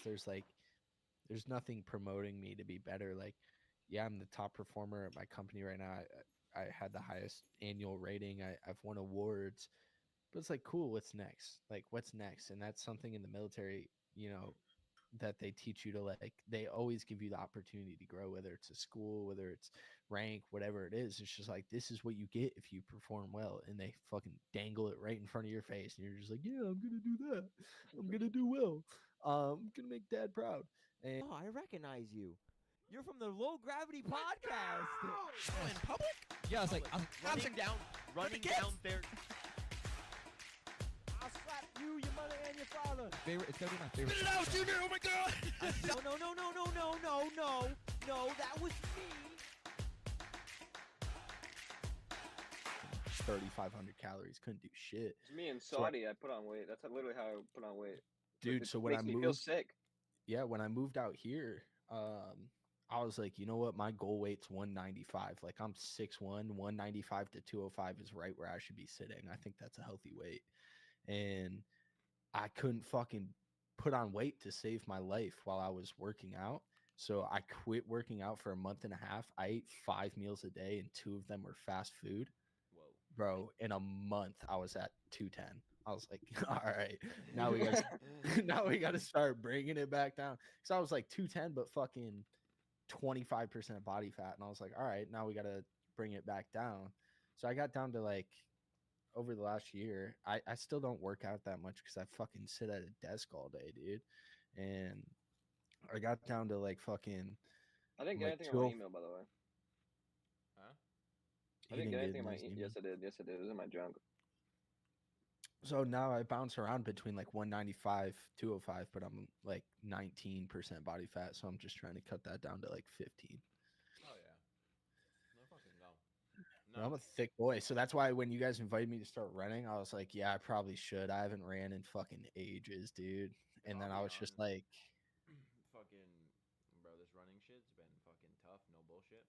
there's nothing promoting me to be better. Like, yeah, I'm the top performer at my company right now. I had the highest annual rating. I've won awards, but it's like, cool, what's next? Like, what's next? And that's something in the military, that they teach you to, like, they always give you the opportunity to grow, whether it's a school, whether it's rank, whatever it is. It's just like, this is what you get if you perform well, and they fucking dangle it right in front of your face, and you're just like, yeah, I'm gonna do that. I'm gonna do well. I'm gonna make dad proud. And Oh, I recognize you. You're from the Low Gravity Podcast. Oh, in public? Yeah, I was like, I'm Running down there. I'll slap you, your mother, and your father. favorite. It's gonna be my favorite. Spit it out, Junior! Oh my god! No, that was me. 3,500 calories, couldn't do shit. It's me and Saudi. I put on weight. That's literally how I put on weight. Dude, It so when makes I me feel moved, sick. yeah, when I moved out here, I was like, you know what? My goal weight's 195. Like, I'm 6'1", 195 to 205 is right where I should be sitting. I think that's a healthy weight. And I couldn't fucking put on weight to save my life while I was working out. So I quit working out for a month and a half. I ate 5 meals a day, and 2 of them were fast food. Whoa. Bro, in a month, I was at 210. I was like, all right, now we got to start bringing it back down. Because I was like 210, but fucking 25% body fat. And I was like, all right, now we got to bring it back down. So I got down to, like, over the last year, I still don't work out that much because I fucking sit at a desk all day, dude. And I got down to, like, fucking. I didn't get like anything in my email, by the way. Huh? I didn't get anything in my his email. Yes, I did. Yes, I did. It was in my junk. So now I bounce around between like 195, 205, but I'm like 19% body fat. So I'm just trying to cut that down to like 15. Oh yeah. No fucking go. But I'm a thick boy. So that's why when you guys invited me to start running, I was like, yeah, I probably should. I haven't ran in fucking ages, dude. And then I was just like, fucking, bro, this running shit's been fucking tough. No bullshit.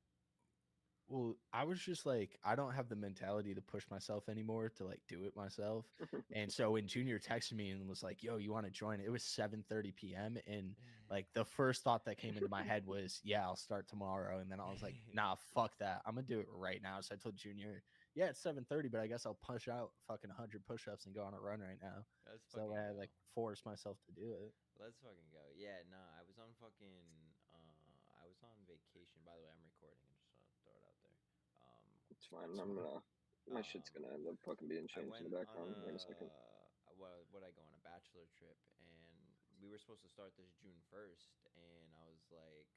well, I was just like, I don't have the mentality to push myself anymore to like do it myself. And so when Junior texted me and was like, yo, you want to join? It was 7:30 p.m. And like the first thought that came into my head was, yeah, I'll start tomorrow. And then I was like, nah, fuck that. I'm going to do it right now. So I told Junior, yeah, it's 7:30, but I guess I'll push out fucking 100 push-ups and go on a run right now. Let's So fucking I go. like forced myself to do it. Let's fucking go. Yeah, nah, I was on fucking, I was on vacation. By the way, I'm recording. I just want to throw it out there. It's fine. My shit's gonna end up fucking being I changed in went the on background here in a second. what I go on a bachelor trip, and we were supposed to start this June 1st, and I was like,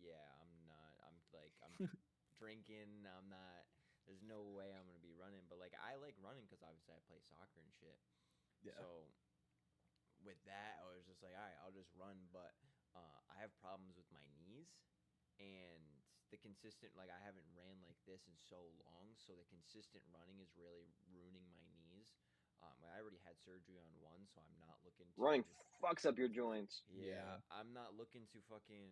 yeah, I'm drinking. I'm not. There's no way I'm gonna be running, but like I like running because obviously I play soccer and shit. Yeah. So with that, I was just like, all right, I'll just run, but I have problems with my knees. And the consistent, like, I haven't ran like this in so long, so the consistent running is really ruining my knees. I already had surgery on one, so I'm not looking to Running fucks up your joints. yeah, I'm not looking to fucking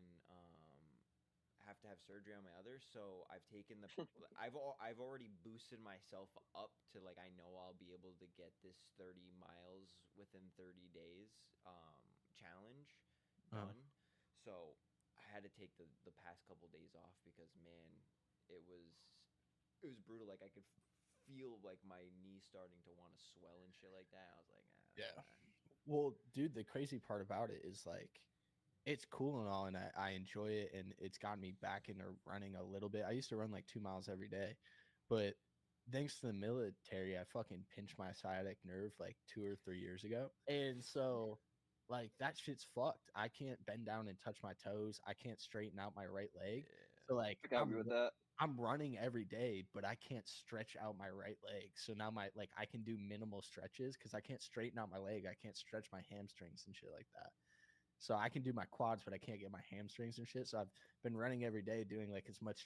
have to have surgery on my other. So I've taken the I've already boosted myself up to like I know I'll be able to get this 30 miles within 30 days challenge done. So I had to take the past couple days off because man, it was brutal. Like I could feel like my knee starting to want to swell and shit like that. I was like, Yeah. Well, dude, the crazy part about it is like, it's cool and all, and I enjoy it, and it's gotten me back into running a little bit. I used to run like 2 miles every day, but thanks to the military, I fucking pinched my sciatic nerve like 2 or 3 years ago. And so like that shit's fucked. I can't bend down and touch my toes. I can't straighten out my right leg. So like I can help you with that. I'm running every day, but I can't stretch out my right leg. So now my like I can do minimal stretches because I can't straighten out my leg. I can't stretch my hamstrings and shit like that. So I can do my quads, but I can't get my hamstrings and shit. So I've been running every day, doing like as much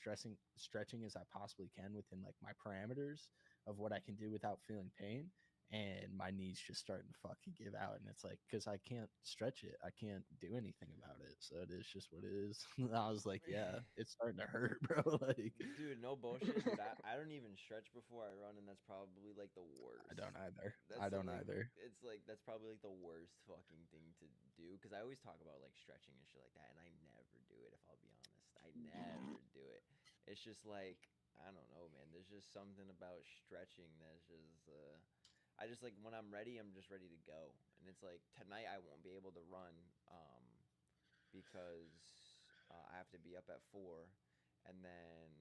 stretching as I possibly can within like my parameters of what I can do without feeling pain. And my knees just starting to fucking give out. And it's like, because I can't stretch it, I can't do anything about it. So it is just what it is. I was like, yeah, it's starting to hurt, bro. Like, dude, no bullshit. Dude, I don't even stretch before I run, and that's probably like the worst. I don't either. That's I don't like, either. It's like that's probably like the worst fucking thing to do because because I always talk about like stretching and shit like that, and I never do it. If I'll be honest, I never do it. It's just like I don't know, man. There's just something about stretching that's just. I just like when I'm ready, I'm just ready to go. And it's like tonight I won't be able to run because I have to be up at 4, and then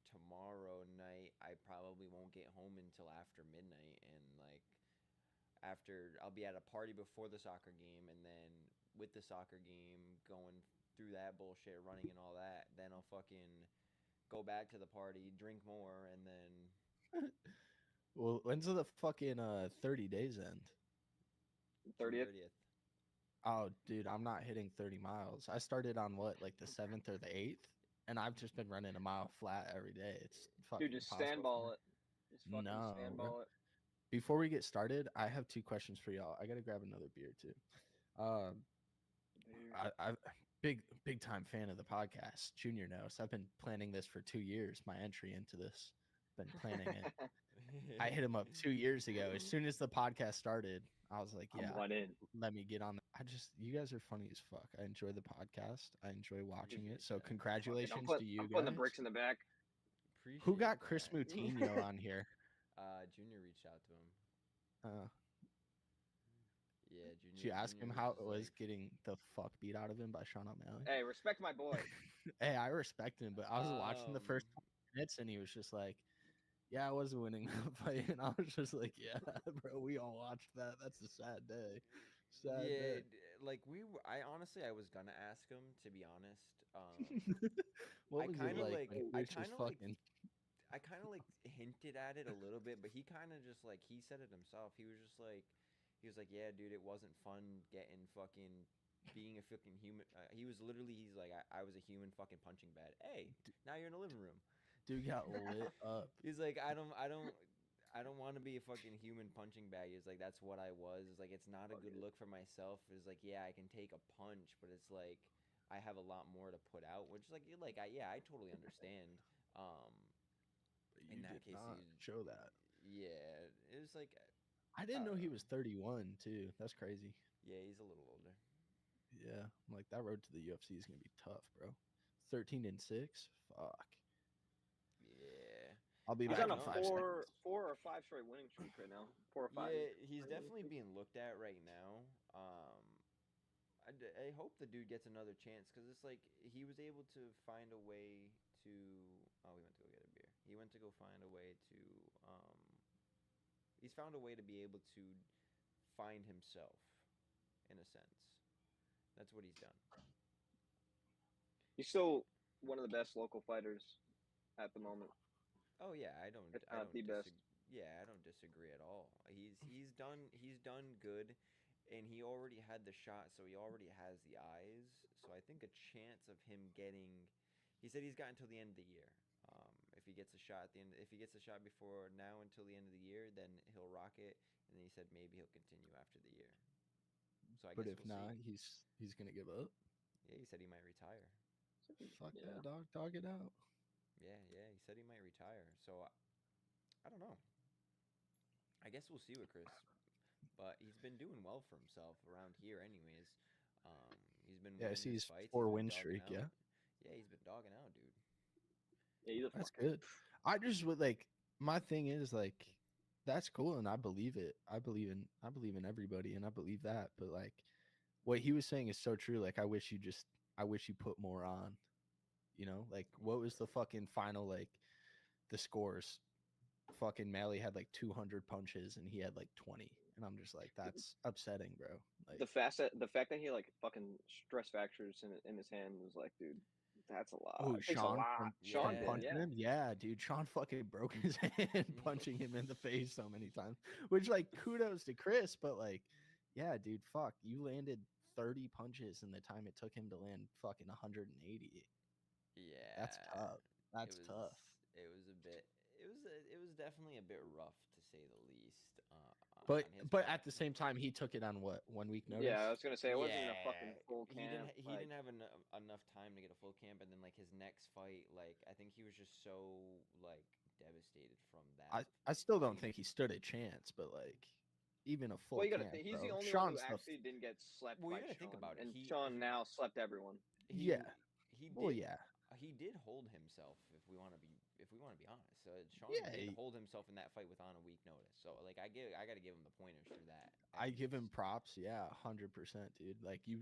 tomorrow night I probably won't get home until after midnight, and like after I'll be at a party before the soccer game, and then with the soccer game going through that bullshit, running and all that, then I'll fucking go back to the party, drink more, and then Well, when's the fucking 30 days end? 30th. 30th. Oh, dude, I'm not hitting 30 miles. I started on what, like the 7th or the 8th, and I've just been running a mile flat every day. It's fucking Dude, just impossible for sandball me. it. Just fucking No, sandball it. Before we get started, I have 2 questions for y'all. I gotta grab another beer too. I big time fan of the podcast. Junior knows. I've been planning this for 2 years. My entry into this, been planning it. I hit him up 2 years ago. As soon as the podcast started, I was like, I'm "Yeah, one in. let me get on." You guys are funny as fuck. I enjoy the podcast. I enjoy watching it. So Fucking- congratulations I'm to you putting the guys. bricks in the back. Appreciate Who got Chris that. Moutinho on here? Junior reached out to him. Yeah, Junior. Did you ask him Junior how was it was like- getting the fuck beat out of him by Sean O'Malley? Hey, respect my boy. Hey, I respect him, but I was watching the first Um, 20 minutes and he was just like, "Yeah, I was winning the fight," and I was just like, "Yeah, bro, we all watched that. That's a sad day. Sad yeah, day." like I honestly I was gonna ask him, to be honest. What I was it kinda like? like- when I you were just kinda like- fucking. I kind of like hinted at it a little bit, but he kind of just like he said it himself. He was just like, "Yeah, dude, it wasn't fun getting fucking being a fucking human." He was literally, he's like, I was a human fucking punching bag. Hey, now you're in the living room. Dude got lit up. He's like, I don't want to be a fucking human punching bag. He's like, that's what I was. It's like, it's not a good look for myself. It's like, yeah, I can take a punch, but it's like, I have a lot more to put out, which like, I totally understand. But In you that did case, not he- show that. Yeah, it was like, I didn't know he know. was 31 too. That's crazy. yeah, he's a little older. Yeah, I'm like that road to the UFC is gonna be tough, bro. 13-6. Fuck. Yeah. I'll be He's back on in a 5 four seconds. or 5 straight winning streak right now. 4 or 5. Yeah, he's winning definitely streak. being looked at right now. I hope the dude gets another chance because it's like he was able to find a way to. Oh, we went to go get a beer. He went to go find a way to. He's found a way to be able to find himself, in a sense. That's what he's done. He's still one of the best local fighters at the moment. Oh yeah, I don't. If I not don't the best. Yeah, I don't disagree at all. He's done good, and he already had the shot, so he already has the eyes. So I think a chance of him getting. He said he's got until the end of the year. If he gets a shot at the end, if he gets a shot before now until the end of the year, then he'll rock it. And then he said maybe he'll continue after the year. So I But guess if we'll not, see. he's gonna give up. Yeah, he said he might retire. Fuck Yeah. that dog. Dog it out. Yeah, he said he might retire. So I don't know. I guess we'll see with Chris, but he's been doing well for himself around here, anyways. He's been Yeah, I winning see his he's fights. 4 He's been win dogging streak. out. Yeah, Yeah, he's been dogging out, dude. Yeah, he's a that's fucking- good. I just would like. My thing is like, that's cool, and I believe it. I believe in everybody, and I believe that. But like, what he was saying is so true. Like, I wish you put more on. You know, like what was the fucking final like, the scores? Fucking Malley had like 200 punches, and he had like 20, and I'm just like, that's upsetting, bro. Like, the fact that he like fucking stress fractures in his hand was like, dude, that's a lot. oh, It takes a Sean lot. from Sean Yeah. did, punching yeah. him? Yeah, dude. Sean fucking broke his hand punching him in the face so many times. Which, like, kudos to Chris, but like, yeah, dude, fuck. You landed 30 punches in the time it took him to land fucking 180. Yeah, That's tough. That's it was, tough. It was a bit. It was definitely a bit rough to say the least. But on his but part. at the same time, he took it on what, 1 week notice? Yeah, I was gonna say it wasn't a fucking Yeah, full He camp. didn't. He didn't have enough time to get a full camp, and then like his next fight, like I think he was just so like devastated from that. I still don't think he stood a chance, but like, even a full Well, you gotta camp, think, he's bro. the only one Sean's who the actually didn't get slept Well, by you gotta think Sean, about it. and He- Sean he- now slept everyone. Yeah. He did. Well, yeah. He did hold himself. If we want to be honest, so Sean Yeah, did he- hold himself in that fight with on a week notice. So like I got to give him the pointers for that. at I give him least. props. Yeah, 100%, dude. Like you,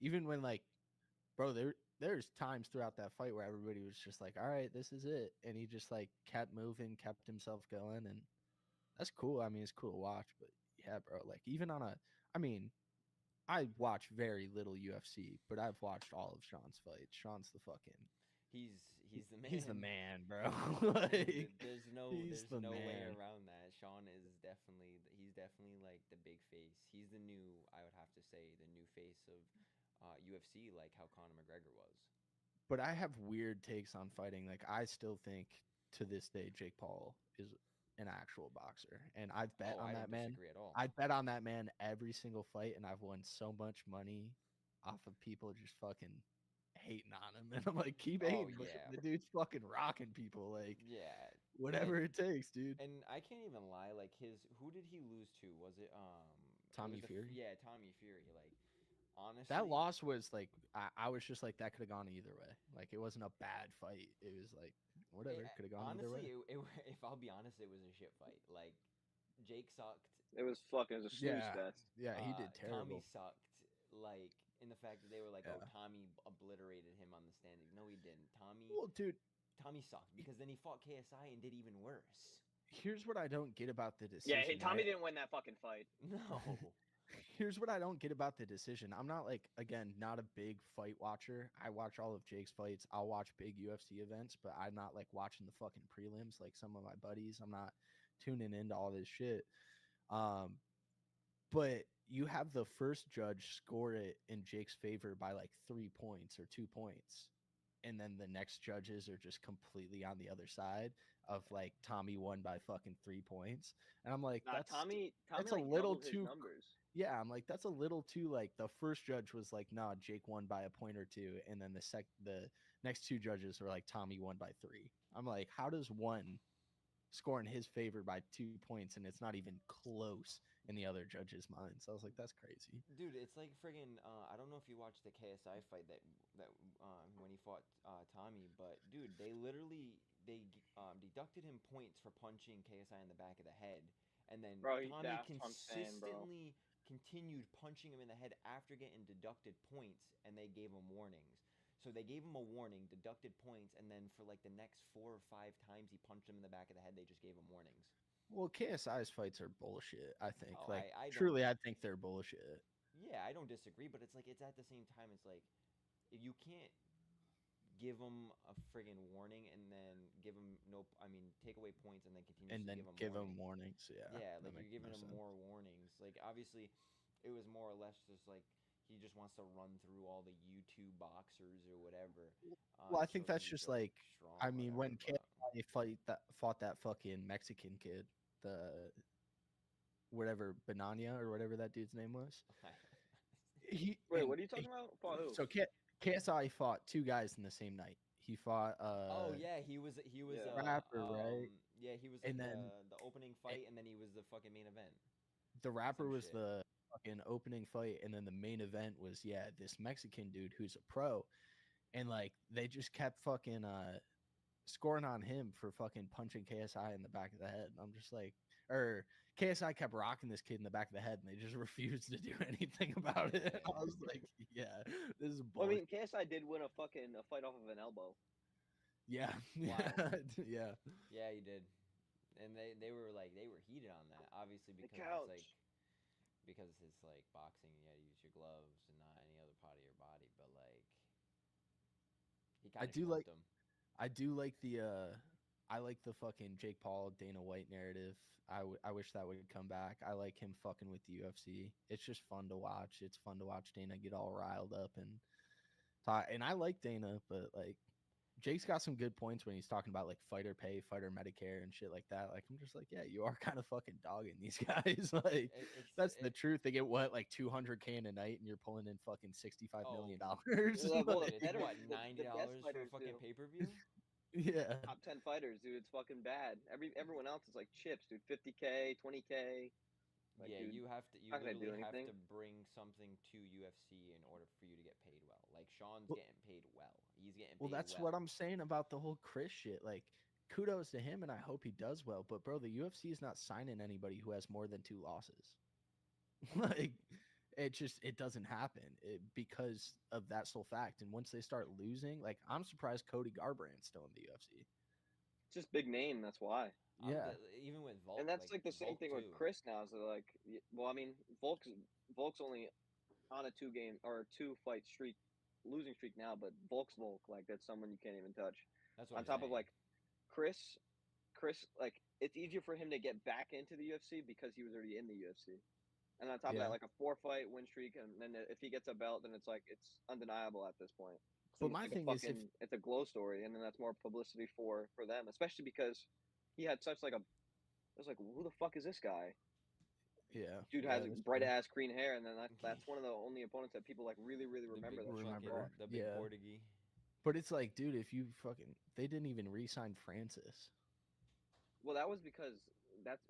even when like, bro, there's times throughout that fight where everybody was just like, all right, this is it, and he just like kept moving, kept himself going, and that's cool. I mean, it's cool to watch, but yeah, bro. Like even on a, I mean, I watch very little UFC, but I've watched all of Sean's fights. Sean's the fucking. He's the man. He's the man, bro. Dude, like, there's no he's the way man. around that. Sean is definitely he's definitely like the big face. He's the new, I would have to say, the new face of UFC, like how Conor McGregor was. But I have weird takes on fighting. Like I still think to this day Jake Paul is an actual boxer, and I've bet Oh, on I that don't man. disagree at all. I bet on that man every single fight, and I've won so much money off of people just fucking hating on him. And I'm like, keep Oh, hating. but yeah. The dude's fucking rocking people. Like Yeah, whatever it takes, dude. and I can't even lie. Like who did he lose to? Was it it Tommy was the Fury? Yeah, Tommy Fury. Like honestly, That loss was like I was just like that could have gone either way. Like it wasn't a bad fight. It was like whatever could have gone either way. honestly, if I'll be honest, it was a shit fight. Like Jake sucked. It was fucking, it was a snooze Yeah. fest. Yeah, he did Tommy terrible. sucked. Like in the fact that they were like, oh, Yeah. Tommy obliterated him on the standing. No, he didn't. Well, dude, Tommy sucked because then he fought KSI and did even worse. here's what I don't get about the decision. Yeah, Tommy right? didn't win that fucking fight. No. Here's what I don't get about the decision. I'm not like again not a big fight watcher. I watch all of Jake's fights. I'll watch big UFC events, but I'm not like watching the fucking prelims like some of my buddies. I'm not tuning into all this shit. But you have the first judge score it in Jake's favor by like 3 points or 2 points. And then the next judges are just completely on the other side of like Tommy won by fucking 3 points. And I'm like, Nah, that's Tommy that's a like, little doubled his too- numbers. yeah, I'm like, that's a little too like the first judge was like, nah, Jake won by a point or two, and then the next two judges were like Tommy won by 3. I'm like, how does one score in his favor by 2 points and it's not even close in the other judge's mind? So I was like, that's crazy. Dude, it's like friggin' I don't know if you watched the KSI fight that when he fought Tommy, but dude, they literally deducted him points for punching KSI in the back of the head, and then Bro, Tommy that's what I'm saying, bro. consistently continued punching him in the head after getting deducted points, and they gave him warnings. So they gave him a warning, deducted points, and then for like the next 4 or 5 times he punched him in the back of the head, they just gave him warnings. Well, KSI's fights are bullshit, I think. Oh, like I don't- truly I think they're bullshit. Yeah, I don't disagree, but it's like it's at the same time. It's like if you can't give them a friggin' warning and then give them take away points and then continue And to then give them warnings. Yeah. Yeah, that like makes you're giving no him sense. more warnings. Like obviously, it was more or less just like he just wants to run through all the YouTube boxers or whatever. Well, I so think he that's can just feel like strong I or mean, when whatever, but- KSI fought that fucking Mexican kid, the whatever Benania or whatever that dude's name was. He Wait, and what are you talking about? Fought who? So KSI fought 2 guys in the same night. He fought oh yeah, he was Yeah. Rapper, right? Yeah, he was And like then- the opening fight, and then he was the fucking main event. the rapper some was shit. the fucking opening fight, and then the main event was this Mexican dude who's a pro, and like they just kept fucking scoring on him for fucking punching KSI in the back of the head. And I'm just like, or KSI kept rocking this kid in the back of the head, and they just refused to do anything about it. Yeah. I was like, yeah, this is Well, I bullshit. mean, KSI did win a fight off of an elbow. Yeah, Wow. yeah. Yeah, he did, and they were heated on that, obviously The because couch. it's like because it's like boxing, you gotta use your gloves and not any other part of your body. But like, he I kind of do like- him. I do like I like the fucking Jake Paul Dana White narrative. I wish that would come back. I like him fucking with the UFC. It's just fun to watch. It's fun to watch Dana get all riled up and talk. And I like Dana, but like Jake's got some good points when he's talking about like fighter pay, fighter Medicare, and shit like that. Like I'm just like, yeah, you are kind of fucking dogging these guys. Like that's the truth. They get what like $200K in a night, and you're pulling in fucking $65 million. Yeah, well, It's better- what the $90 best for a fighters fucking do. pay per view. Yeah. Top 10 fighters, dude. It's fucking bad. Everyone else is like chips, dude. 50K, 20K. Like, yeah, dude, you have to. You how can I do literally have anything? to bring something to UFC in order for you to get paid well. Like Sean's Well- getting paid well. He's getting Well, paid that's well. what I'm saying about the whole Chris shit. Like, kudos to him, and I hope he does well. But bro, the UFC is not signing anybody who has more than 2 losses. Like, it doesn't happen because of that sole fact. And once they start losing, like, I'm surprised Cody Garbrandt's still in the UFC. It's just big name. That's why. Yeah, Even with Volk, And that's like the same Volk thing with too. Chris now. So like, well, I mean, Volk's only on a 2-fight streak, losing streak now. But Volk, like that's someone you can't even touch. That's what On I'm top of saying. like Chris, like it's easier for him to get back into the UFC because he was already in the UFC. And on top of Yeah. that, like a 4-fight win streak, and then if he gets a belt, then it's like it's undeniable at this point. It's But almost my like thing a is if- it's a glow story, and then that's more publicity for them, especially because he had such like a. It was like, who the fuck is this guy? yeah, Dude yeah, has that's bright true. ass green hair, and then that's one of the only opponents that people like really The remember. big That Sean remember. fought. The big Yeah. Portuguese. But it's like, dude, if you fucking, they didn't even re-sign Francis. Well, that was because that's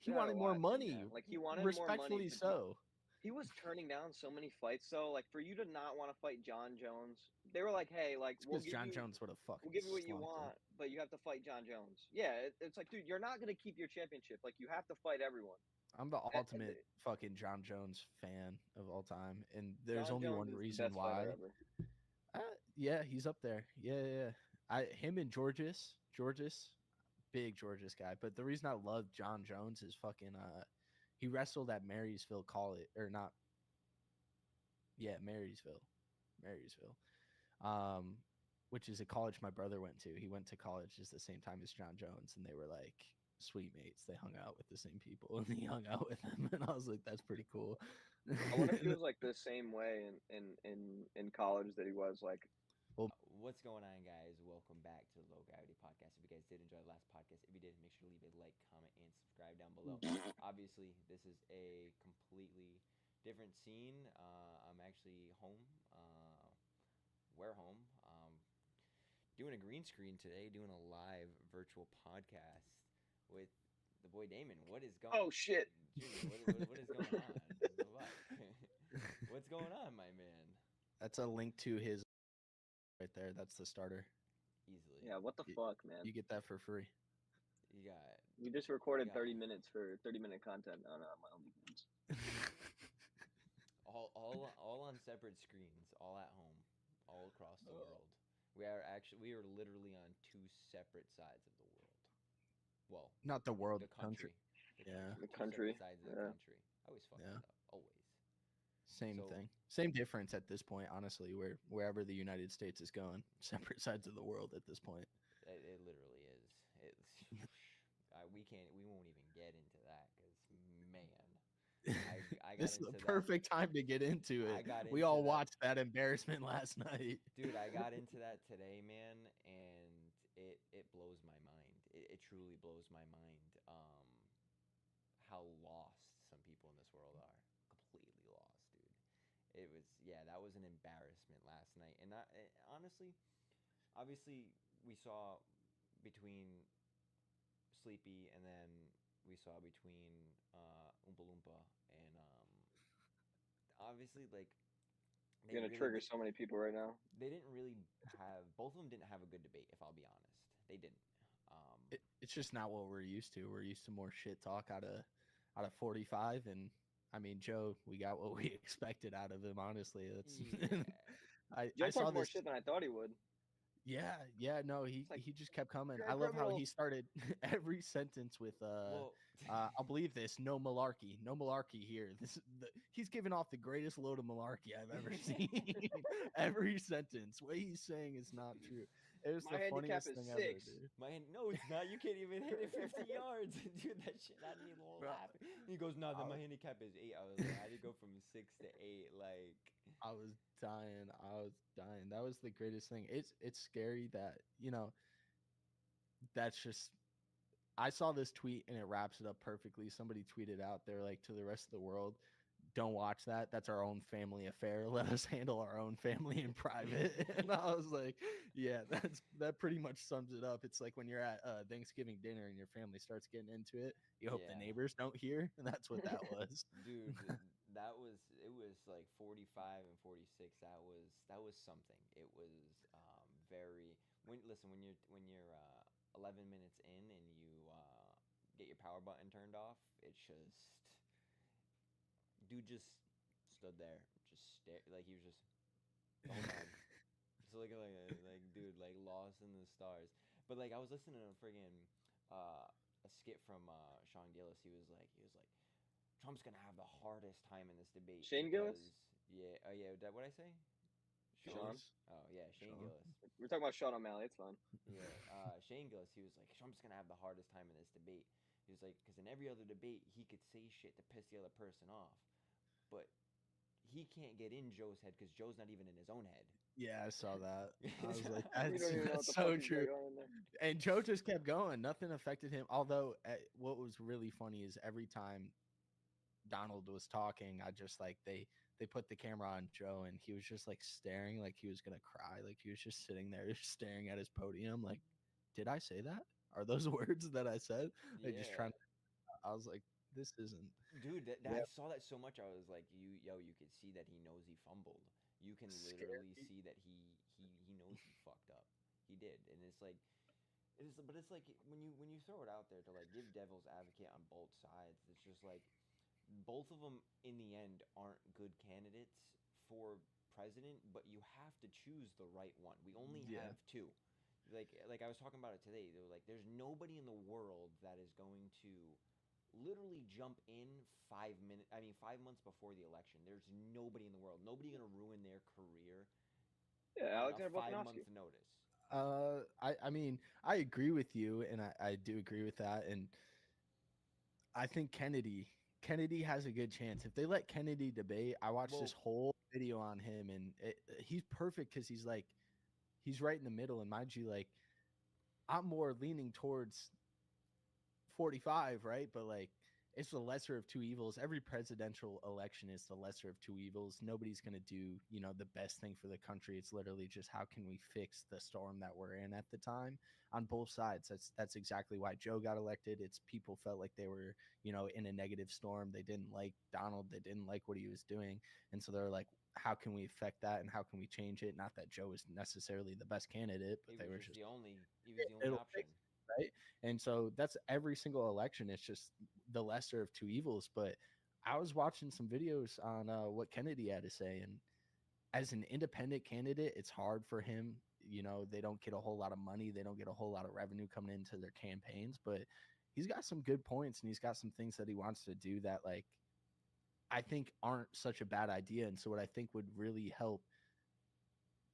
He you gotta wanted more watch, money. man. Like he wanted more money. Respectfully but so. He was turning down so many fights, though. Like for you to not want to fight John Jones, they were like, "Hey, like we'll Because give John you, Jones would have fucking we'll give you what you slumped him. want, but you have to fight John Jones." Yeah, it's like, dude, you're not gonna keep your championship. Like you have to fight everyone. I'm the and ultimate fucking John Jones fan of all time, and there's John only Jones one is the reason best why. fighter ever. Yeah, he's up there. Yeah. Him and Georges, big Georges guy. But the reason I love John Jones is fucking he wrestled at Marysville College or not. Yeah, Marysville, which is a college my brother went to. He went to college just the same time as John Jones, and they were like sweet mates. They hung out with the same people, and he hung out with them, and I was like, that's pretty cool. I wonder if he was like the same way in college that he was like. What's going on, guys? Welcome back to the Low Gravity Podcast. If you guys did enjoy the last podcast, if you did, make sure to leave a like, comment, and subscribe down below. Obviously, this is a completely different scene. I'm actually home. We're home. Doing a green screen today, doing a live virtual podcast with the boy Damon. What is going? Oh shit! Junior, what is going on? What's going on, my man? That's a link to his right there. That's the starter. Easily. Yeah, what the You- fuck, man? You get that for free. You got We just recorded Yeah. 30 minutes for 30-minute content on my OnlyFans. all on separate screens, all at home, all across the world. We are literally on 2 separate sides of the world. Well, Not the world, the country. country. Yeah. The 2 separate country, sides of the yeah. country. I always fuck Yeah. it up. Always. Same So- thing. Same difference at this point, honestly, wherever the United States is going. Separate sides of the world at this point. It literally is. We won't even get into that because man, I got This is into the that. perfect time to get into I it. got We into all that. watched that embarrassment last night. Dude, I got into that today, man, and it blows my mind. It truly blows my mind. How lost some people in this world are. Completely lost, dude. That was an embarrassment last night. And honestly, obviously, we saw between Sleepy and then we saw between Oompa Loompa and obviously like they You're gonna really trigger did- so many people right now. they didn't really have both of them didn't have a good debate, if I'll be honest. They didn't. It's just not what we're used to. We're used to more shit talk out of 45, and I mean, Joe, we got what we expected out of him. Honestly, that's Yeah. I Joe saw talked more this. shit than I thought he would. Yeah, no, he like, he just kept coming. "You're I a love how criminal." he started every sentence with Well, I'll believe this. No malarkey here. He's giving off the greatest load of malarkey I've ever seen. Every sentence, what he's saying is not true. It was My the handicap funniest is thing 6. ever, dude. no, it's not. You can't even hit it 50 yards. Dude, that shit had me Bro, laughing. He goes, no, I my was- handicap is 8. I was like, how did it go from 6 to 8? Like, I was dying. That was the greatest thing. It's scary that that's just. I saw this tweet and it wraps it up perfectly. Somebody tweeted out there like to the rest of the world, don't watch that. That's our own family affair. Let us handle our own family in private." And I was like, "Yeah, that pretty much sums it up." It's like when you're at Thanksgiving dinner and your family starts getting into it. You hope the Yeah. neighbors don't hear, and that's what that was. Dude, it was like 45 and 46. That was something. It was very when you're 11 minutes in and you get your power button turned off, it's just dude just stood there, just stare like he was just the whole time. Just like dude, like lost in the stars. But like I was listening to a skit from Sean Gillis. He was like Trump's gonna have the hardest time in this debate Shane Gillis? because yeah, oh yeah, that what I say? Sean? Oh yeah, Shane Sean. Gillis. We're talking about Sean O'Malley. It's fine. Yeah, Shane Gillis. He was like, Trump's gonna have the hardest time in this debate. He was like, because in every other debate he could say shit to piss the other person off, but he can't get in Joe's head because Joe's not even in his own head. Yeah, I saw that. I was like, You "That's, don't even know what that's the so fuck is true." going on there. And Joe just kept going. Nothing affected him. Although, what was really funny is every time Donald was talking, I just like they put the camera on Joe, and he was just like staring, like he was gonna cry, like he was just sitting there staring at his podium, like, did I say that? Are those words that I said? Like just trying. I was like, this isn't. Dude, Yeah. I saw that so much. I was like, you could see that he knows he fumbled. You can literally Scary. see that he knows he fucked up. He did, and it's like, but it's like when you throw it out there to like give devil's advocate on both sides, it's just like both of them in the end aren't good candidates for president, but you have to choose the right one. We only Yeah. have two. Like I was talking about it today. They were like, there's nobody in the world that is going to literally jump in 5 minutes. I mean, 5 months before the election. There's nobody in the world. Nobody gonna ruin their career Yeah, on a Alexander 5 month Volkanovski. notice. I mean, I agree with you, and I do agree with that, and I think Kennedy has a good chance if they let Kennedy debate. I watched this Well, whole video on him, and he's perfect because he's right in the middle. And mind you, like I'm more leaning towards 45, right? But like it's the lesser of two evils. Every presidential election is the lesser of two evils. Nobody's going to do, the best thing for the country. It's literally just how can we fix the storm that we're in at the time on both sides. That's exactly why Joe got elected. It's people felt like they were, in a negative storm. They didn't like Donald. They didn't like what he was doing. And so they're like, how can we affect that and how can we change it? Not that Joe is necessarily the best candidate, but he they was were just just the only. He was the only it'll option. fix it, right? And so that's every single election. It's just the lesser of two evils. But I was watching some videos on what Kennedy had to say, and as an independent candidate, it's hard for him. They don't get a whole lot of money, they don't get a whole lot of revenue coming into their campaigns, but he's got some good points and he's got some things that he wants to do that like I think aren't such a bad idea. And so what I think would really help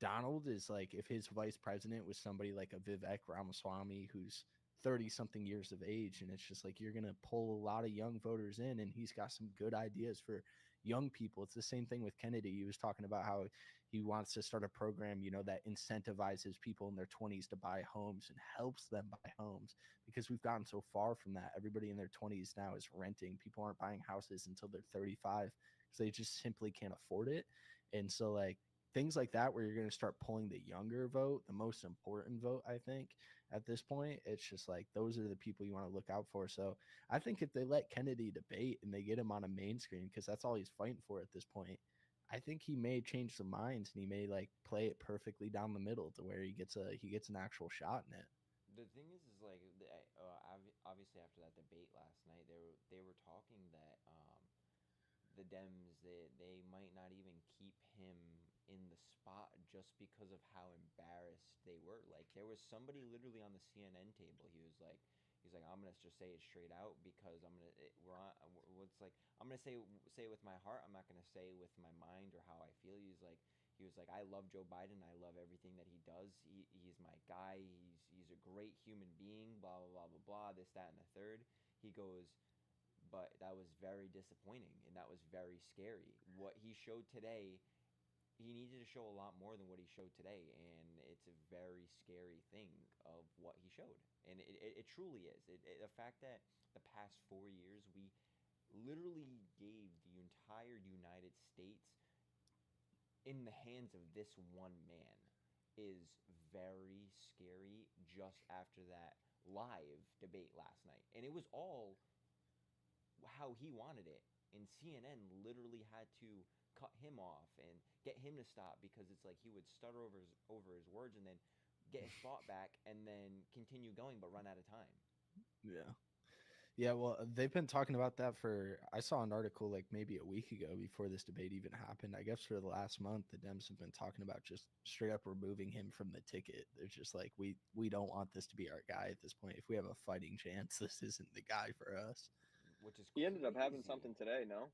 Donald is like if his vice president was somebody like a Vivek Ramaswamy who's 30 something years of age, and it's just like you're going to pull a lot of young voters in, and he's got some good ideas for young people. It's the same thing with Kennedy. He was talking about how he wants to start a program, that incentivizes people in their 20s to buy homes and helps them buy homes, because we've gotten so far from that. Everybody in their 20s now is renting. People aren't buying houses until they're 35 because they just simply can't afford it. And so like things like that where you're going to start pulling the younger vote, the most important vote, I think at this point, it's just like those are the people you want to look out for. So I think if they let Kennedy debate and they get him on a main screen, because that's all he's fighting for at this point, I think he may change some minds and he may like play it perfectly down the middle to where he gets an actual shot in it. The thing is like obviously after that debate last night, they were talking that the Dems they might not even keep him in the spot just because of how embarrassed they were. Like there was somebody literally on the CNN table. He's like I'm gonna just say it straight out because we're on. What's like I'm gonna say it with my heart. I'm not gonna say it with my mind or how I feel. He was like I love Joe Biden. I love everything that he does. He's my guy. He's a great human being. Blah blah blah blah blah. This that and the third. He goes, but that was very disappointing and that was very scary. What he showed today, he needed to show a lot more than what he showed today, and it's a very scary thing of what he showed, and it truly is. The fact that the past 4 years we literally gave the entire United States in the hands of this one man is very scary just after that live debate last night. And it was all how he wanted it. And CNN literally had to cut him off and get him to stop because it's like he would stutter over his words and then get his thought back and then continue going but run out of time. Yeah. Yeah, well, they've been talking about that for. I saw an article like maybe a week ago before this debate even happened. I guess for the last month, the Dems have been talking about just straight up removing him from the ticket. They're just like, we don't want this to be our guy at this point. If we have a fighting chance, this isn't the guy for us. Which is He ended up having crazy. something today, no?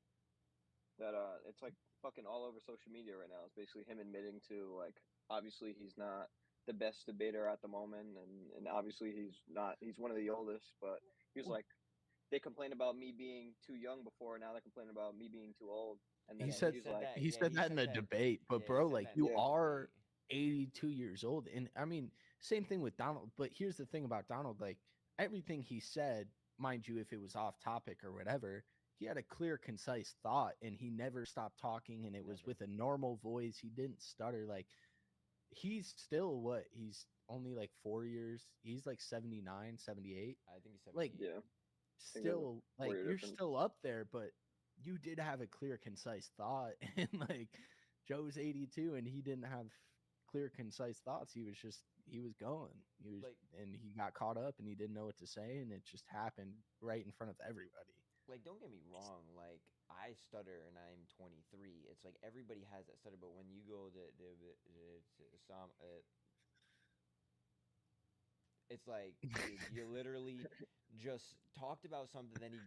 That it's like fucking all over social media right now. It's basically him admitting to like obviously he's not the best debater at the moment, and obviously he's one of the oldest, but he was like they complained about me being too young before, now they're complaining about me being too old. And then He Yeah, said he's like, he said that in the debate, but yeah, he bro, said like that in you the Yeah. are debate. 82 years old, and I mean same thing with Donald. But here's the thing about Donald, like everything he said, mind you, if it was off topic or whatever, he had a clear, concise thought, and he never stopped talking, and it was Never. with a normal voice. He didn't stutter. Like he's still what? He's only like 4 years. He's like 79, 78. I think he's 78. Like yeah, think there's a still like 4-year you're difference. still up there, but you did have a clear, concise thought. And like Joe's 82 and he didn't have clear, concise thoughts. He was going. He was Like- and he got caught up and he didn't know what to say, and it just happened right in front of everybody. Like, don't get me wrong, like I stutter and I'm 23. It's like everybody has that stutter, but when you go to some it's like dude, you literally just talked about something, then he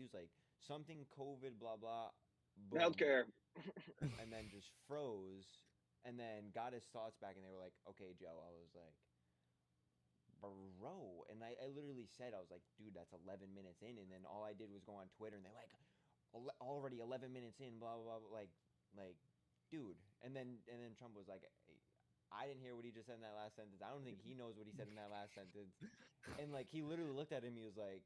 was like something COVID blah blah boom, Healthcare. and then just froze and then got his thoughts back and they were like, okay, Joe. I was like, bro, and I literally said, I was like, dude, that's 11 minutes in, and then all I did was go on Twitter and they're like, already 11 minutes in, blah blah blah, like dude. And then Trump was like, I didn't hear what he just said in that last sentence. I don't think he knows what he said in that last sentence. And like he literally looked at him, he was like,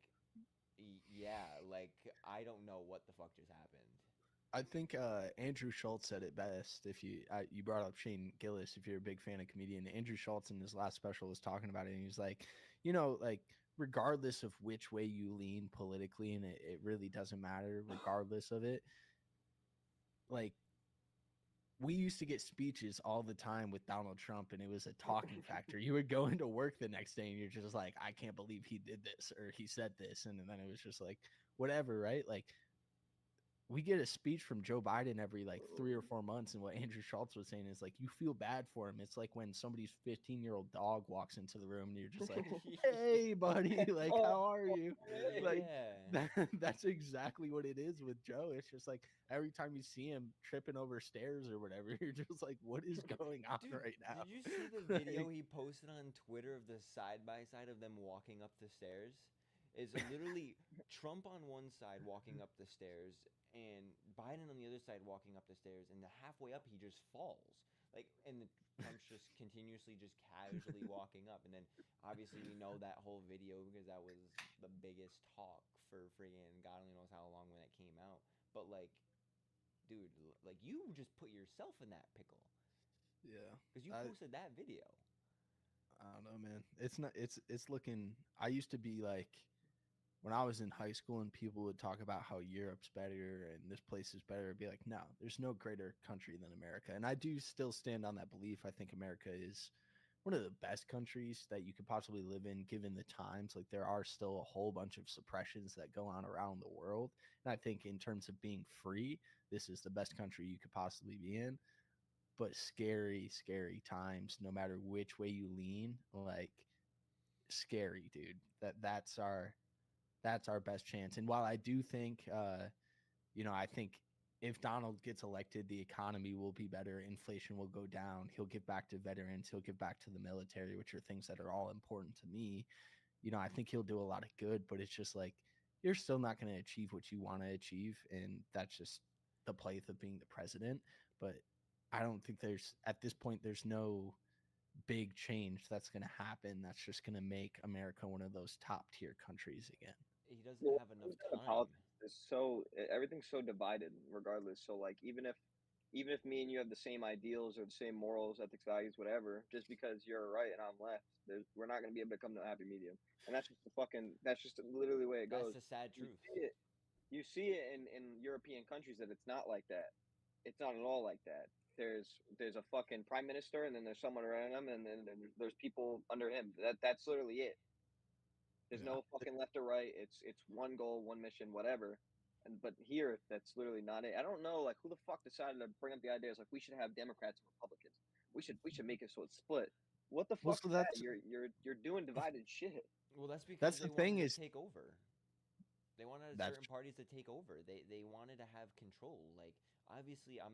yeah, like I don't know what the fuck just happened. I think Andrew Schultz said it best. If you brought up Shane Gillis, if you're a big fan of comedian, Andrew Schultz in his last special was talking about it, and he's like, like regardless of which way you lean politically, and it really doesn't matter, regardless of it. Like we used to get speeches all the time with Donald Trump, and it was a talking factor. You would go into work the next day, and you're just like, I can't believe he did this or he said this, and then it was just like whatever, right? Like. We get a speech from Joe Biden every like 3 or 4 months, and what Andrew Schultz was saying is like you feel bad for him. It's like when somebody's 15-year-old dog walks into the room and you're just like, "Hey, buddy, like how are you?" Like Yeah. that's exactly what it is with Joe. It's just like every time you see him tripping over stairs or whatever, you're just like, "What is going on Dude, right now?" did you see the video he posted on Twitter of the side by side of them walking up the stairs? It's literally Trump on one side walking up the stairs and Biden on the other side walking up the stairs, and halfway up he just falls. Like, and Trump's just continuously just casually walking up, and then obviously we know that whole video because that was the biggest talk for friggin' God only knows how long when it came out. But like, dude, like you just put yourself in that pickle Yeah. because you posted that video. I don't know, man. It's not. It's looking. I used to be like, when I was in high school and people would talk about how Europe's better and this place is better, I'd be like, no, there's no greater country than America. And I do still stand on that belief. I think America is one of the best countries that you could possibly live in given the times. Like there are still a whole bunch of suppressions that go on around the world. And I think in terms of being free, this is the best country you could possibly be in. But scary, scary times, no matter which way you lean, like scary, dude. That's our best chance. And while I do think, I think if Donald gets elected, the economy will be better, inflation will go down, he'll give back to veterans, he'll give back to the military, which are things that are all important to me. I think he'll do a lot of good, but it's just like you're still not going to achieve what you want to achieve, and that's just the plight of being the president. But I don't think at this point there's no big change that's going to happen that's just going to make America one of those top tier countries again. He doesn't Well, have enough what kind of time. politics everything's so divided regardless. So like even if me and you have the same ideals or the same morals, ethics, values, whatever, just because you're right and I'm left, we're not going to be able to come to a happy medium. And that's just literally the way it That's goes. the sad You truth. see it, you see it in European countries that it's not like that. It's not at all like that. There's a fucking prime minister, and then there's someone around him, and then there's people under him. That's literally it. There's Yeah. no fucking left or right. It's one goal, one mission, whatever. And but here, that's literally not it. I don't know, like who the fuck decided to bring up the ideas like we should have Democrats and Republicans. We should make it so it's split. What the Well, fuck so is that? You're doing divided shit. Well, that's because that's they the thing wanted is to take over. They wanted that's certain parties to take over. They wanted to have control. Like obviously, I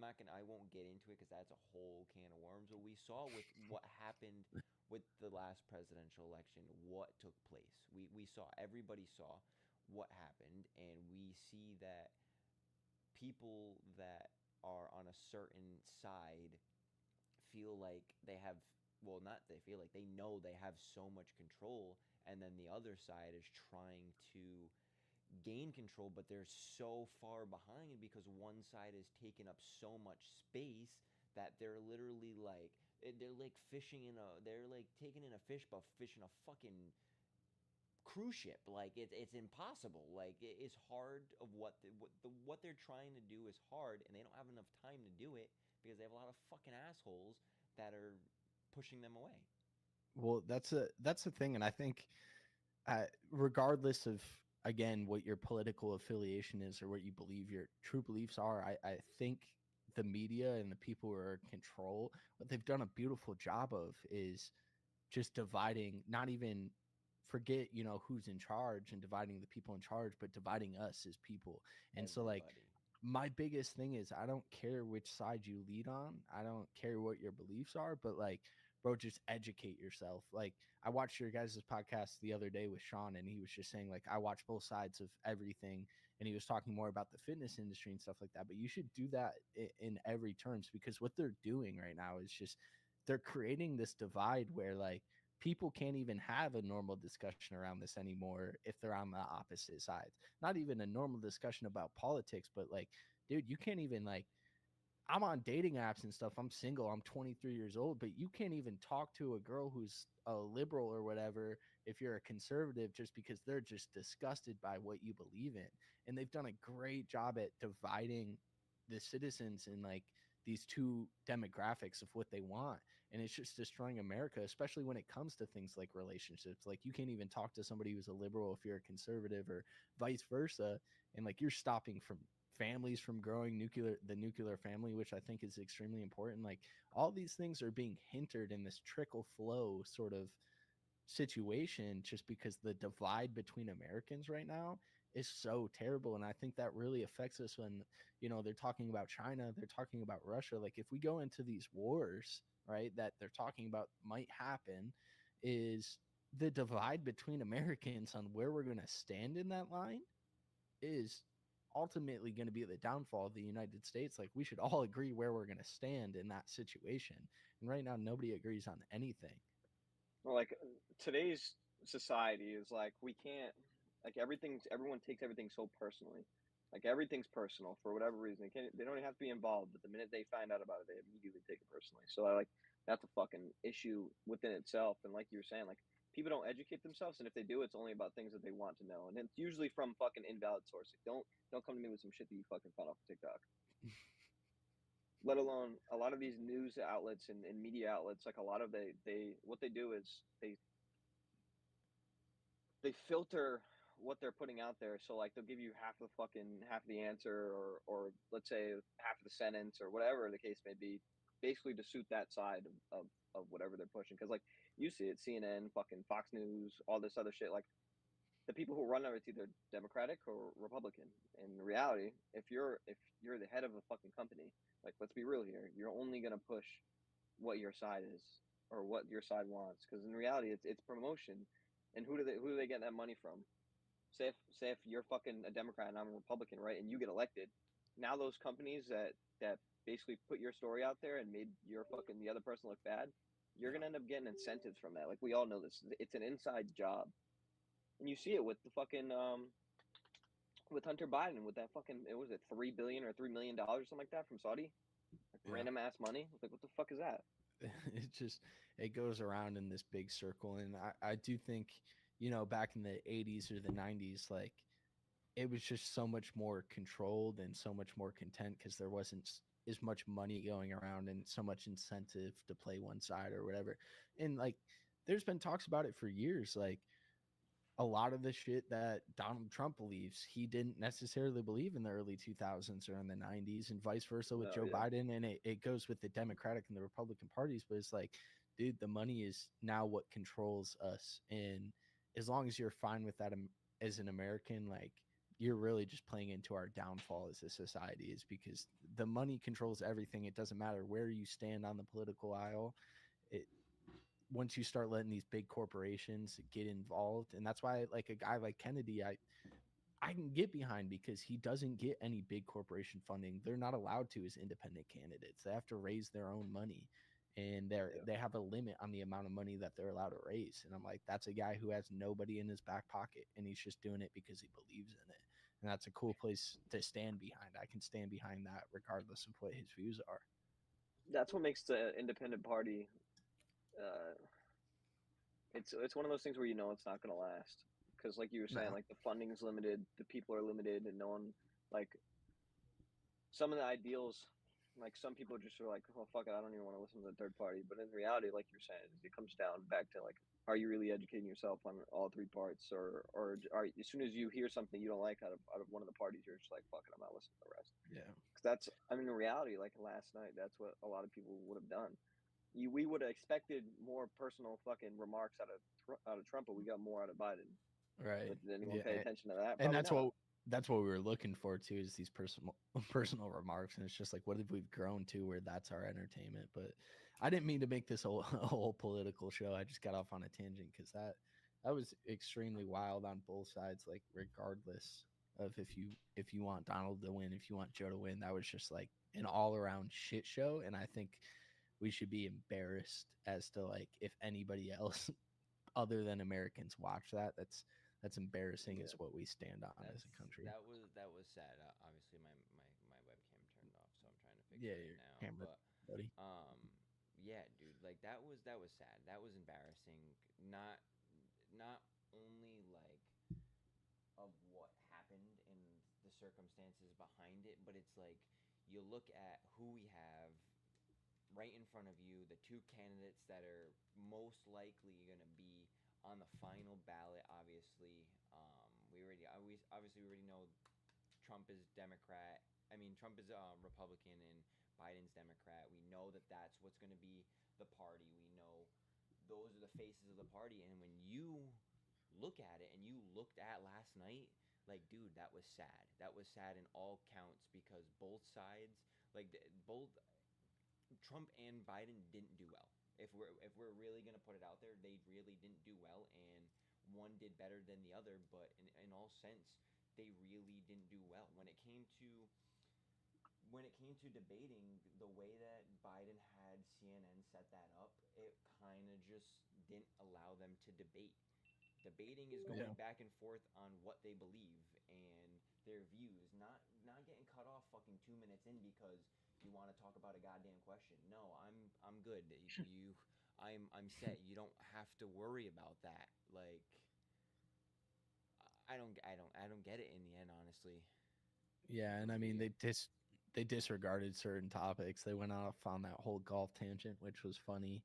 won't get into it because that's a whole can of worms. But we saw with what happened with the last presidential election, what took place. We saw, everybody saw what happened, and we see that people that are on a certain side feel like they have, well, not they feel like, they know they have so much control, and then the other side is trying to gain control, but they're so far behind because one side is taking up so much space that they're literally like, they're like fishing in a, they're like taking in a fish but fishing a fucking cruise ship. Like it's impossible. Like it's hard of what they're trying to do is hard, and they don't have enough time to do it because they have a lot of fucking assholes that are pushing them away. well, that's the thing, and I think regardless of again what your political affiliation is or what you believe your true beliefs are, I think the media and the people who are in control, what they've done a beautiful job of is just dividing, not even forget who's in charge and dividing the people in charge, but dividing us as people. And so like Everybody. my biggest thing is I don't care which side you lead on. I don't care what your beliefs are, but like, bro, just educate yourself. Like, I watched your guys' podcast the other day with Sean, and he was just saying, like, I watch both sides of everything. And he was talking more about the fitness industry and stuff like that. But you should do that in every terms, because what they're doing right now is just they're creating this divide where, like, people can't even have a normal discussion around this anymore if they're on the opposite sides. Not even a normal discussion about politics, but like, dude, you can't even like, I'm on dating apps and stuff. I'm single. I'm 23 years old, but you can't even talk to a girl who's a liberal or whatever if you're a conservative, just because they're just disgusted by what you believe in. And they've done a great job at dividing the citizens in like these two demographics of what they want. And it's just destroying America, especially when it comes to things like relationships. Like, you can't even talk to somebody who's a liberal if you're a conservative, or vice versa. And like, you're stopping from families from growing, the nuclear family, which I think is extremely important. Like, all these things are being hindered in this trickle flow sort of situation, just because the divide between Americans right now is so terrible. And I think that really affects us when they're talking about China, they're talking about Russia. Like, if we go into these wars, right, that they're talking about might happen, is the divide between Americans on where we're going to stand in that line is ultimately going to be the downfall of the United States. Like, we should all agree where we're going to stand in that situation. And right now, nobody agrees on anything. Well, like today's society is like we can't, like everyone takes everything so personally. Like everything's personal for whatever reason. They don't even have to be involved, but the minute they find out about it, they immediately take it personally. So I like that's a fucking issue within itself. And like you were saying, like people don't educate themselves, and if they do, it's only about things that they want to know, and it's usually from fucking invalid sources. Don't come to me with some shit that you fucking found off of TikTok. Let alone a lot of these news outlets and media outlets, like a lot of they what they do is they filter what they're putting out there. So like they'll give you half of the answer, or let's say half of the sentence, or whatever the case may be, basically to suit that side of whatever they're pushing. Because like you see it, CNN, fucking Fox News, all this other shit. Like the people who run it's either Democratic or Republican. In reality, if you're the head of a fucking company, like let's be real here, you're only gonna push what your side is or what your side wants. Because in reality, it's promotion. And who do they get that money from? Say if you're fucking a Democrat and I'm a Republican, right? And you get elected, now those companies that basically put your story out there and made your fucking the other person look bad, you're gonna end up getting incentives from that. Like we all know this. It's an inside job, and you see it with the fucking with Hunter Biden with that fucking it was it $3 billion or $3 million or something like that from Saudi, like Yeah. random ass money. Like what the fuck is that? It just it goes around in this big circle, and I do think, you know, back in the 80s or the 90s, like it was just so much more controlled and so much more content because there wasn't as much money going around and so much incentive to play one side or whatever. And like there's been talks about it for years, like a lot of the shit that Donald Trump believes, he didn't necessarily believe in the early 2000s or in the 90s, and vice versa with No, Joe yeah. Biden. And it goes with the Democratic and the Republican parties. But it's like, dude, the money is now what controls us. And as long as you're fine with that as an American, like, you're really just playing into our downfall as a society, is because the money controls everything. It doesn't matter where you stand on the political aisle. It, once you start letting these big corporations get involved, and that's why like a guy like Kennedy, I can get behind, because he doesn't get any big corporation funding. They're not allowed to as independent candidates. They have to raise their own money, and they have a limit on the amount of money that they're allowed to raise. And I'm like, that's a guy who has nobody in his back pocket, and he's just doing it because he believes in it. And that's a cool place to stand behind. I can stand behind that regardless of what his views are. That's what makes the independent party. Uh, it's one of those things where you know it's not gonna last because, like you were saying, No. like the funding's limited, the people are limited, and no one like some of the ideals. Like some people just are like, oh fuck it, I don't even want to listen to the third party. But in reality, like you're saying, it comes down back to like, are you really educating yourself on all three parts, or are as soon as you hear something you don't like out of one of the parties, you're just like, fuck it, I'm not listening to the rest. Yeah. Because that's, I mean, in reality, like last night, that's what a lot of people would have done. We would have expected more personal fucking remarks out of Trump, but we got more out of Biden. Right. But did anyone Yeah. pay attention to that? And Probably that's not. what we were looking for too, is these personal remarks. And it's just like, what have we grown to where that's our entertainment? But I didn't mean to make this a whole political show. I just got off on a tangent because that was extremely wild on both sides. Like regardless of if you want Donald to win, if you want Joe to win, that was just like an all around shit show. And I think we should be embarrassed as to like if anybody else other than Americans watch that. That's embarrassing. Is Yeah. what we stand on as a country. That was sad. Obviously, my webcam turned off, so I'm trying to fix Yeah, it your now. camera, buddy. Yeah, dude, like that was sad. That was embarrassing. Not only like of what happened and the circumstances behind it, but it's like you look at who we have right in front of you, the two candidates that are most likely going to be on the final ballot. Obviously, we already know Trump is Democrat. I mean, Trump is Republican and Biden's Democrat. We know that that's what's going to be the party. We know those are the faces of the party. And when you look at it and you looked at last night, like, dude, that was sad. That was sad in all counts because both sides, like, both Trump and Biden didn't do well. If we're really gonna put it out there, they really didn't do well, and one did better than the other. But in all sense, they really didn't do well when it came to debating. The way that Biden had CNN set that up, it kind of just didn't allow them to debate. Debating is going Yeah. back and forth on what they believe and their views, not getting cut off fucking 2 minutes in because you want to talk about a goddamn question. No, I'm good. I'm set. You don't have to worry about that. Like, I don't get it in the end, honestly. Yeah, and I mean they disregarded certain topics. They went off on that whole golf tangent, which was funny.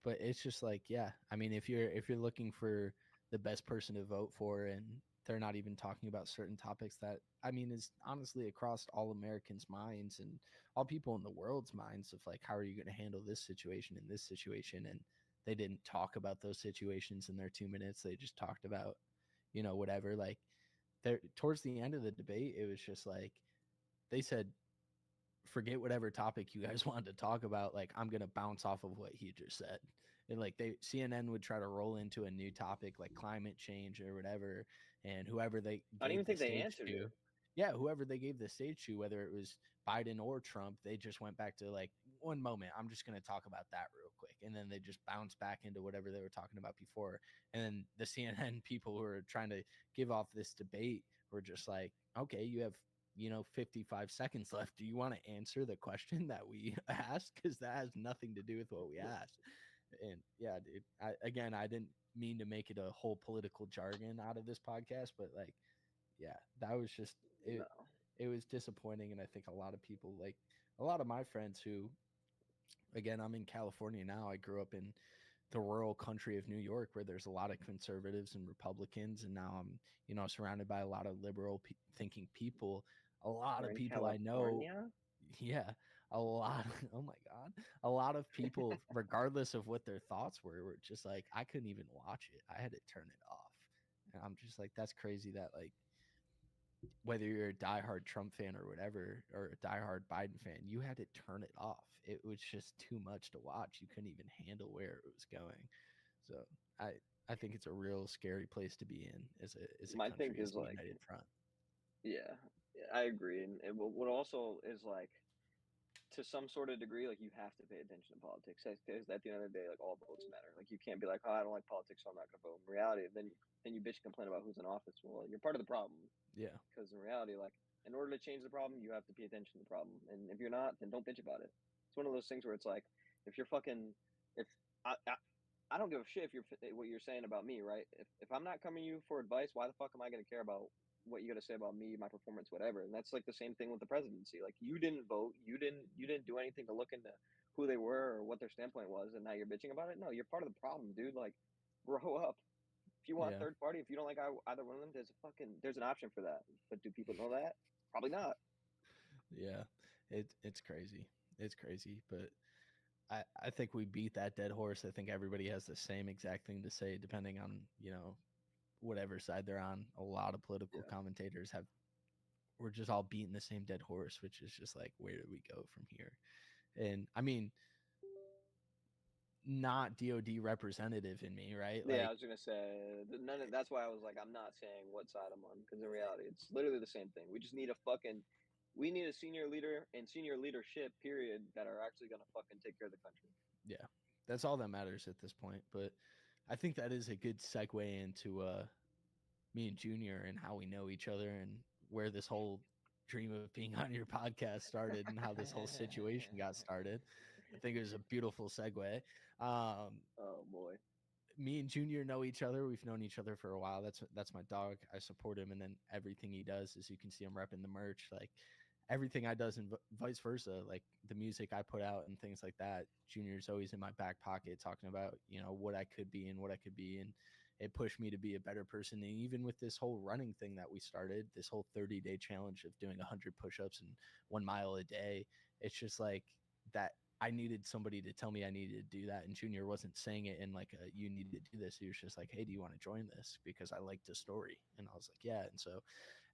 But it's just like, yeah, I mean, if you're looking for the best person to vote for, and they're not even talking about certain topics that, I mean, is honestly across all Americans' minds and all people in the world's minds, of like, how are you going to handle this situation and this situation? And they didn't talk about those situations in their 2 minutes. They just talked about, whatever. Like, there towards the end of the debate, it was just like they said, forget whatever topic you guys wanted to talk about. Like, I'm gonna bounce off of what he just said. And like CNN would try to roll into a new topic like climate change or whatever, and whoever they I don't gave even the think they stage answered to, it. yeah, whoever they gave the stage to, whether it was Biden or Trump, they just went back to like, one moment, I'm just gonna talk about that real quick, and then they just bounced back into whatever they were talking about before. And then the CNN people who were trying to give off this debate we're just like, okay, you have 55 seconds left. Do you want to answer the question that we asked? Because that has nothing to do with what we asked. And yeah, dude, I didn't mean to make it a whole political jargon out of this podcast, but like, yeah, that was just it. No. It was disappointing, and I think a lot of people, like a lot of my friends who, again, I'm in California now. I grew up in the rural country of New York where there's a lot of conservatives and Republicans, and now I'm surrounded by a lot of liberal thinking people. A lot We're of in people I know, California? yeah, a lot. Oh my god, a lot of people, regardless of what their thoughts were just like, I couldn't even watch it. I had to turn it off, and I'm just like, that's crazy that like whether you're a diehard Trump fan or whatever, or a diehard Biden fan, you had to turn it off. It was just too much to watch. You couldn't even handle where it was going. So I think it's a real scary place to be in as a My country, thing as is a like, united front. yeah, I agree. And what also is like, to some sort of degree, like you have to pay attention to politics. Because at the end of the day, like all votes matter. Like you can't be like, oh, I don't like politics, so I'm not going to vote. In reality, then you bitch and complain about who's in office. Well, you're part of the problem. Yeah, Because in reality, like in order to change the problem, you have to pay attention to the problem. And if you're not, then don't bitch about it. It's one of those things where it's like, if you're fucking, if I don't give a shit if you're what you're saying about me, right? If I'm not coming to you for advice, why the fuck am I going to care about what you got to say about me, my performance, whatever? And that's like the same thing with the presidency. Like you didn't vote, you didn't do anything to look into who they were or what their standpoint was, and now you're bitching about it. No, you're part of the problem, dude. Like, grow up. If you want yeah, third party, if you don't like either one of them, there's an option for that. But do people know that? Probably not. yeah. It's crazy. It's crazy, but I think we beat that dead horse. I think everybody has the same exact thing to say, depending on whatever side they're on. A lot of political Yeah. commentators have. We're just all beating the same dead horse, which is just like, where do we go from here? And I mean, not DOD representative in me, right? Yeah, Like, I was gonna say that's why I was like, I'm not saying what side I'm on, because in reality, it's literally the same thing. We just need we need a senior leader and senior leadership, period, that are actually gonna fucking take care of the country. yeah, that's all that matters at this point. But I think that is a good segue into me and Junior and how we know each other and where this whole dream of being on your podcast started and how this whole situation got started. I think it was a beautiful segue. Oh boy. Me and Junior know each other. We've known each other for a while. That's my dog. I support him, and then everything he does, as you can see, I'm repping the merch. Like everything I does, and vice versa. Like the music I put out and things like that. Junior's always in my back pocket, talking about what I could be and what I could be, and it pushed me to be a better person. And even with this whole running thing that we started, this whole 30-day challenge of doing 100 push-ups and 1 mile a day, it's just like that. I needed somebody to tell me I needed to do that. And Junior wasn't saying it in like you need to do this. He was just like, hey, do you want to join this? Because I liked the story. And I was like, yeah. And so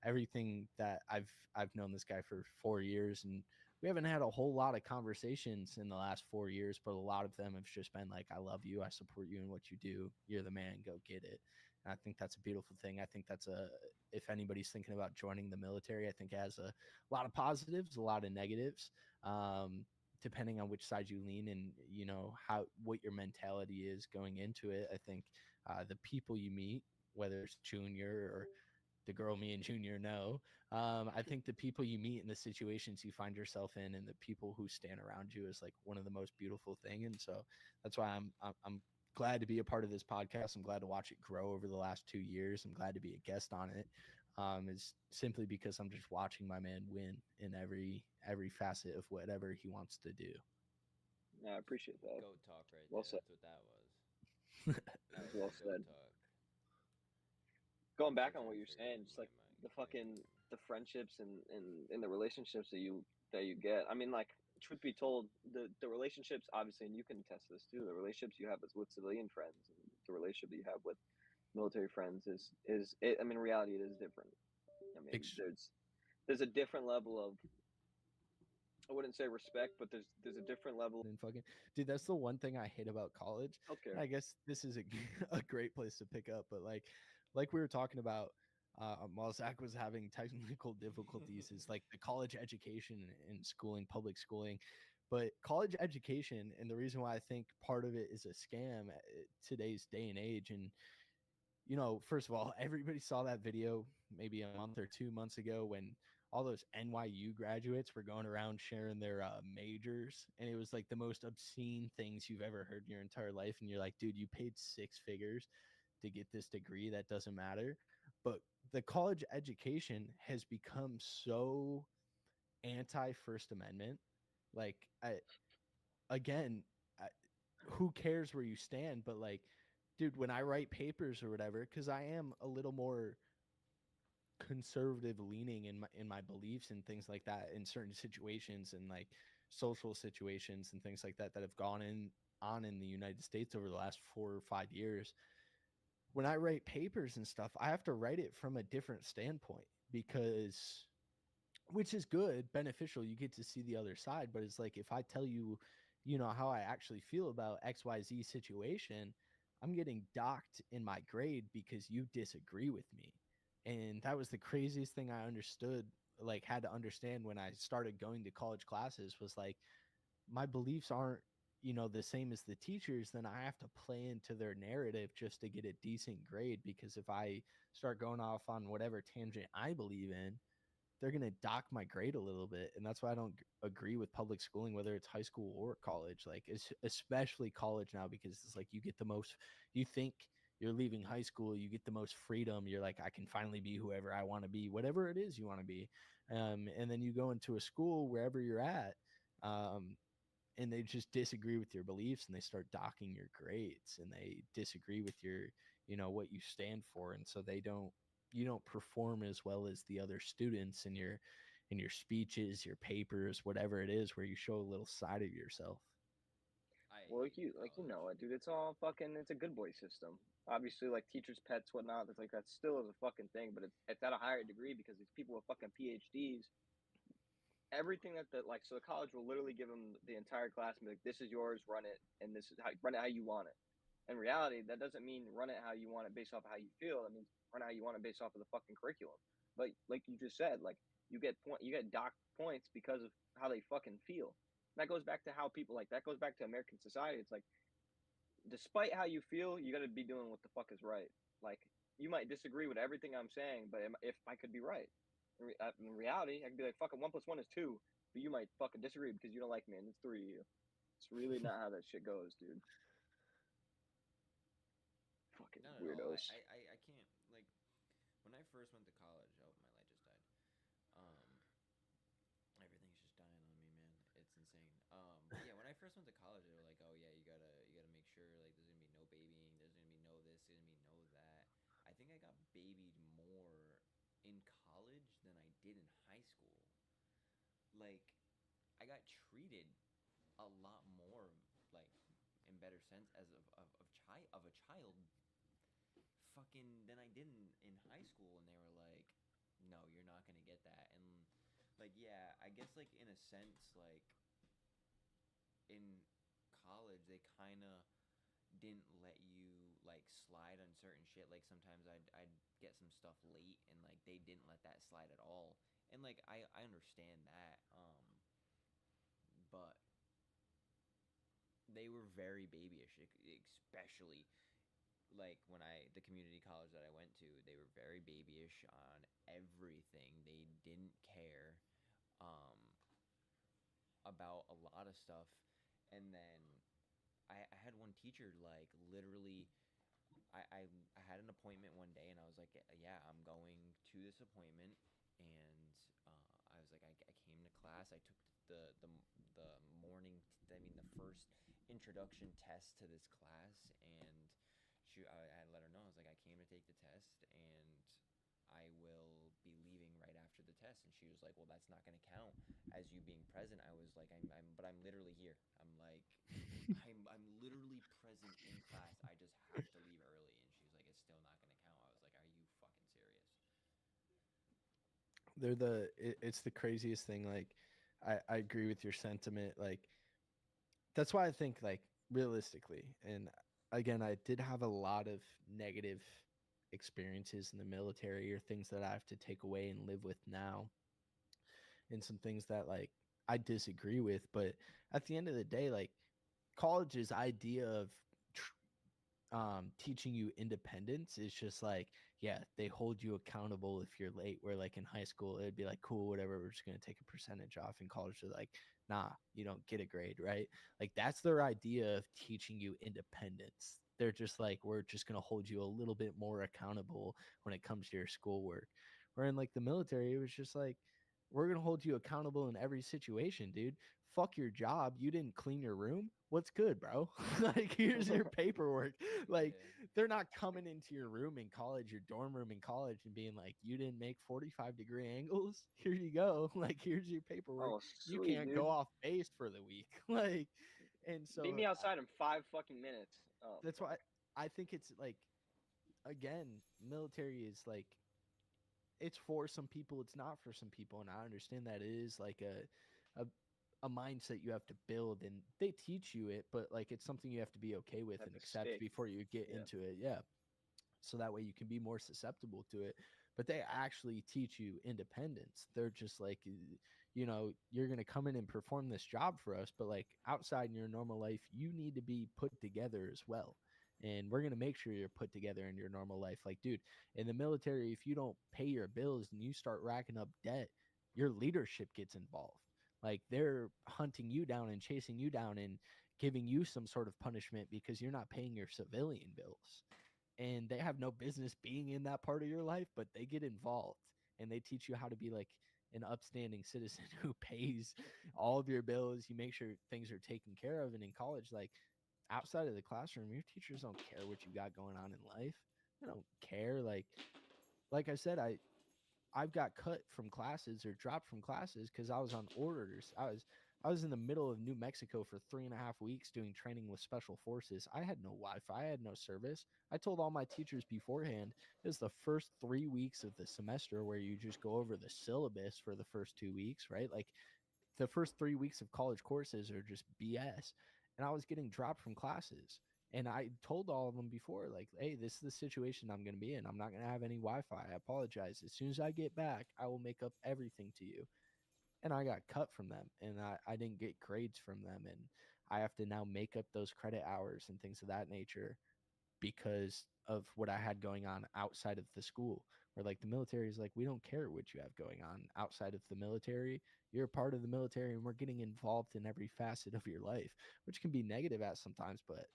everything that I've known this guy for 4 years, and we haven't had a whole lot of conversations in the last 4 years, but a lot of them have just been like, I love you. I support you in what you do. You're the man. Go get it. And I think that's a beautiful thing. I think that's if anybody's thinking about joining the military, I think it has a lot of positives, a lot of negatives. Depending on which side you lean and what your mentality is going into it. I think the people you meet, whether it's Junior or the girl me and Junior know, I think the people you meet and the situations you find yourself in and the people who stand around you is like one of the most beautiful thing. And so that's why I'm glad to be a part of this podcast. I'm glad to watch it grow over the last 2 years. I'm glad to be a guest on it. Is simply because I'm just watching my man win in every facet of whatever he wants to do. Yeah, I appreciate that. Goat talk right Well there. said. That's what that was. That was Well goat said. talk. Going back Such on a what you're freaking saying, just like my the fucking the friendships and the relationships that you get. I mean, like, truth be told, the relationships, obviously, and you can attest to this too, the relationships you have with civilian friends and the relationship that you have with military friends is it, I mean, in reality, it is different. I mean, there's a different level of, I wouldn't say respect, but there's a different level. And fucking dude, that's the one thing I hate about college. Healthcare. And I guess this is a great place to pick up, but like we were talking about, while Zach was having technical difficulties, is like the college education and schooling, public schooling. But college education, and the reason why I think part of it is a scam at today's day and age, and you know, first of all, everybody saw that video maybe a month or 2 months ago when all those NYU graduates were going around sharing their majors, and it was like the most obscene things you've ever heard in your entire life. And you're like, dude, you paid 6 figures to get this degree. That doesn't matter. But the college education has become so anti First Amendment. Like, again, I, who cares where you stand? But like, dude, when I write papers or whatever, because I am a little more conservative leaning in my beliefs and things like that in certain situations and like social situations and things like that that have gone on in the United States over the last 4 or 5 years. When I write papers and stuff, I have to write it from a different standpoint because, which is good, beneficial. You get to see the other side, but it's like if I tell you, you know, how I actually feel about XYZ situation, I'm getting docked in my grade because you disagree with me. And that was the craziest thing I understood, like had to understand when I started going to college classes was like my beliefs aren't, you know, the same as the teachers, then I have to play into their narrative just to get a decent grade because if I start going off on whatever tangent I believe in, they're going to dock my grade a little bit. And that's why I don't agree with public schooling, whether it's high school or college, like it's especially college now, because it's like you get the most, you think you're leaving high school, you get the most freedom. You're like, I can finally be whoever I want to be, whatever it is you want to be. And then you go into a school wherever you're at, and they just disagree with your beliefs and they start docking your grades and they disagree with your, you know, what you stand for. And so you don't perform as well as the other students in your speeches, your papers, whatever it is, where you show a little side of yourself. Well, like you know it, dude. It's all fucking. It's a good boy system. Obviously, like teachers' pets, whatnot. It's like that still is a fucking thing, but it's at a higher degree because these people with fucking PhDs, everything that like, so the college will literally give them the entire class and be like, "This is yours, run it, and this is how run it how you want it." In reality, that doesn't mean run it how you want it based off of how you feel. That means run it how you want it based off of the fucking curriculum. Like you just said, like you get docked points because of how they fucking feel. And that goes back to how people like that goes back to American society. It's like, despite how you feel, you got to be doing what the fuck is right. Like, you might disagree with everything I'm saying, but if I could be right, in reality, I could be like, fucking 1 + 1 is 2, but you might fucking disagree because you don't like me, and it's 3 of you. It's really not how that shit goes, dude. Fucking Not at all. weirdos. I can't like when I first went to college. Oh, my light just died. Everything's just dying on me, man. It's insane. But yeah, when I first went to college, they were like, "Oh yeah, you gotta make sure like there's gonna be no babying, there's gonna be no this, there's gonna be no that." I think I got babied more in college than I did in high school. Like, I got treated a lot more, like, in better sense as of a child, fucking than I did in high school. And they were like, "No, you're not gonna get that." And like, yeah, I guess like in a sense, like in college, they kind of didn't let you like slide on certain shit. Like sometimes I'd get some stuff late, and like they didn't let that slide at all. And like I understand that, but they were very babyish, especially like when the community college that I went to, they were very babyish on everything. They didn't care um, about a lot of stuff. And then I had one teacher like literally. I had an appointment one day and I was like, yeah, I'm going to this appointment. And I was like, I came to class. I took the morning, I mean, the first introduction test to this class. And I had let her know. I was like, I came to take the test and I will be leaving right after the test. And she was like, well, that's not going to count as you being present. I was like, but I'm literally here. I'm like, I'm literally present in class. I just have to leave early. And she was like, it's still not going to count. I was like, are you fucking serious? It's the craziest thing. Like, I agree with your sentiment. Like, that's why I think, like, realistically, and again, I did have a lot of negative experiences in the military or things that I have to take away and live with now, and some things that like I disagree with. But at the end of the day, like, college's idea of teaching you independence is just like, yeah, they hold you accountable if you're late. Where like in high school, it'd be like, cool, whatever, we're just gonna take a percentage off. In college, they're like, nah, you don't get a grade, right? Like that's their idea of teaching you independence. They're just like, we're just gonna hold you a little bit more accountable when it comes to your schoolwork. Where in like the military, it was just like, we're gonna hold you accountable in every situation, dude. Fuck your job. You didn't clean your room. What's good, bro? Like, here's your paperwork. Like, Yeah. they're not coming into your room in college, your dorm room in college, and being like, you didn't make 45-degree angles. Here you go. Like, here's your paperwork. Oh, You sweet, can't dude. go off base for the week. Like, and so Meet me outside in 5 fucking minutes. Oh, that's fuck. why I think it's like, again, military is like, it's for some people, it's not for some people, and I understand that it is like a mindset you have to build, and they teach you it, but like it's something you have to be okay with Have and to accept stick. before you get Yeah. into it. Yeah, so that way you can be more susceptible to it. But they actually teach you independence. They're just like, you know, you're going to come in and perform this job for us, but like outside in your normal life, you need to be put together as well. And we're going to make sure you're put together in your normal life. Like, dude, in the military, if you don't pay your bills and you start racking up debt, your leadership gets involved. Like, they're hunting you down and chasing you down and giving you some sort of punishment because you're not paying your civilian bills, and they have no business being in that part of your life, but they get involved and they teach you how to be like an upstanding citizen who pays all of your bills. You make sure things are taken care of. And in college, like outside of the classroom, your teachers don't care what you got going on in life. They don't care. Like I said, I've got cut from classes or dropped from classes because I was on orders. I was in the middle of New Mexico for 3.5 weeks doing training with special forces. I had no Wi-Fi. I had no service. I told all my teachers beforehand, it was the first 3 weeks of the semester where you just go over the syllabus for the first 2 weeks, right? Like the first 3 weeks of college courses are just BS. And I was getting dropped from classes. And I told all of them before, like, hey, this is the situation I'm going to be in. I'm not going to have any Wi Fi. I apologize. As soon as I get back, I will make up everything to you. And I got cut from them, and I didn't get grades from them. And I have to now make up those credit hours and things of that nature because of what I had going on outside of the school. Where like the military is like, we don't care what you have going on outside of the military. You're a part of the military, and we're getting involved in every facet of your life, which can be negative at sometimes, but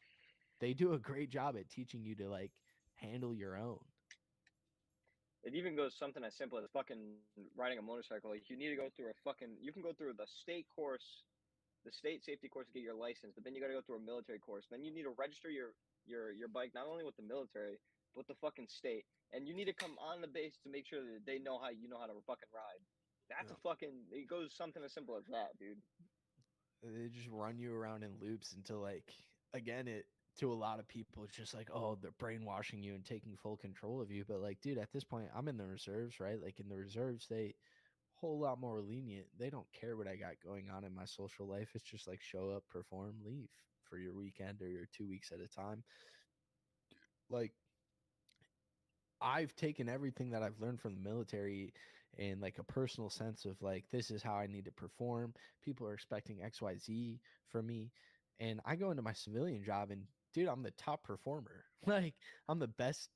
they do a great job at teaching you to like handle your own. It even goes something as simple as fucking riding a motorcycle. Like you need to go through a fucking. You can go through the state course, the state safety course to get your license, but then you got to go through a military course. Then you need to register your bike not only with the military but with the fucking state, and you need to come on the base to make sure that they know how you know how to fucking ride. That's a Yeah. fucking. It goes something as simple as that, dude. They just run you around in loops until like, again, it to a lot of people it's just like, oh, they're brainwashing you and taking full control of you. But like, dude, at this point I'm in the reserves, right? Like in the reserves, they whole lot more lenient. They don't care what I got going on in my social life. It's just like show up, perform, leave for your weekend or your 2 weeks at a time. Like, I've taken everything that I've learned from the military in like a personal sense of like, this is how I need to perform. People are expecting XYZ from me. And I go into my civilian job and dude, I'm the top performer. Like, I'm the best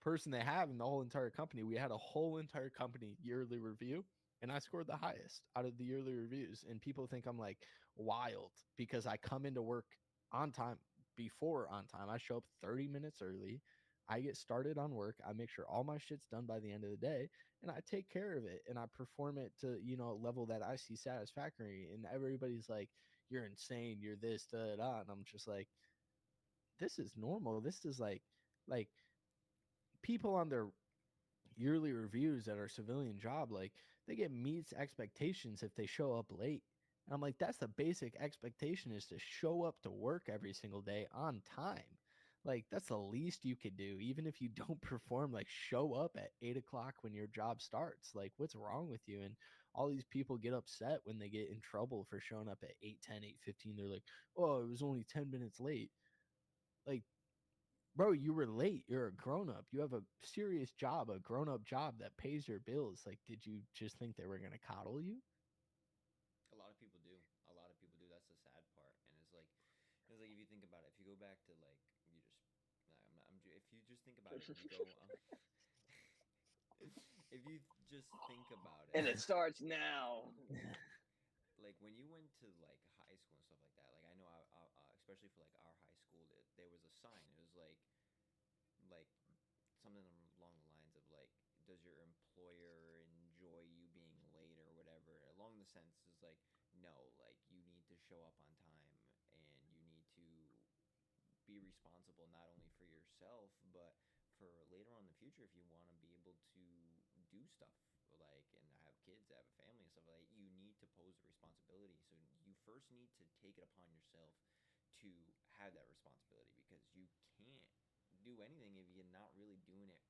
person they have in the whole entire company. We had a whole entire company yearly review, and I scored the highest out of the yearly reviews. And people think I'm like wild because I come into work on time, before on time. I show up 30 minutes early. I get started on work. I make sure all my shit's done by the end of the day, and I take care of it and I perform it to, a level that I see satisfactory. And everybody's like, you're insane, you're this, da, da, da. And I'm just like, this is normal. This is like people on their yearly reviews at our civilian job, like they get meets expectations if they show up late. And I'm like, that's the basic expectation, is to show up to work every single day on time. Like that's the least you could do. Even if you don't perform, like show up at 8 o'clock when your job starts. Like what's wrong with you? And all these people get upset when they get in trouble for showing up at 8:10, 8:15. They're like, oh, it was only 10 minutes late. Like, bro, you were late. You're a grown up. You have a serious job, a grown up job that pays your bills. Like, did you just think they were going to coddle you? A lot of people do. A lot of people do. That's the sad part. And it's like if you think about it, if you go back to like you just you just think about it, and you go, if you just think about And it, it starts now. like when you went to like high school and stuff like that, like I know, especially for like our high school, there was a sign. It was like something along the lines of like, does your employer enjoy you being late or whatever? Along the sense is like, no, like you need to show up on time and you need to be responsible not only for yourself but for later on in the future if you want to be able to do stuff like and have kids, have a family and stuff like that. You need to pose the responsibility. So you first need to take it upon yourself to have that responsibility because you can't do anything if you're not really doing it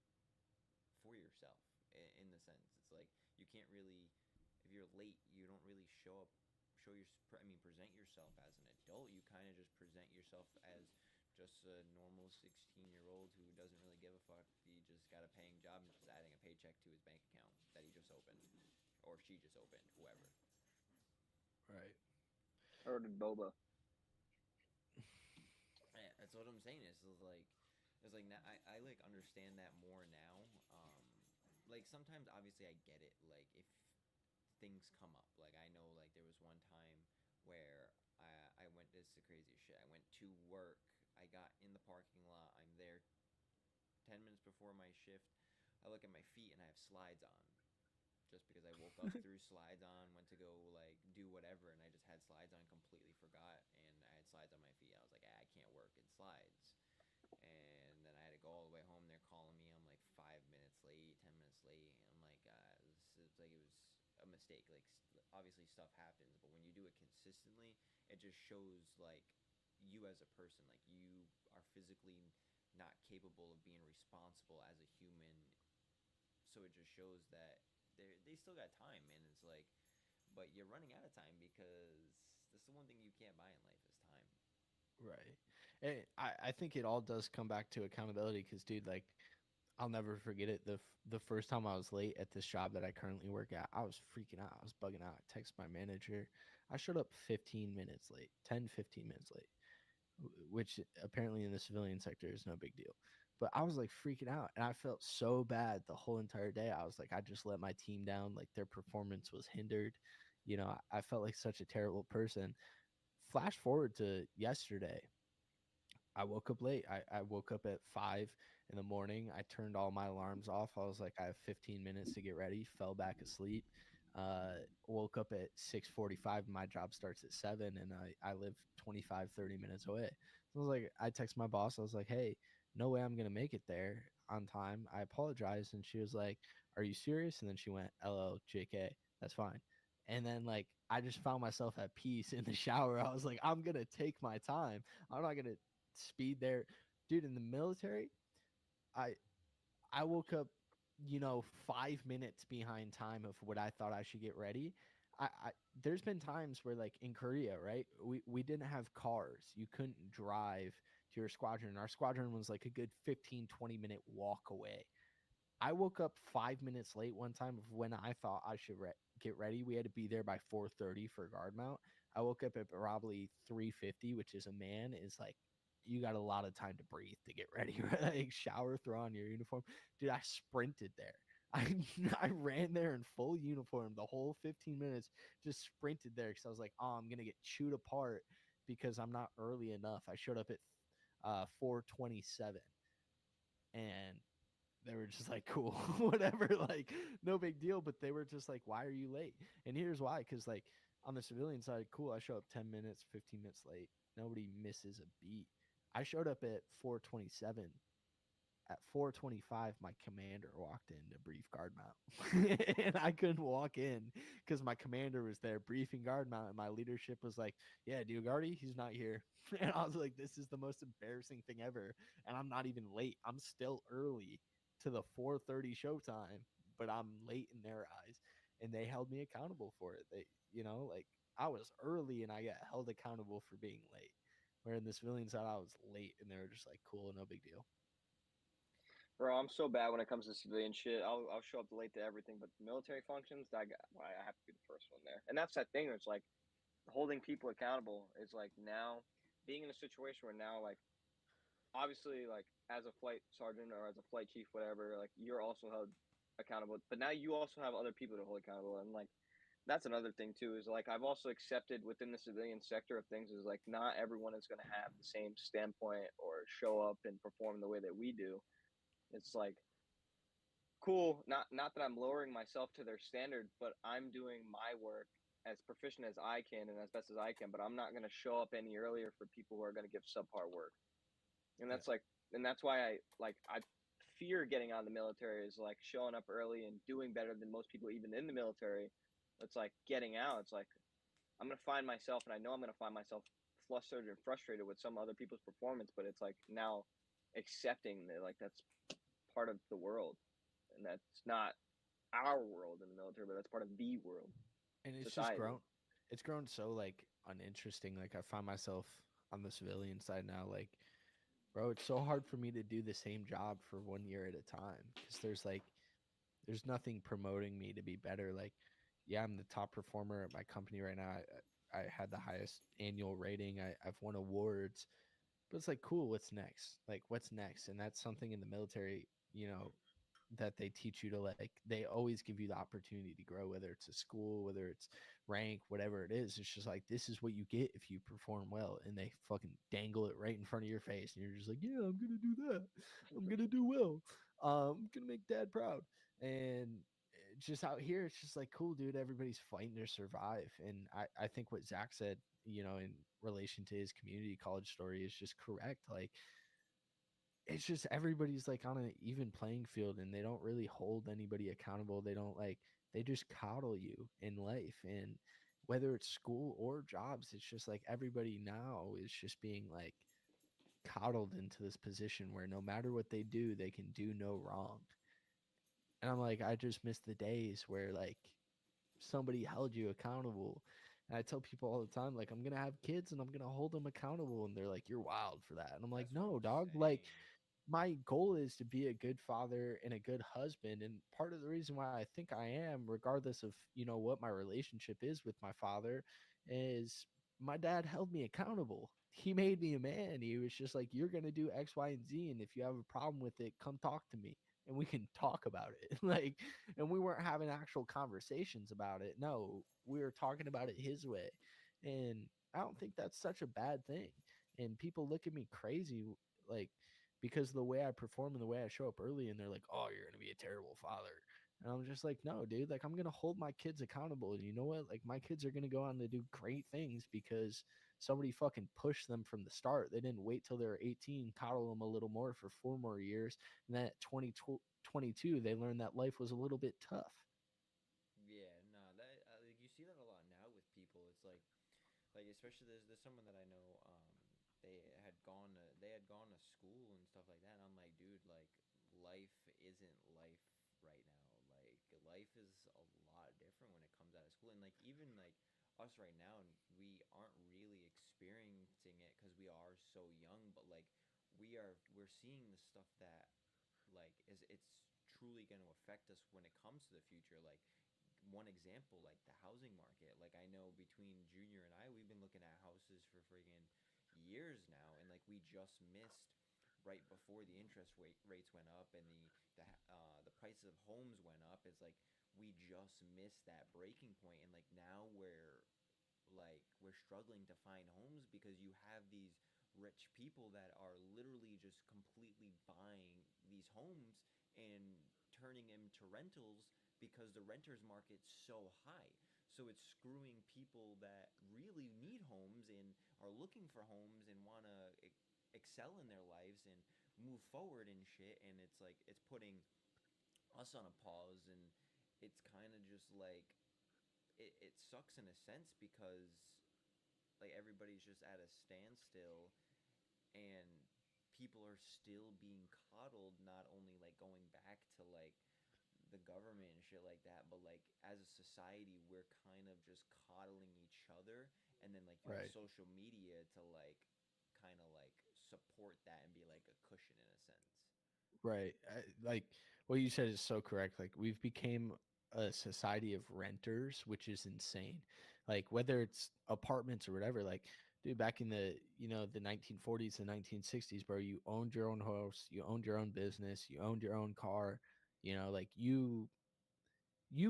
for yourself in the sense it's like you can't really if you're late you don't really present yourself as an adult. You kind of just present yourself as just a normal 16-year-old who doesn't really give a fuck. He just got a paying job and just adding a paycheck to his bank account that he just opened or she just opened, whoever. Right. Ordered boba. Yeah, that's what I'm saying. It's like now I like understand that more now. Like sometimes obviously I get it. Like if things come up, like I know like there was one time where I went. This is the craziest shit. I went to work. I got in the parking lot. I'm there 10 minutes before my shift. I look at my feet and I have slides on. Just because I woke up, threw slides on, went to go like do whatever, and I just had slides on, completely forgot, and I had slides on my feet. I was like, I can't work in slides, and then I had to go all the way home. They're calling me. I'm like 5 minutes late, 10 minutes late. And I'm like, it's like it was a mistake. Like obviously stuff happens, but when you do it consistently, it just shows like you as a person, like you are physically not capable of being responsible as a human. So it just shows that they still got time, and it's like, but you're running out of time because that's the one thing you can't buy in life is time. Right. And I think it all does come back to accountability because, dude, like, I'll never forget it. The first time I was late at this job that I currently work at, I was freaking out. I was bugging out. I texted my manager. I showed up 15 minutes late, 10, 15 minutes late, which apparently in the civilian sector is no big deal. But I was like freaking out and I felt so bad the whole entire day. I was like, I just let my team down. Like their performance was hindered. You know, I felt like such a terrible person. Flash forward to yesterday. I woke up late. I woke up at 5 in the morning. I turned all my alarms off. I was like, I have 15 minutes to get ready. Fell back asleep. Woke up at 6:45. My job starts at 7, and I live 25, 30 minutes away. So I was like, I text my boss. I was like, hey, no way I'm gonna make it there on time. I apologize. And she was like, are you serious? And then she went, LO, JK, that's fine. And then like I just found myself at peace in the shower. I was like, I'm gonna take my time. I'm not gonna speed there, dude. In the military, i I woke up, 5 minutes behind time of what I thought I should get ready. I there's been times where like in Korea, right, we didn't have cars. You couldn't drive to your squadron. Our squadron was like a good 15-20 minute walk away. I woke up 5 minutes late one time of when I thought I should get ready. We had to be there by 4:30 for guard mount. I woke up at probably 3:50, which is a man is like you got a lot of time to breathe to get ready, right? Like shower, throw on your uniform. Dude, I sprinted there. I I ran there in full uniform the whole 15 minutes, just sprinted there because I was like, oh, I'm gonna get chewed apart because I'm not early enough. I showed up at 4:27, and they were just like, cool, whatever, like no big deal. But they were just like, why are you late? And here's why. Because like on the civilian side, cool, I show up 10 minutes, 15 minutes late. Nobody misses a beat. I showed up at 4:27. At 4:25, my commander walked in to brief guard mount. And I couldn't walk in because my commander was there briefing guard mount, and my leadership was like, yeah, dude, Guardy, he's not here. And I was like, this is the most embarrassing thing ever. And I'm not even late. I'm still early to the 4:30 showtime, but I'm late in their eyes. And they held me accountable for it. They, like I was early and I got held accountable for being late. Where in the civilian side, I was late and they were just like, cool, no big deal. Bro, I'm so bad when it comes to civilian shit. I'll show up late to everything, but military functions, I have to be the first one there. And that's that thing. It's like holding people accountable is like now being in a situation where now like obviously, like as a flight sergeant or as a flight chief, whatever, like you're also held accountable. But now you also have other people to hold accountable, and like that's another thing too. Is like I've also accepted within the civilian sector of things is like not everyone is going to have the same standpoint or show up and perform the way that we do. It's like cool, not that I'm lowering myself to their standard, but I'm doing my work as proficient as I can and as best as I can, but I'm not going to show up any earlier for people who are going to give subpar work. And Yeah. that's like and that's why I fear getting out of the military is like showing up early and doing better than most people even in the military. It's like getting out, it's like I'm going to find myself, and I know I'm going to find myself flustered and frustrated with some other people's performance, but it's like now accepting that like that's part of the world, and that's not our world in the military, but that's part of the world, And it's just society. grown. It's grown so like uninteresting. Like I find myself on the civilian side now. Like, bro, it's so hard for me to do the same job for 1 year at a time because there's nothing promoting me to be better. Like, yeah, I'm the top performer at my company right now. I had the highest annual rating. I've won awards, but it's like, cool. What's next? Like, what's next? And that's something in the military, that they teach you to like. They always give you the opportunity to grow, whether it's a school, whether it's rank, whatever it is. It's just like this is what you get if you perform well, and they fucking dangle it right in front of your face, and you're just like, yeah, I'm gonna do that. I'm gonna do well. I'm gonna make dad proud. And just out here, it's just like cool, dude. Everybody's fighting to survive, and I think what Zach said, in relation to his community college story, is just correct. Like it's just everybody's like on an even playing field, and they don't really hold anybody accountable. They don't like, they just coddle you in life. And whether it's school or jobs, it's just like everybody now is just being like coddled into this position where no matter what they do, they can do no wrong. And I'm like, I just miss the days where like somebody held you accountable. And I tell people all the time, like, I'm gonna have kids and I'm gonna hold them accountable, and they're like, you're wild for that. And I'm like, That's what no, I'm dog, like saying. my goal is to be a good father and a good husband. And part of the reason why I think I am, regardless of, what my relationship is with my father, is my dad held me accountable. He made me a man. He was just like, you're going to do X, Y, and Z. And if you have a problem with it, come talk to me and we can talk about it. Like, and we weren't having actual conversations about it. No, we were talking about it his way. And I don't think that's such a bad thing. And people look at me crazy, like, because of the way I perform and the way I show up early, and they're like, "Oh, you're gonna be a terrible father," and I'm just like, "No, dude. Like, I'm gonna hold my kids accountable. And you know what? Like, my kids are gonna go on to do great things because somebody fucking pushed them from the start. They didn't wait till they were 18, coddle them a little more for 4 more years, and then at 22, they learned that life was a little bit tough." Yeah, no, that like you see that a lot now with people. It's like especially there's someone that I know. They had gone to school and stuff like that. And I'm like, dude, like life isn't life right now. Like life is a lot different when it comes out of school. And like even like us right now, we aren't really experiencing it because we are so young. But like we're seeing the stuff that like is it's truly going to affect us when it comes to the future. Like one example, like the housing market. Like I know between Junior and I, we've been looking at houses for friggin' years now, and like we just missed right before the interest rates went up and the prices of homes went up. It's like we just missed that breaking point, and like now we're struggling to find homes because you have these rich people that are literally just completely buying these homes and turning them to rentals because the renters market's so high. So it's screwing people that really need homes and are looking for homes and want to excel in their lives and move forward and shit. And it's like it's putting us on a pause, and it's kind of just like it sucks in a sense because like everybody's just at a standstill, and people are still being coddled, not only like going back to like the government and shit like that, but like as a society we're kind of just coddling each other, and then like you have Right. social media to like kind of like support that and be like a cushion in a sense. Right. Like what you said is so correct. Like we've became a society of renters, which is insane. Like whether it's apartments or whatever, like Dude, back in the the 1940s and 1960s, bro, you owned your own house, you owned your own business, you owned your own car. Like you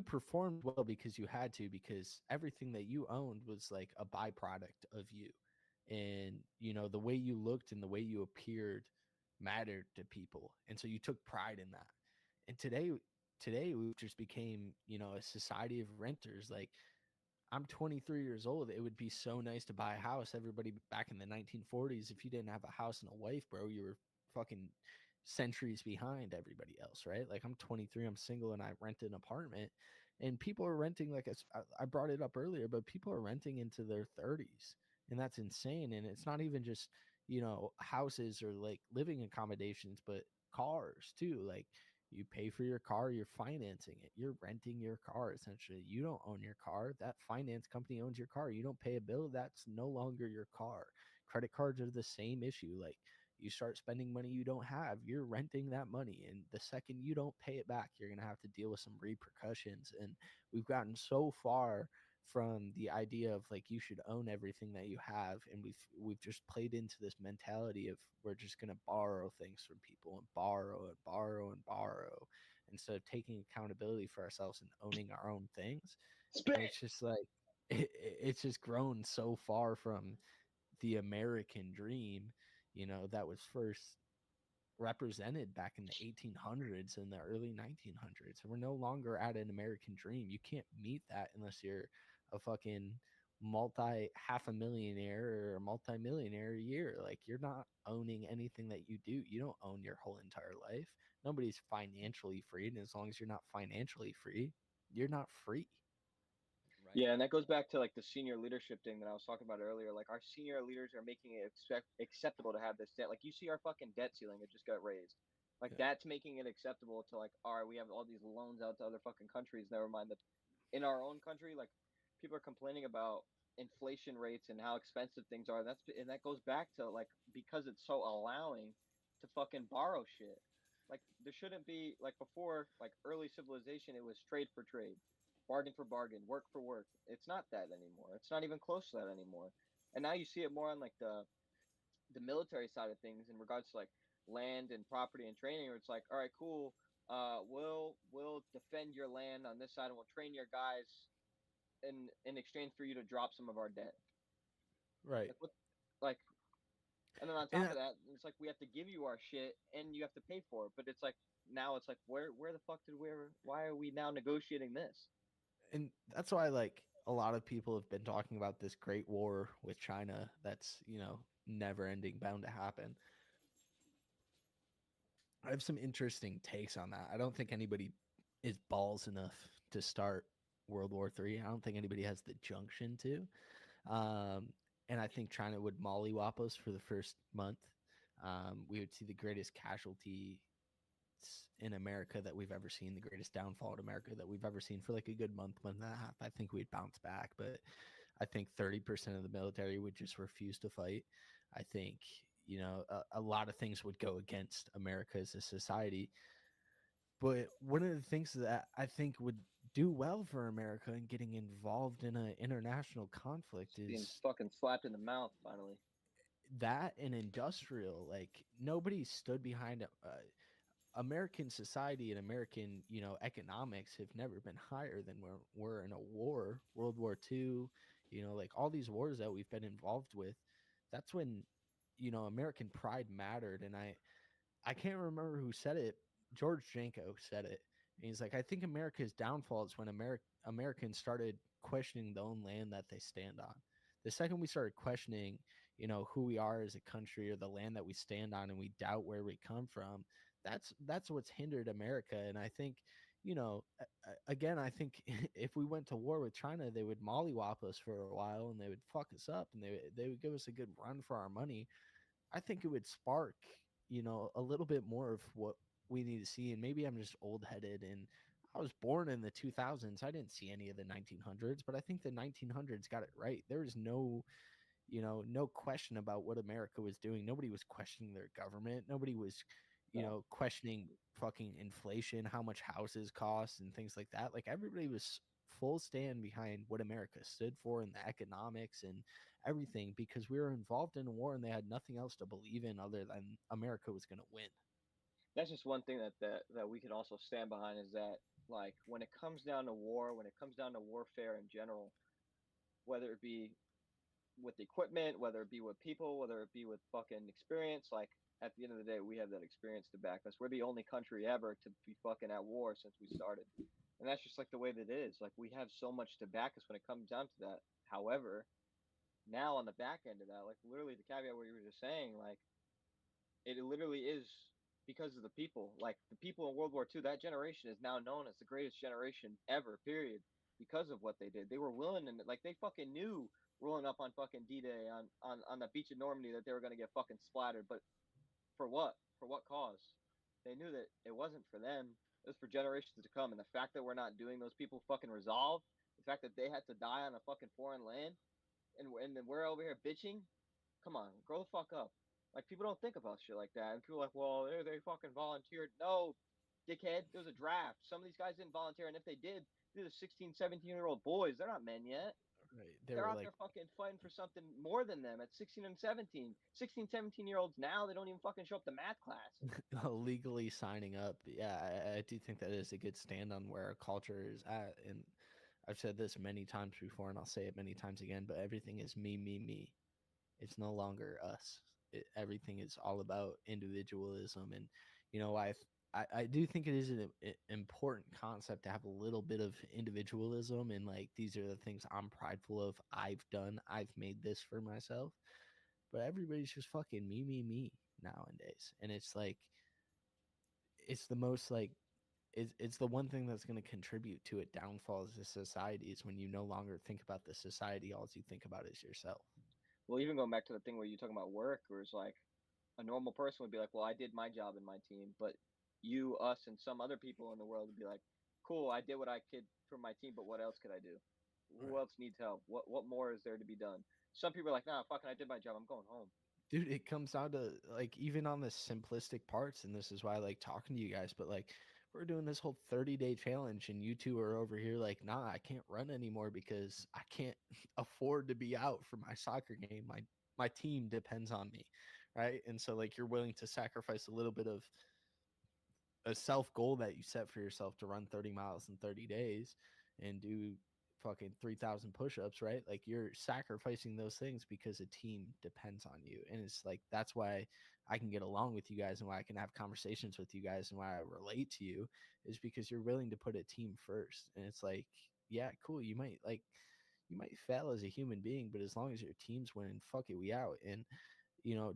performed well because you had to, because everything that you owned was like a byproduct of you. And the way you looked and the way you appeared mattered to people, and so you took pride in that. And today we just became a society of renters. Like, I'm 23 years old. It would be so nice to buy a house. Everybody back in the 1940s, if you didn't have a house and a wife, bro, you were fucking centuries behind everybody else, right? Like, I'm 23, I'm single, and I rent an apartment, and people are renting, like I brought it up earlier, but people are renting into their 30s, and that's insane. And it's not even just houses or like living accommodations, but cars too. Like, you pay for your car, you're financing it, you're renting your car. Essentially, you don't own your car, that finance company owns your car. You don't pay a bill, that's no longer your car. Credit cards are the same issue. Like, you start spending money you don't have, you're renting that money, and the second you don't pay it back, you're going to have to deal with some repercussions. And we've gotten so far from the idea of like you should own everything that you have, and we've just played into this mentality of we're just going to borrow things from people and borrow and borrow and borrow, instead of taking accountability for ourselves and owning our own things. And it's just like it's just grown so far from the American dream, that was first represented back in the 1800s and the early 1900s. And we're no longer at an American dream. You can't meet that unless you're a fucking half a millionaire or a multi-millionaire a year. Like, you're not owning anything that you do. You don't own your whole entire life. Nobody's financially free. And as long as you're not financially free, you're not free. Right. Yeah, and that goes back to like the senior leadership thing that I was talking about earlier. Like, our senior leaders are making it acceptable to have this debt. Like, you see our fucking debt ceiling, it just got raised. Like, Yeah. that's making it acceptable to, like, all right, we have all these loans out to other fucking countries. Never mind that in our own country, like, people are complaining about inflation rates and how expensive things are. And that goes back to like, because it's so allowing to fucking borrow shit. Like, there shouldn't be, like, before, like, early civilization, it was trade for trade, bargain for bargain, work for work. It's not that anymore. It's not even close to that anymore. And now you see it more on like the military side of things in regards to like land and property and training, where it's like, all right, cool, we'll defend your land on this side, and we'll train your guys in exchange for you to drop some of our debt. Right. Like, what, like, and then on top of that, it's like we have to give you our shit and you have to pay for it. But it's like, now it's like, where the fuck why are we now negotiating this? And that's why, like, a lot of people have been talking about this great war with China that's never ending, bound to happen. I have some interesting takes on that. I don't think anybody is balls enough to start World War III. I don't think anybody has the junction to. And I think China would mollywop us for the first month. We would see the greatest casualty in America that we've ever seen, the greatest downfall in America that we've ever seen for like a good month and a half. I think we'd bounce back, but I think 30% of the military would just refuse to fight. I think, a lot of things would go against America as a society. But one of the things that I think would do well for America in getting involved in an international conflict Being is fucking slapped in the mouth finally. that and industrial. Like, nobody stood behind American society and American, economics have never been higher than we're in a war, World War II, like all these wars that we've been involved with. That's when, American pride mattered. And I can't remember who said it. George Janko said it. And he's like, I think America's downfall is when Americans started questioning the own land that they stand on. The second we started questioning, who we are as a country or the land that we stand on, and we doubt where we come from, that's what's hindered America. And I think, again, I think if we went to war with China, they would mollywop us for a while and they would fuck us up and they would give us a good run for our money. I think it would spark, a little bit more of what we need to see. And maybe I'm just old headed, and I was born in the 2000s. I didn't see any of the 1900s, but I think the 1900s got it right. There was no question about what America was doing. Nobody was questioning their government. Nobody was, questioning fucking inflation, how much houses cost and things like that. Like, everybody was full stand behind what America stood for and the economics and everything because we were involved in a war and they had nothing else to believe in other than America was going to win. That's just one thing that we can also stand behind is that, like, when it comes down to war, when it comes down to warfare in general, whether it be with equipment, whether it be with people, whether it be with fucking experience, like at the end of the day, we have that experience to back us. We're the only country ever to be fucking at war since we started. And that's just like the way that it is. Like we have so much to back us when it comes down to that. However, now on the back end of that, like literally the caveat where you were just saying, like it literally is because of the people. Like the people in World War II, that generation is now known as the greatest generation ever, period, because of what they did. They were willing and like they fucking knew rolling up on fucking D-Day on the beach of Normandy that they were gonna get fucking splattered. But for what? For what cause? They knew that it wasn't for them. It was for generations to come. And the fact that we're not doing those people fucking resolve, the fact that they had to die on a fucking foreign land, and then we're over here bitching. Come on, grow the fuck up. Like people don't think about shit like that, and people are like, well, they fucking volunteered. No, dickhead, there was a draft. Some of these guys didn't volunteer, and if they did, they're the 16, 17-year-old boys. They're not men yet. Right. They They're were out like there fucking fighting for something more than them at 16 and 17. 16, 17-year-olds now, they don't even fucking show up to math class. legally signing up. Yeah, I do think that is a good stand on where our culture is at. And I've said this many times before, and I'll say it many times again, but everything is me, me, me. It's no longer us. Everything is all about individualism. And, you know, I do think it is an important concept to have a little bit of individualism. And, like, these are the things I'm prideful of. I've done, I've made this for myself. But everybody's just fucking me, me, me nowadays. And it's like, it's the most like it's the one thing that's going to contribute to a downfall as a society is when you no longer think about the society, all you think about is yourself. Well, even going back to the thing where you're talking about work, where it's like a normal person would be like, well, I did my job in my team, but you, us, and some other people in the world would be like, cool, I did what I could for my team, but what else could I do? Who Right. else needs help? What more is there to be done? Some people are like, nah, fucking, I did my job. I'm going home. Dude, it comes down to like even on the simplistic parts, and this is why I like talking to you guys, but like we're doing this whole 30-day challenge and you two are over here like, nah, I can't run anymore because I can't afford to be out for my soccer game. My team depends on me. Right. And so like you're willing to sacrifice a little bit of a self goal that you set for yourself to run 30 miles in 30 days and do fucking 3,000 push-ups, right? Like you're sacrificing those things because a team depends on you. And it's like that's why I can get along with you guys and why I can have conversations with you guys and why I relate to you is because you're willing to put a team first. And it's like, yeah, cool, you might fail as a human being, but as long as your team's winning, fuck it, we out. And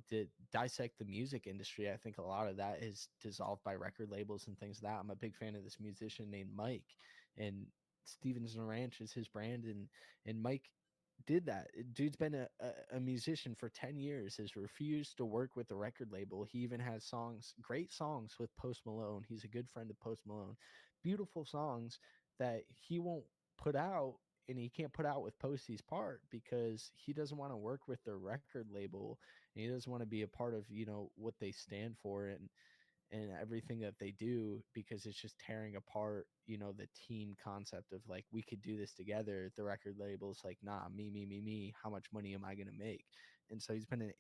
to dissect the music industry, I think a lot of that is dissolved by record labels and things like that. I'm a big fan of this musician named Mike, and Stevens and Ranch is his brand, and Mike did that. Dude's been a musician for 10 years, has refused to work with the record label. He even has great songs with Post Malone. He's a good friend of Post Malone. Beautiful songs that he won't put out, and he can't put out with Posty's part because he doesn't want to work with the record label, and he doesn't want to be a part of what they stand for and everything that they do because it's just tearing apart the team concept of like we could do this together. The record label's like, nah, me, me, me, me, how much money am I going to make? And so he's been an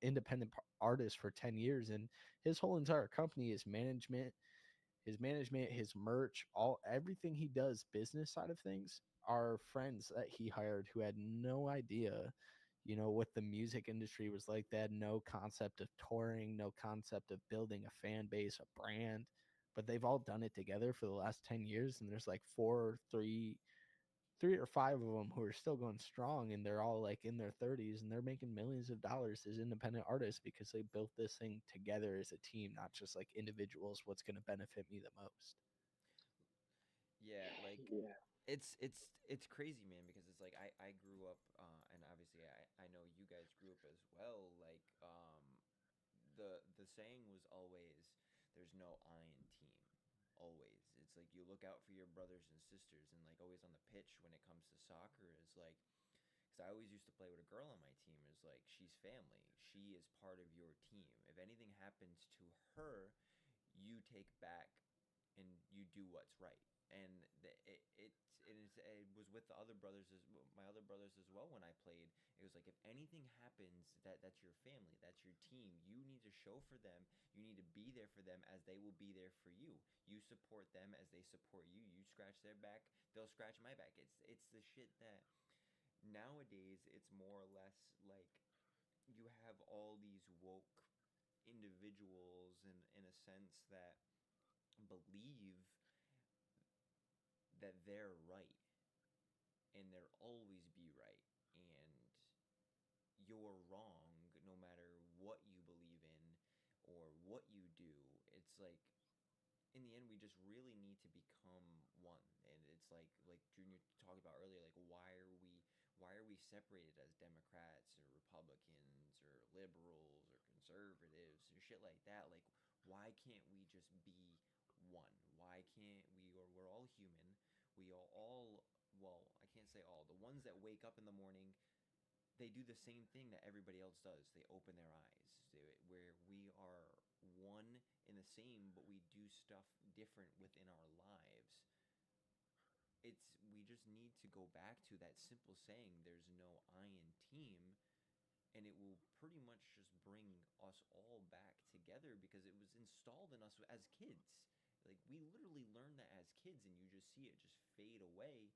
independent artist for 10 years, and his whole entire company is management, his merch, everything he does, business side of things, are friends that he hired who had no idea, what the music industry was like. They had no concept of touring, no concept of building a fan base, a brand, but they've all done it together for the last 10 years. And there's like three or five of them who are still going strong, and they're all like in their 30s and they're making millions of dollars as independent artists because they built this thing together as a team, not just like individuals. What's going to benefit me the most? Yeah, like Yeah. it's crazy, man, because it's like I grew up and obviously I know you guys grew up as well. Like the saying was always there's no I in team. Always. It's like you look out for your brothers and sisters, and like always on the pitch when it comes to soccer is like because I always used to play with a girl on my team is like she's family. She is part of your team. If anything happens to her, you take back and you do what's right. And it was with the other brothers, my other brothers as well. When I played, it was like, if anything happens, that's your family, that's your team. You need to show for them. You need to be there for them as they will be there for you. You support them as they support you. You scratch their back, they'll scratch my back. It's the shit that nowadays it's more or less like you have all these woke individuals in a sense that believe that they're right and they'll always be right, and you're wrong no matter what you believe in or what you do. It's like, in the end, we just really need to become one. And it's like Junior talked about earlier, like, why are we separated as Democrats or Republicans or liberals or conservatives or shit like that? Like, why can't we just be one? Why can't we're all human. We are all, well, I can't say all. The ones that wake up in the morning, they do the same thing that everybody else does. They open their eyes. Where we are one in the same, but we do stuff different within our lives. We just need to go back to that simple saying, there's no I in team, and it will pretty much just bring us all back together, because it was installed in us as kids. Like, we literally learned that as kids, and you just see it just fade away,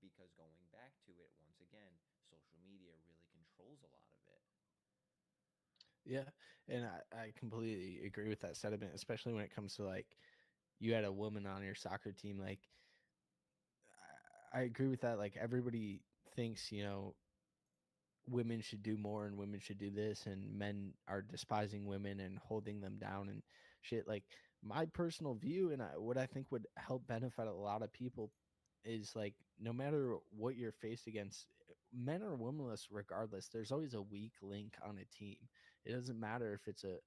because going back to it, once again, social media really controls a lot of it. Yeah, and I completely agree with that sentiment, especially when it comes to like you had a woman on your soccer team. Like I agree with that. Like everybody thinks, women should do more and women should do this, and men are despising women and holding them down and shit. Like my personal view and what I think would help benefit a lot of people is like, no matter what you're faced against, men or womanless, regardless, there's always a weak link on a team. It doesn't matter if it's a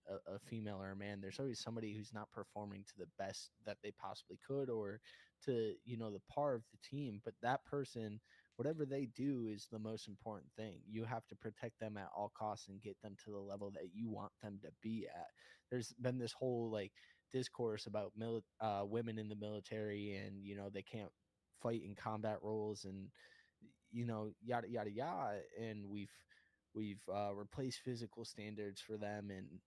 female or a man. There's always somebody who's not performing to the best that they possibly could, or to the par of the team. But that person, whatever they do, is the most important thing. You have to protect them at all costs and get them to the level that you want them to be at. There's been this whole like discourse about women in the military, and they can't fight in combat roles, and yada yada yada. And we've replaced physical standards for them, and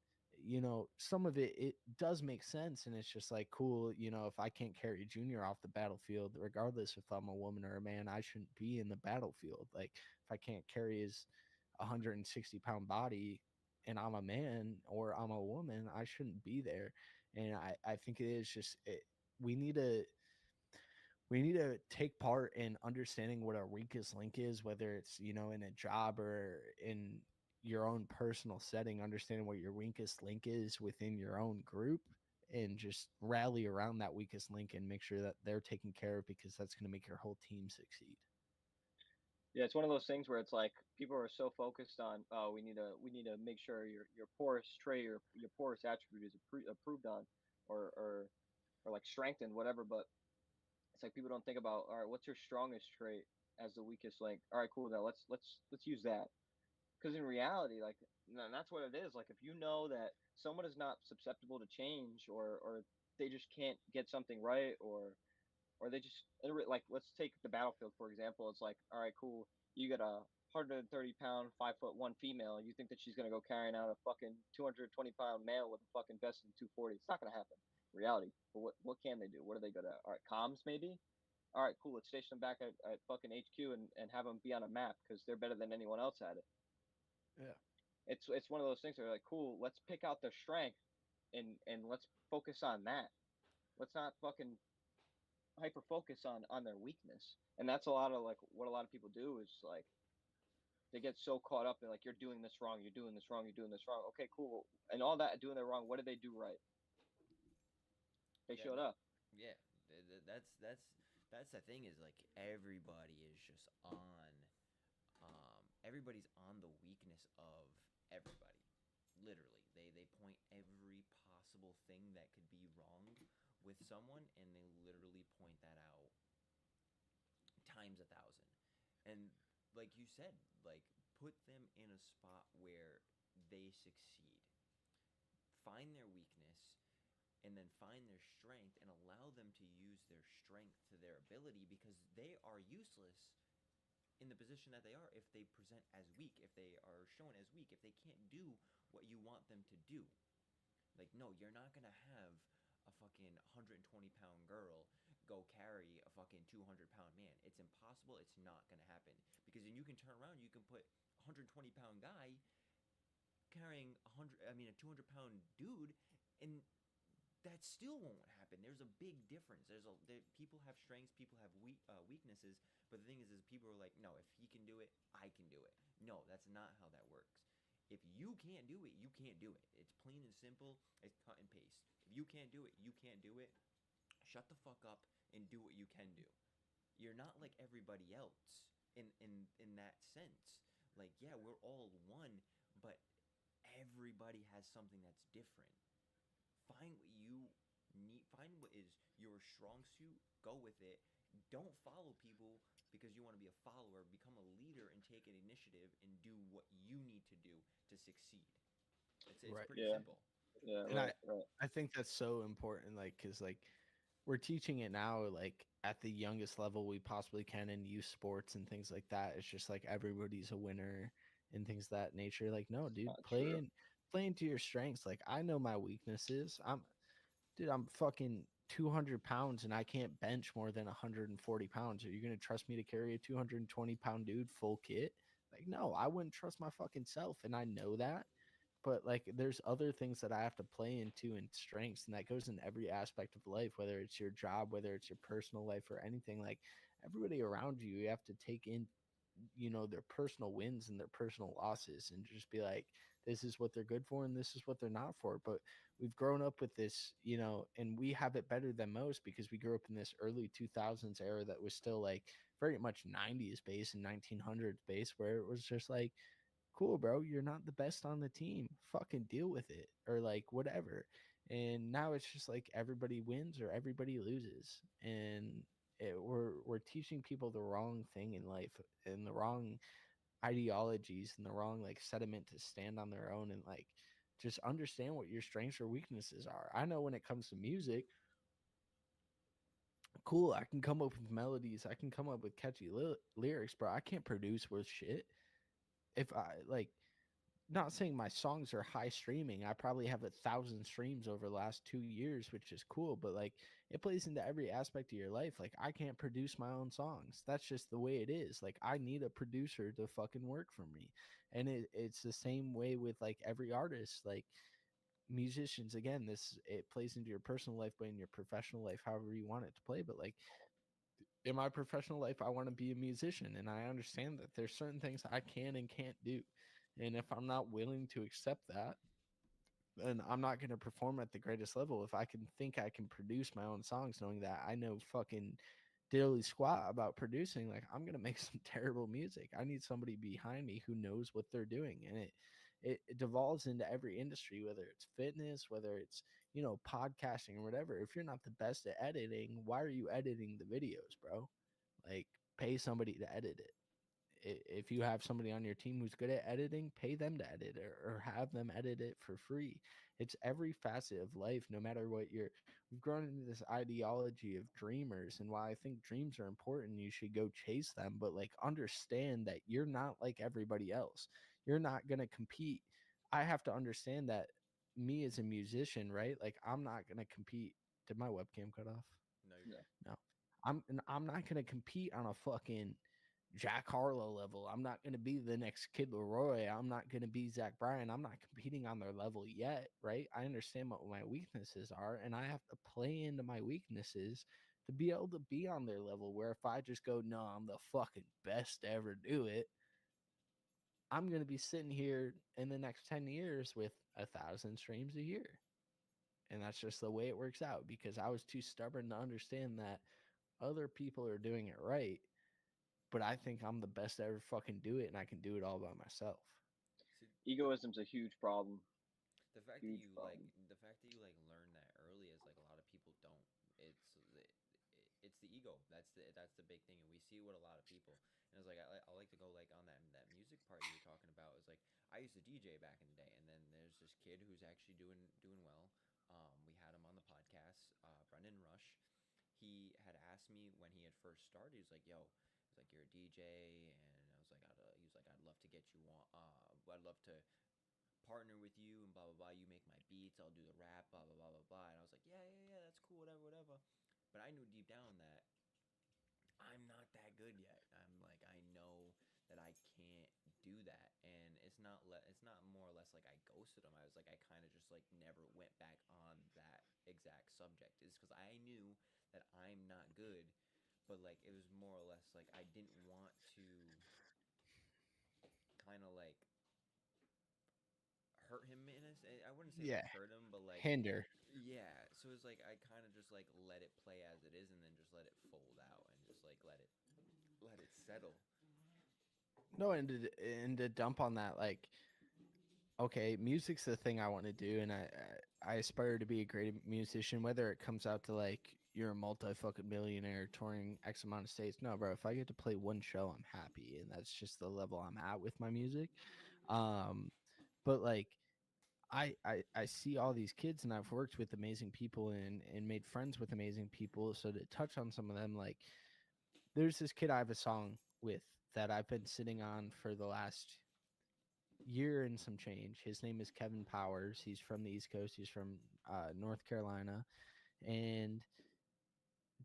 some of it does make sense, and it's just like, cool, if I can't carry Junior off the battlefield, regardless if I'm a woman or a man, I shouldn't be in the battlefield. Like if I can't carry his 160-pound body and I'm a man or I'm a woman, I shouldn't be there. And I think it is just we need to take part in understanding what our weakest link is, whether it's, in a job or in your own personal setting, understanding what your weakest link is within your own group, and just rally around that weakest link and make sure that they're taken care of, because that's going to make your whole team succeed. Yeah, it's one of those things where it's like people are so focused on, oh, we need to make sure your poorest trait, your poorest attribute is approved on, or like strengthened, whatever. But it's like people don't think about, all right, what's your strongest trait as the weakest link? All right, cool. Now let's use that, because in reality, like, and that's what it is. Like, if you know that someone is not susceptible to change, or they just can't get something right, or they just, like, let's take the battlefield for example. It's like, all right, cool, you got a 130-pound 5'1" female, you think that she's gonna go carrying out a fucking 220-pound male with a fucking vest and 240? It's not gonna happen, reality. But what can they do? What are they good at? All right, comms maybe. All right, cool, let's station them back at fucking HQ, and have them be on a map, because they're better than anyone else at it. Yeah. It's one of those things where, like, cool, let's pick out their strength, and let's focus on that. Let's not fucking hyper focus on their weakness. And that's a lot of, like, what a lot of people do is, like, they get so caught up in, like, you're doing this wrong, you're doing this wrong, you're doing this wrong. Okay, cool. And all that doing that wrong, what did they do right? They Yeah, showed up. yeah. That's the thing, is like everybody is just on, everybody's on the weakness of everybody. Literally, they point every possible thing that could be wrong with someone, and they literally point that out times 1,000. And like you said, like, put them in a spot where they succeed. Find their weakness, and then find their strength and allow them to use their strength to their ability, because they are useless in the position that they are if they present as weak, if they are shown as weak, if they can't do what you want them to do. Like, no, you're not gonna have a fucking 120-pound girl go carry a fucking 200-pound man. It's impossible. It's not gonna happen, because then you can turn around, you can put a 120-pound guy carrying a 200-pound dude, and that still won't happen. There's a big difference. People have strengths, people have weaknesses, but the thing is people are like, no, if he can do it, I can do it. No, that's not how that works. If you can't do it, you can't do it. It's plain and simple. It's cut and paste. If you can't do it, you can't do it. Shut the fuck up and do what you can do. You're not like everybody else in that sense. Like, yeah, we're all one, but everybody has something that's different. Find what you need. Find what is your strong suit. Go with it. Don't follow people because you want to be a follower. Become a leader and take an initiative and do what you need to do to succeed. It's Right. pretty Yeah. simple. Yeah, And right. I think that's so important, like, because like we're teaching it now, like at the youngest level we possibly can in youth sports and things like that. It's just like everybody's a winner and things of that nature. Like, no, dude, Not true. play into your strengths. Like, I know my weaknesses. I'm fucking 200 pounds and I can't bench more than 140 pounds. Are you gonna trust me to carry a 220-pound dude full kit? Like, no, I wouldn't trust my fucking self, and I know that. But like, there's other things that I have to play into and strengths, and that goes in every aspect of life, whether it's your job, whether it's your personal life, or anything. Like, everybody around you, you have to take in, their personal wins and their personal losses, and just be like, this is what they're good for and this is what they're not for. But we've grown up with this, and we have it better than most because we grew up in this early 2000s era that was still like very much 90s base and 1900s base, where it was just like, cool, bro, you're not the best on the team, fucking deal with it, or like whatever. And now it's just like everybody wins or everybody loses, and we're teaching people the wrong thing in life and the wrong ideologies and the wrong like sediment to stand on their own and like just understand what your strengths or weaknesses are. I know when it comes to music, cool, I can come up with melodies, I can come up with catchy lyrics, bro. I can't produce worth shit. If I like, not saying my songs are high streaming. I probably have 1,000 streams over the last 2 years, which is cool, but like, it plays into every aspect of your life. Like, I can't produce my own songs. That's just the way it is. Like, I need a producer to fucking work for me. And it's the same way with like every artist. Like, musicians, again, it plays into your personal life, but in your professional life, however you want it to play. But like, in my professional life, I want to be a musician, and I understand that there's certain things I can and can't do. And if I'm not willing to accept that, then I'm not going to perform at the greatest level. If I can think I can produce my own songs, knowing that I know fucking diddly squat about producing, like, I'm going to make some terrible music. I need somebody behind me who knows what they're doing. And it devolves into every industry, whether it's fitness, whether it's, podcasting or whatever. If you're not the best at editing, why are you editing the videos, bro? Like, pay somebody to edit it. If you have somebody on your team who's good at editing, pay them to edit it, or have them edit it for free. It's every facet of life, no matter what we've grown into this ideology of dreamers. And while I think dreams are important, you should go chase them, but like, understand that you're not like everybody else. You're not going to compete. I have to understand that me as a musician, right? Like, I'm not going to compete. Did my webcam cut off? No, Yeah. No. I'm not going to compete on a fucking Jack Harlow level. I'm not going to be the next Kid Leroy. I'm not going to be Zach Bryan. I'm not competing on their level yet, right? I understand what my weaknesses are, and I have to play into my weaknesses to be able to be on their level, where if I just go, no, I'm the fucking best to ever do it, I'm going to be sitting here in the next 10 years with 1,000 streams a year. And that's just the way it works out, because I was too stubborn to understand that other people are doing it right, but I think I'm the best to ever fucking do it, and I can do it all by myself. See, Egoism's a huge problem. the fact Huge that you problem. like learn that early is like a lot of people don't. It's the ego. That's the big thing, and we see what a lot of people. And it's like I like to go like on that music part you were talking about. Is like, I used to DJ back in the day, and then there's this kid who's actually doing well. We had him on the podcast. Brendan Rush. He had asked me when he had first started. He was like, "Yo," he's like, "You're a DJ," and I was like, he was like, "I'd love to get you on. I'd love to partner with you and blah blah blah. You make my beats. I'll do the rap. Blah blah blah blah blah." And I was like, "Yeah, yeah, yeah. That's cool. Whatever, whatever." But I knew deep down that I'm not that good yet. I'm like, I know that I can't do that, and it's not more or less like I ghosted him. I was like, I kind of just like never went back on that exact subject. It's because I knew that I'm not good, but like it was more or less like I didn't want to kind of like hurt him in a I wouldn't say Yeah. like hurt him, but like Hinder. yeah. So it's like I kind of just like let it play as it is, and then just let it fold out, and just like let it settle. No, and to dump on that, like, okay, music's the thing I want to do, and I aspire to be a great musician. Whether it comes out to like you're a multi fucking millionaire touring X amount of states, no, bro. If I get to play one show, I'm happy, and that's just the level I'm at with my music. Um, but like I see all these kids, and I've worked with amazing people and made friends with amazing people. So to touch on some of them, like there's this kid I have a song with that I've been sitting on for the last year and some change. His name is Kevin Powers. He's from the East Coast. He's from North Carolina, and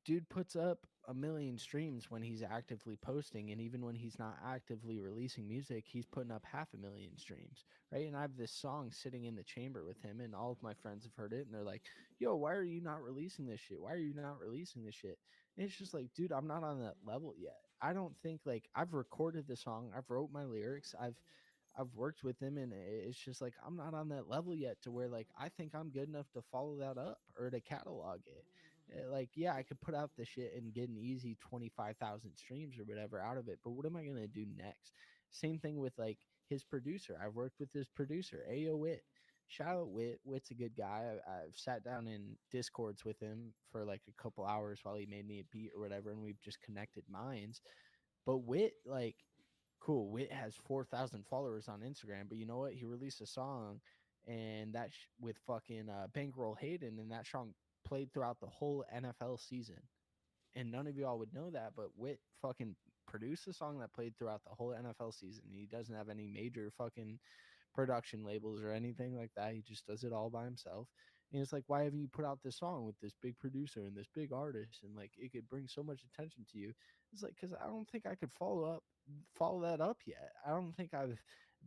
dude puts up a million streams when he's actively posting, and even when he's not actively releasing music, he's putting up 500,000 streams, right? And I have this song sitting in the chamber with him, and all of my friends have heard it, and they're like, yo, why are you not releasing this shit? Why are you not releasing this shit? And it's just like, dude, I'm not on that level yet. I don't think, like, I've recorded the song, I've wrote my lyrics, I've worked with him, and it's just like I'm not on that level yet to where like I think I'm good enough to follow that up or to catalog it. Like, yeah, I could put out the shit and get an easy 25,000 streams or whatever out of it, but what am I gonna do next? Same thing with like his producer. I've worked with his producer, Ayo Wit. Shout out Wit. Wit's a good guy. I've sat down in discords with him for like a couple hours while he made me a beat or whatever, and we've just connected minds. But Wit, like, cool. Wit has 4,000 followers on Instagram, but you know what? He released a song, and with fucking Bankroll Hayden, and that song played throughout the whole NFL season. And none of y'all would know that, but Wit fucking produced a song that played throughout the whole NFL season. He doesn't have any major fucking production labels or anything like that. He just does it all by himself. And it's like, why haven't you put out this song with this big producer and this big artist, and like it could bring so much attention to you? It's like, because I don't think I could follow that up yet. I don't think I've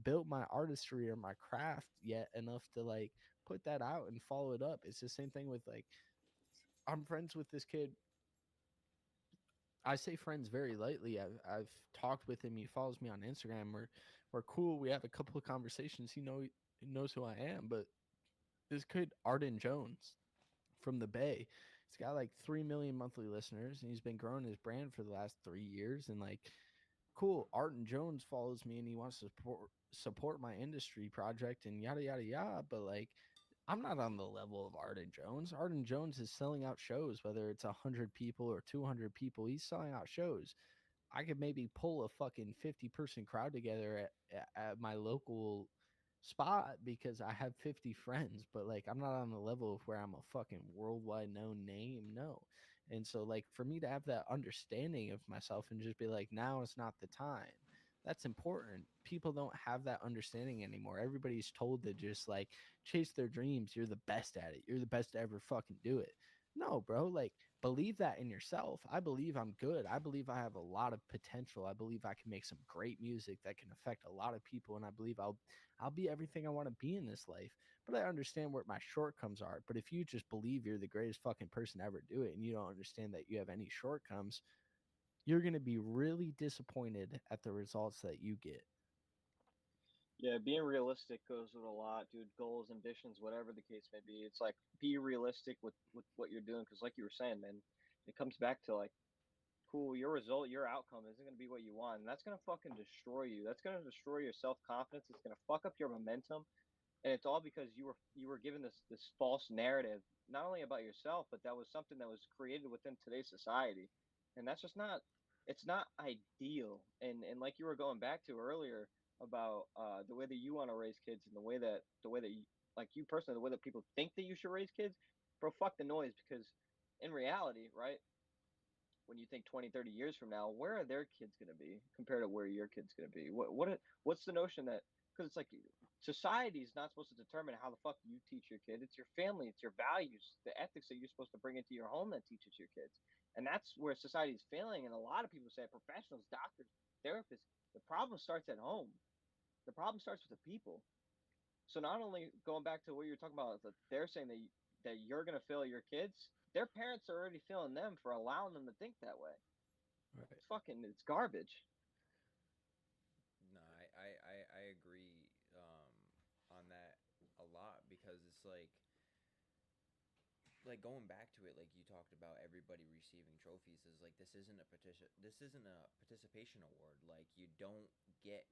built my artistry or my craft yet enough to like put that out and follow it up. It's the same thing with like I'm friends with this kid. I say friends very lightly. I've talked with him. He follows me on Instagram. We're cool. We have a couple of conversations. He knows who I am. But this kid Arden Jones from the Bay, he's got like 3 million monthly listeners, and he's been growing his brand for the last 3 years. And like, cool, Arden Jones follows me, and he wants to support my industry project and yada yada yada. But like, I'm not on the level of Arden Jones. Arden Jones is selling out shows, whether it's 100 people or 200 people. He's selling out shows. I could maybe pull a fucking 50-person crowd together at my local spot because I have 50 friends, but like I'm not on the level of where I'm a fucking worldwide known name. No. And so like for me to have that understanding of myself and just be like, now is not the time. That's important. People don't have that understanding anymore. Everybody's told to just like chase their dreams. You're the best at it. You're the best to ever fucking do it. No, bro, like believe that in yourself. I believe I'm good. I believe I have a lot of potential. I believe I can make some great music that can affect a lot of people, and I believe I'll be everything I want to be in this life. But I understand where my shortcomings are. But if you just believe you're the greatest fucking person to ever do it and you don't understand that you have any shortcomings, you're going to be really disappointed at the results that you get. Yeah, being realistic goes with a lot, dude. Goals, ambitions, whatever the case may be. It's like be realistic with what you're doing, because like you were saying, man, it comes back to like, cool, your result, your outcome isn't gonna be what you want, and that's gonna fucking destroy you. That's gonna destroy your self confidence. It's gonna fuck up your momentum, and it's all because you were given this false narrative, not only about yourself, but that was something that was created within today's society, and that's just not. It's not ideal, and like you were going back to earlier about the way that you want to raise kids and the way that you, like you personally, the way that people think that you should raise kids, bro, fuck the noise, because in reality, right? When you think 20, 30 years from now, where are their kids going to be compared to where your kids going to be? What's the notion that, because it's like society is not supposed to determine how the fuck you teach your kid. It's your family, it's your values, the ethics that you're supposed to bring into your home that teaches your kids. And that's where society is failing. And a lot of people say, professionals, doctors, therapists, the problem starts at home. The problem starts with the people. So not only going back to what you're talking about, that they're saying that you're going to fail your kids, their parents are already failing them for allowing them to think that way. Right. It's garbage. No, I agree on that a lot, because it's like going back to it, like you talked about everybody receiving trophies, is like this isn't a participation award. Like, you don't get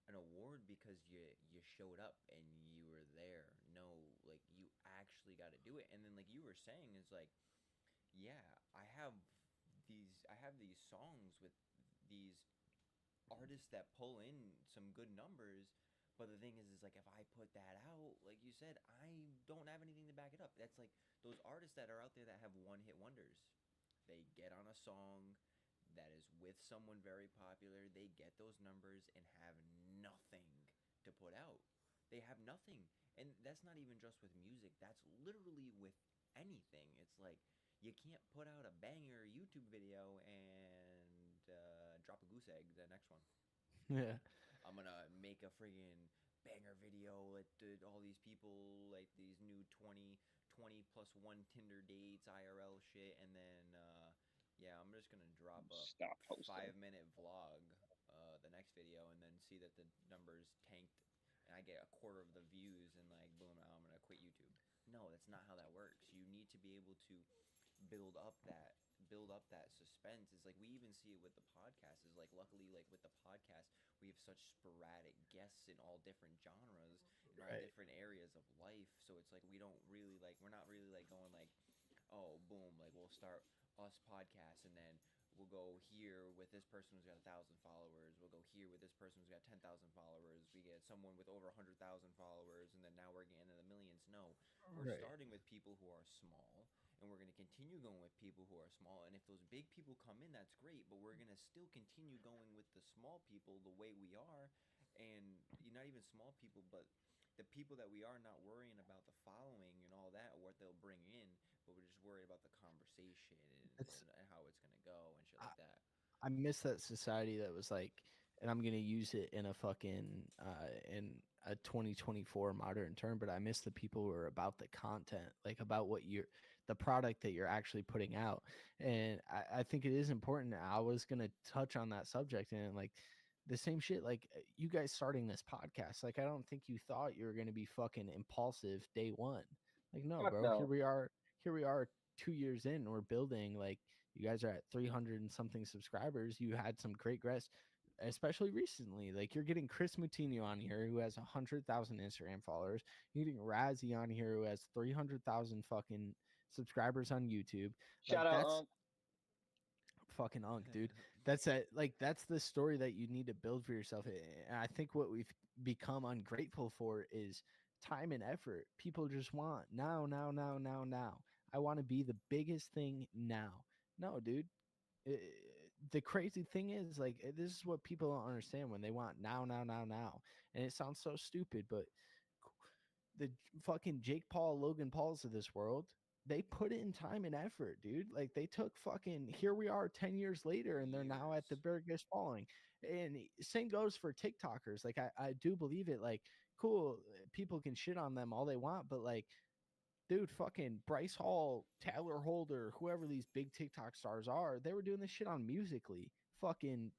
an award because you showed up and you were there. No, like, you actually got to do it. And then, like you were saying, is like, yeah, I have these songs with these artists that pull in some good numbers. But the thing is like, if I put that out, like you said, I don't have anything to back it up. That's like those artists that are out there that have one hit wonders. They get on a song that is with someone very popular, they get those numbers and have nothing to put out. They have nothing. And that's not even just with music, that's literally with anything. It's like, you can't put out a banger YouTube video and drop a goose egg the next one. Yeah. I'm gonna make a friggin' banger video with all these people, like these new 20 plus one Tinder dates, IRL shit, and then yeah, I'm just gonna drop a Stop posting. 5-minute vlog the next video, and then see that the numbers tanked, and I get a quarter of the views, and like, boom, now I'm gonna quit YouTube. No, that's not how that works. You need to be able to build up that suspense. Is like, we even see it with the podcast. Is like, luckily, like with the podcast, we have such sporadic guests in all different genres, in all Right. different areas of life. So it's like, we don't really like, we're not really like going like, oh, boom, like we'll start us podcast, and then we'll go here with this person who's got 1,000 followers. We'll go here with this person who's got 10,000 followers. We get someone with over 100,000 followers, and then now we're getting into the millions. No, we're Right. starting with people who are small, and we're going to continue going with people who are small. And if those big people come in, that's great, but we're going to still continue going with the small people the way we are. And not even small people, but the people that we are, not worrying about the following and all that, or what they'll bring in, but we're just worried about the conversation It's and how it's going to go and shit like that. I miss that society that was like, and I'm gonna use it in a fucking in a 2024 modern term, but I miss the people who are about the content, like about what you're, the product that you're actually putting out. And I think it is important. I was gonna touch on that subject, and like the same shit, like you guys starting this podcast, like I don't think you thought you were gonna be fucking impulsive day one. Like, no, Fuck bro, no. here we are 2 years in, we're building, like you guys are at 300 and something subscribers. You had some great guests, especially recently. Like you're getting Chris Moutinho on here, who has 100,000 Instagram followers. You're getting Razzie on here, who has 300,000 fucking subscribers on YouTube. Shout Like out, that's fucking unk, dude. That's a, like that's the story that you need to build for yourself. And I think what we've become ungrateful for is time and effort. People just want now, now, now, now, now. I want to be the biggest thing now. No, dude. I- the crazy thing is, like, this is what people don't understand when they want now, now, now, now. And it sounds so stupid, but the fucking Jake Paul, Logan Pauls of this world, they put in time and effort, dude. Like they took fucking, here we are 10 years later, and they're now at the Years. biggest following. And same goes for TikTokers. Like I do believe it. Like, cool, people can shit on them all they want, but like, dude, fucking Bryce Hall, Taylor Holder, whoever these big TikTok stars are, they were doing this shit on Musically fucking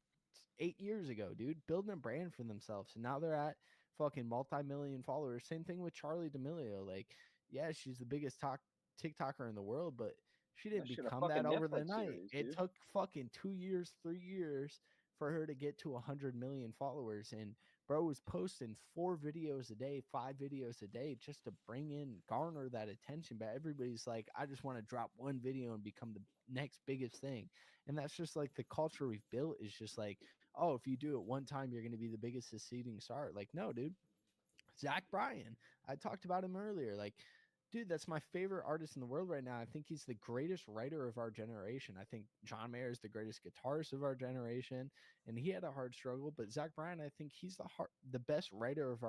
8 years ago, dude, building a brand for themselves. And now they're at fucking multi-million followers. Same thing with Charlie D'Amelio. Like, yeah, she's the biggest TikToker in the world, but she that didn't shit a become fucking that over the Netflix night. series, It dude. took fucking 2 years, 3 years for her to get to 100 million followers. And bro was posting 4 videos a day, 5 videos a day, just to garner that attention. But everybody's like, I just want to drop one video and become the next biggest thing. And that's just like the culture we've built, is just like, oh, if you do it one time, you're going to be the biggest succeeding star. Like, no, dude. Zach Bryan, I talked about him earlier. Like, dude, that's my favorite artist in the world right now. I think he's the greatest writer of our generation. I think John Mayer is the greatest guitarist of our generation, and he had a hard struggle. But Zach Bryan, I think he's the best writer of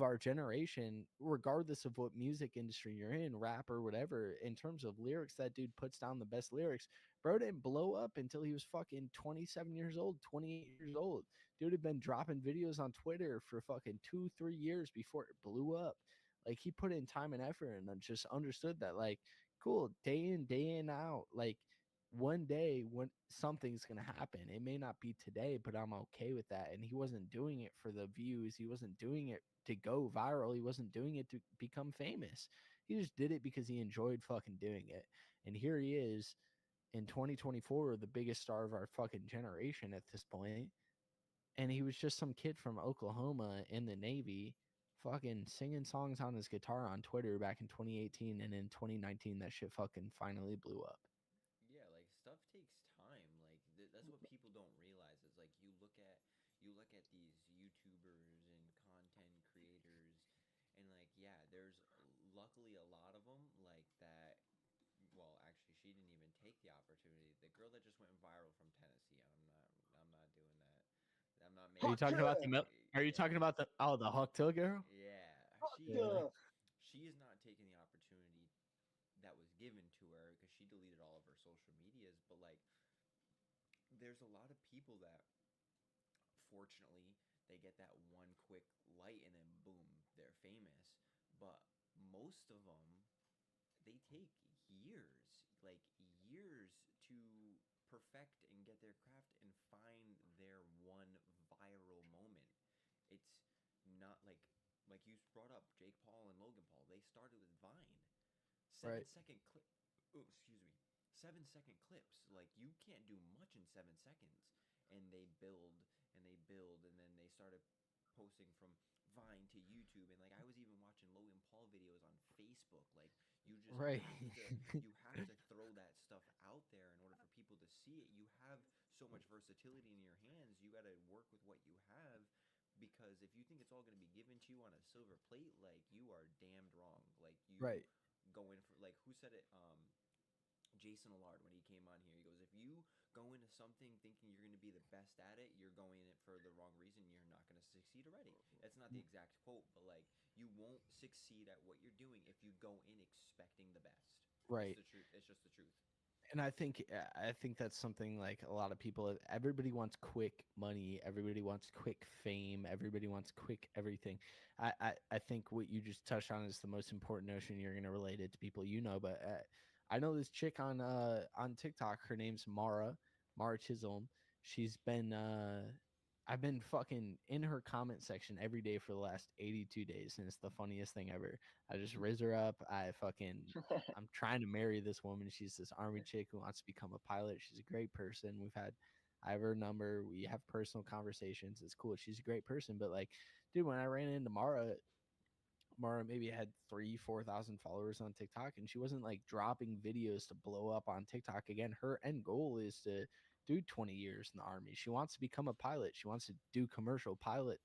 our generation, regardless of what music industry you're in, rap or whatever. In terms of lyrics, that dude puts down the best lyrics. Bro didn't blow up until he was fucking 27 years old, 28 years old. Dude had been dropping videos on Twitter for fucking 2-3 years before it blew up. Like he put in time and effort and just understood that, like, cool, day in, day in, out. Like one day when something's gonna happen. It may not be today, but I'm okay with that. And he wasn't doing it for the views. He wasn't doing it to go viral. He wasn't doing it to become famous. He just did it because he enjoyed fucking doing it. And here he is in 2024, the biggest star of our fucking generation at this point. And he was just some kid from Oklahoma in the Navy fucking singing songs on his guitar on Twitter back in 2018, and in 2019 that shit fucking finally blew up. Yeah, like stuff takes time. Like that's what people don't realize. Is like you look at these YouTubers and content creators, and like yeah, there's luckily a lot of them like that. Well, actually, she didn't even take the opportunity. The girl that just went viral from Tennessee. I'm not doing that. I'm not Are you making. talking about the Are you Yeah, talking about the Huck Till girl? yeah. She Yeah. she is not taking the opportunity that was given to her because she deleted all of her social medias. But like, there's a lot of people that, fortunately, they get that one quick light and then boom, they're famous. But most of them, they take years, like years to perfect and get their craft and find their one viral moment. It's not like you brought up Jake Paul and Logan Paul. They started with Vine. Seven Right. second clip. Oh, excuse me. 7 second clips. Like you can't do much in 7 seconds. And they build and they build and then they started posting from Vine to YouTube. And like I was even watching Logan Paul videos on Facebook. Like you just Right. have to throw that stuff out there in order for people to see it. You have so much versatility in your hands. You got to work with what you have, because if you think it's all going to be given to you on a silver plate, like you are damned wrong. Like you Right. go in for, like, who said it? Jason Allard, when he came on here, he goes, if you go into something thinking you're going to be the best at it, you're going in it for the wrong reason. You're not going to succeed already. That's not the exact quote, but like you won't succeed at what you're doing if you go in expecting the best. Right. It's the truth. It's just the truth. And I think that's something like a lot of people. Everybody wants quick money. Everybody wants quick fame. Everybody wants quick everything. I think what you just touched on is the most important notion. You're going to relate it to people you know, but I know this chick on TikTok. Her name's Mara Chisholm. She's been I've been fucking in her comment section every day for the last 82 days, and it's the funniest thing ever. I just riz her up. I'm trying to marry this woman. She's this army chick who wants to become a pilot. She's a great person. I have her number. We have personal conversations. It's cool. She's a great person. But like, dude, when I ran into Mara maybe had 4,000 followers on TikTok, and she wasn't like dropping videos to blow up on TikTok. Again, her end goal is to do 20 years in the army. She wants to become a pilot. She wants to do commercial piloting,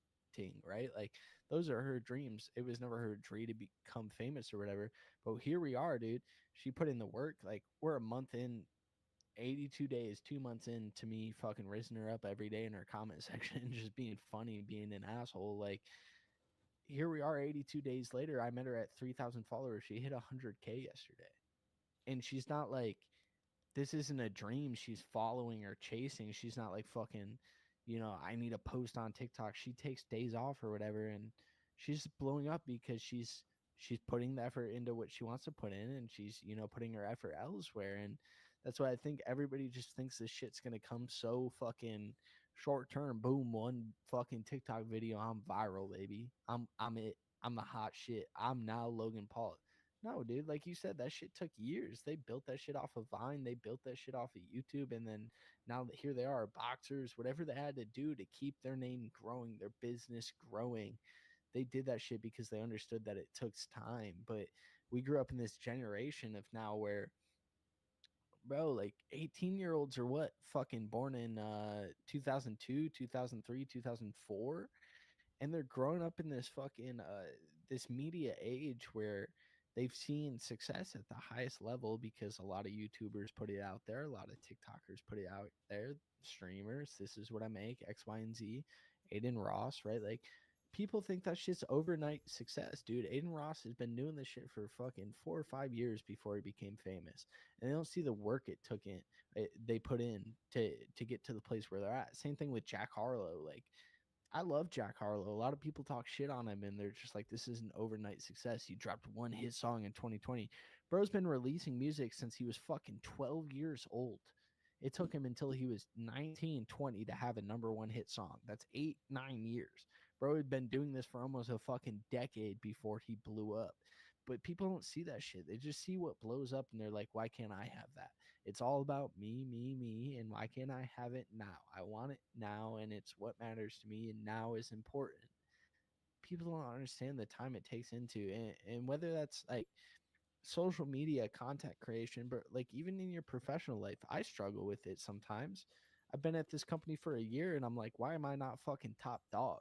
right? Like those are her dreams. It was never her dream to become famous or whatever. But here we are, dude. She put in the work. Like we're a month in, 82 days, 2 months into me fucking raising her up every day in her comment section and just being funny, being an asshole. Like here we are 82 days later. I met her at 3,000 followers. She hit 100K yesterday. And she's not like, this isn't a dream she's following or chasing. She's not like fucking, I need a post on TikTok. She takes days off or whatever, and she's blowing up because she's putting the effort into what she wants to put in, and she's putting her effort elsewhere. And that's why I think everybody just thinks this shit's gonna come so fucking short term. Boom, one fucking TikTok video, I'm viral, baby. I'm it. I'm the hot shit. I'm now Logan Paul. No, dude, like you said, that shit took years. They built that shit off of Vine. They built that shit off of YouTube. And then now that here they are, boxers, whatever they had to do to keep their name growing, their business growing. They did that shit because they understood that it took time. But we grew up in this generation of now where, bro, like 18-year-olds are what? Fucking born in 2002, 2003, 2004. And they're growing up in this fucking, this media age where they've seen success at the highest level because a lot of YouTubers put it out there, a lot of TikTokers put it out there, streamers. This is what I make, X, Y, and Z. Aiden Ross, right? Like people think that shit's overnight success, dude. Aiden Ross has been doing this shit for fucking 4 or 5 years before he became famous, and they don't see the work it took in. They put in to get to the place where they're at. Same thing with Jack Harlow. Like I love Jack Harlow. A lot of people talk shit on him, and they're just like, "This is an overnight success." He dropped one hit song in 2020. Bro's been releasing music since he was fucking 12 years old. It took him until he was 19, 20 to have a number one hit song. That's 8, 9 years. Bro had been doing this for almost a fucking decade before he blew up. But people don't see that shit. They just see what blows up and they're like, why can't I have that? It's all about me, me, me. And why can't I have it now? I want it now. And it's what matters to me. And now is important. People don't understand the time it takes into, and whether that's like social media content creation, but like even in your professional life, I struggle with it sometimes. I've been at this company for a year and I'm like, why am I not fucking top dog?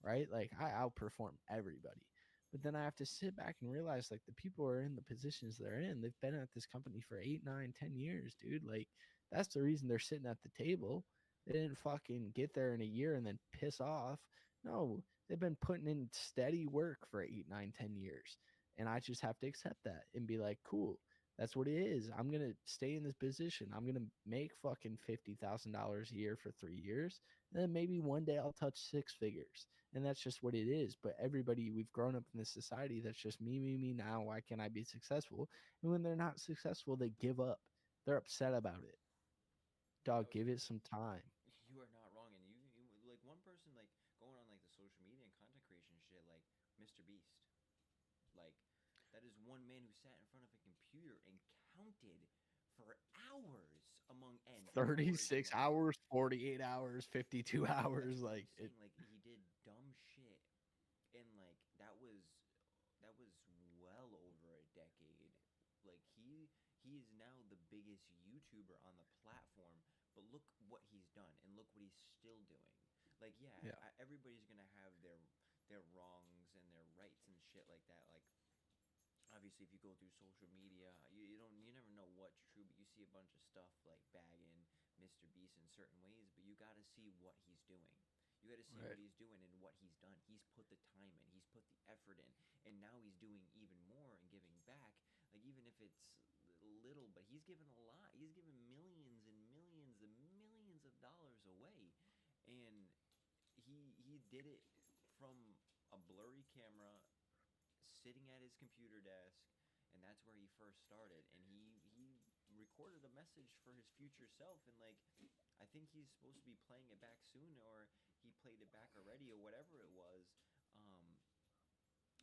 Right? Like I outperform everybody. But then I have to sit back and realize like the people who are in the positions they're in, they've been at this company for 8, 9, 10 years, dude. Like that's the reason they're sitting at the table. They didn't fucking get there in a year and then piss off. No, they've been putting in steady work for 8, 9, 10 years. And I just have to accept that and be like, cool, that's what it is. I'm going to stay in this position. I'm going to make fucking $50,000 a year for 3 years. And then maybe one day I'll touch six figures. And that's just what it is. But everybody, we've grown up in this society that's just me, me, me now. Why can't I be successful? And when they're not successful, they give up. They're upset about it. Dog, give it some time. You are not wrong, and you like one person like going on like the social media and content creation shit, like Mr. Beast. Like that is one man who sat in front of a computer and counted for hours among n 36 hours, 48 hours, 52 hours. Like it. Like he did dumb shit, and like that was well over a decade. Like he is now the biggest YouTuber on the platform, but look what he's done and look what he's still doing. Like Yeah. everybody's gonna have their wrongs and their rights and shit like that. Like obviously if you go through social media, you never know what's true, but you see a bunch of stuff like bagging Mr. Beast in certain ways, but you got to see what he's doing. You got to see what Right. he's doing and what he's done. He's put the time in, he's put the effort in, and now he's doing even more and giving back. Like even if it's little, but he's given a lot. He's given millions and millions and millions of dollars away, and he did it from a blurry camera sitting at his computer desk, and that's where he first started. And he recorded a message for his future self, and like I think he's supposed to be playing it back soon, or he played it back already, or whatever it was.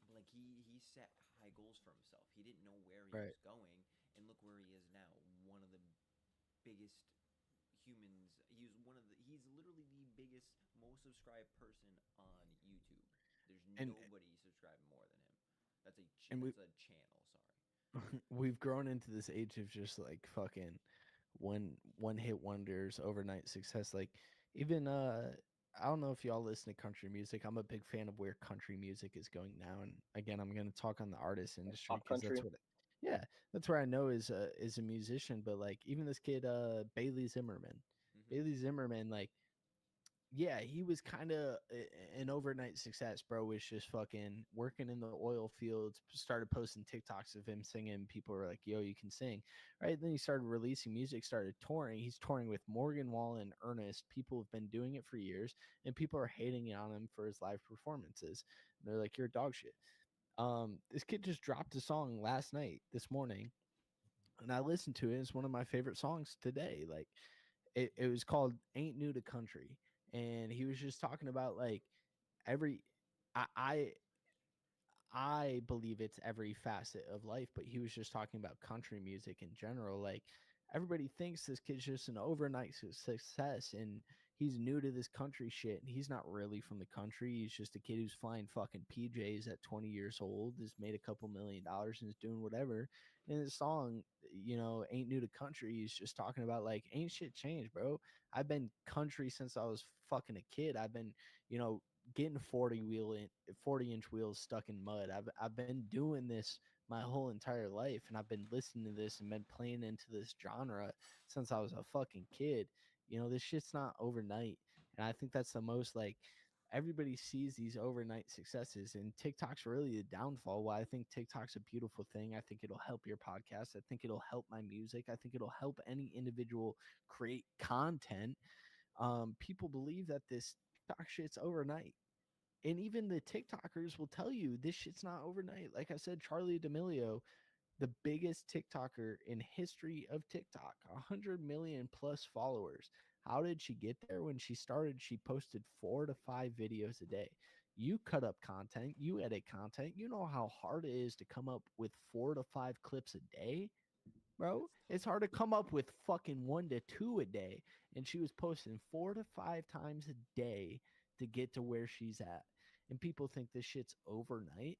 But like he set high goals for himself. He didn't know where he Right. was going, and look where he is now. One of the biggest humans. He's literally the biggest, most subscribed person on YouTube. There's And nobody subscribed more than him. That's and we that's a channel. Sorry. we've grown into this age of just like fucking one hit wonders, overnight success. Like even I don't know if y'all listen to country music. I'm a big fan of where country music is going now. And again, I'm going to talk on the artist industry Pop because country. yeah, that's where I know is a musician. But like even this kid, Bailey Zimmerman, Mm-hmm. Bailey Zimmerman, like yeah, he was kind of an overnight success, bro. Was just fucking working in the oil fields, started posting TikToks of him singing. People were like, yo, you can sing. Right. Then he started releasing music, started touring. He's touring with Morgan Wallen and Ernest. People have been doing it for years, and people are hating on him for his live performances. And they're like, you're dog shit. This kid just dropped a song last night, this morning, and I listened to it. It's one of my favorite songs today. Like, it was called Ain't New to Country, and he was just talking about like every I I I believe it's every facet of life, but he was just talking about country music in general. Like everybody thinks this kid's just an overnight success and he's new to this country shit and he's not really from the country. He's just a kid who's flying fucking PJs at 20 years old, has made a couple $1,000,000 and is doing whatever. And the song, Ain't New to Country, he's just talking about like ain't shit changed, bro. I've been country since I was fucking a kid. I've been, you know, getting 40-inch wheels stuck in mud. I've been doing this my whole entire life, and I've been listening to this and been playing into this genre since I was a fucking kid. You know, this shit's not overnight. And I think that's the most like everybody sees these overnight successes, and TikTok's really the downfall. Why I think TikTok's a beautiful thing. I think it'll help your podcast. I think it'll help my music. I think it'll help any individual create content. People believe that this TikTok shit's overnight. And even the TikTokers will tell you this shit's not overnight. Like I said, Charlie D'Amelio, the biggest TikToker in history of TikTok, 100 million plus followers. How did she get there? When she started, she posted 4 to 5 videos a day. You cut up content, you edit content. You know how hard it is to come up with 4 to 5 clips a day, bro. It's hard to come up with fucking 1 to 2 a day. And she was posting 4 to 5 times a day to get to where she's at. And people think this shit's overnight.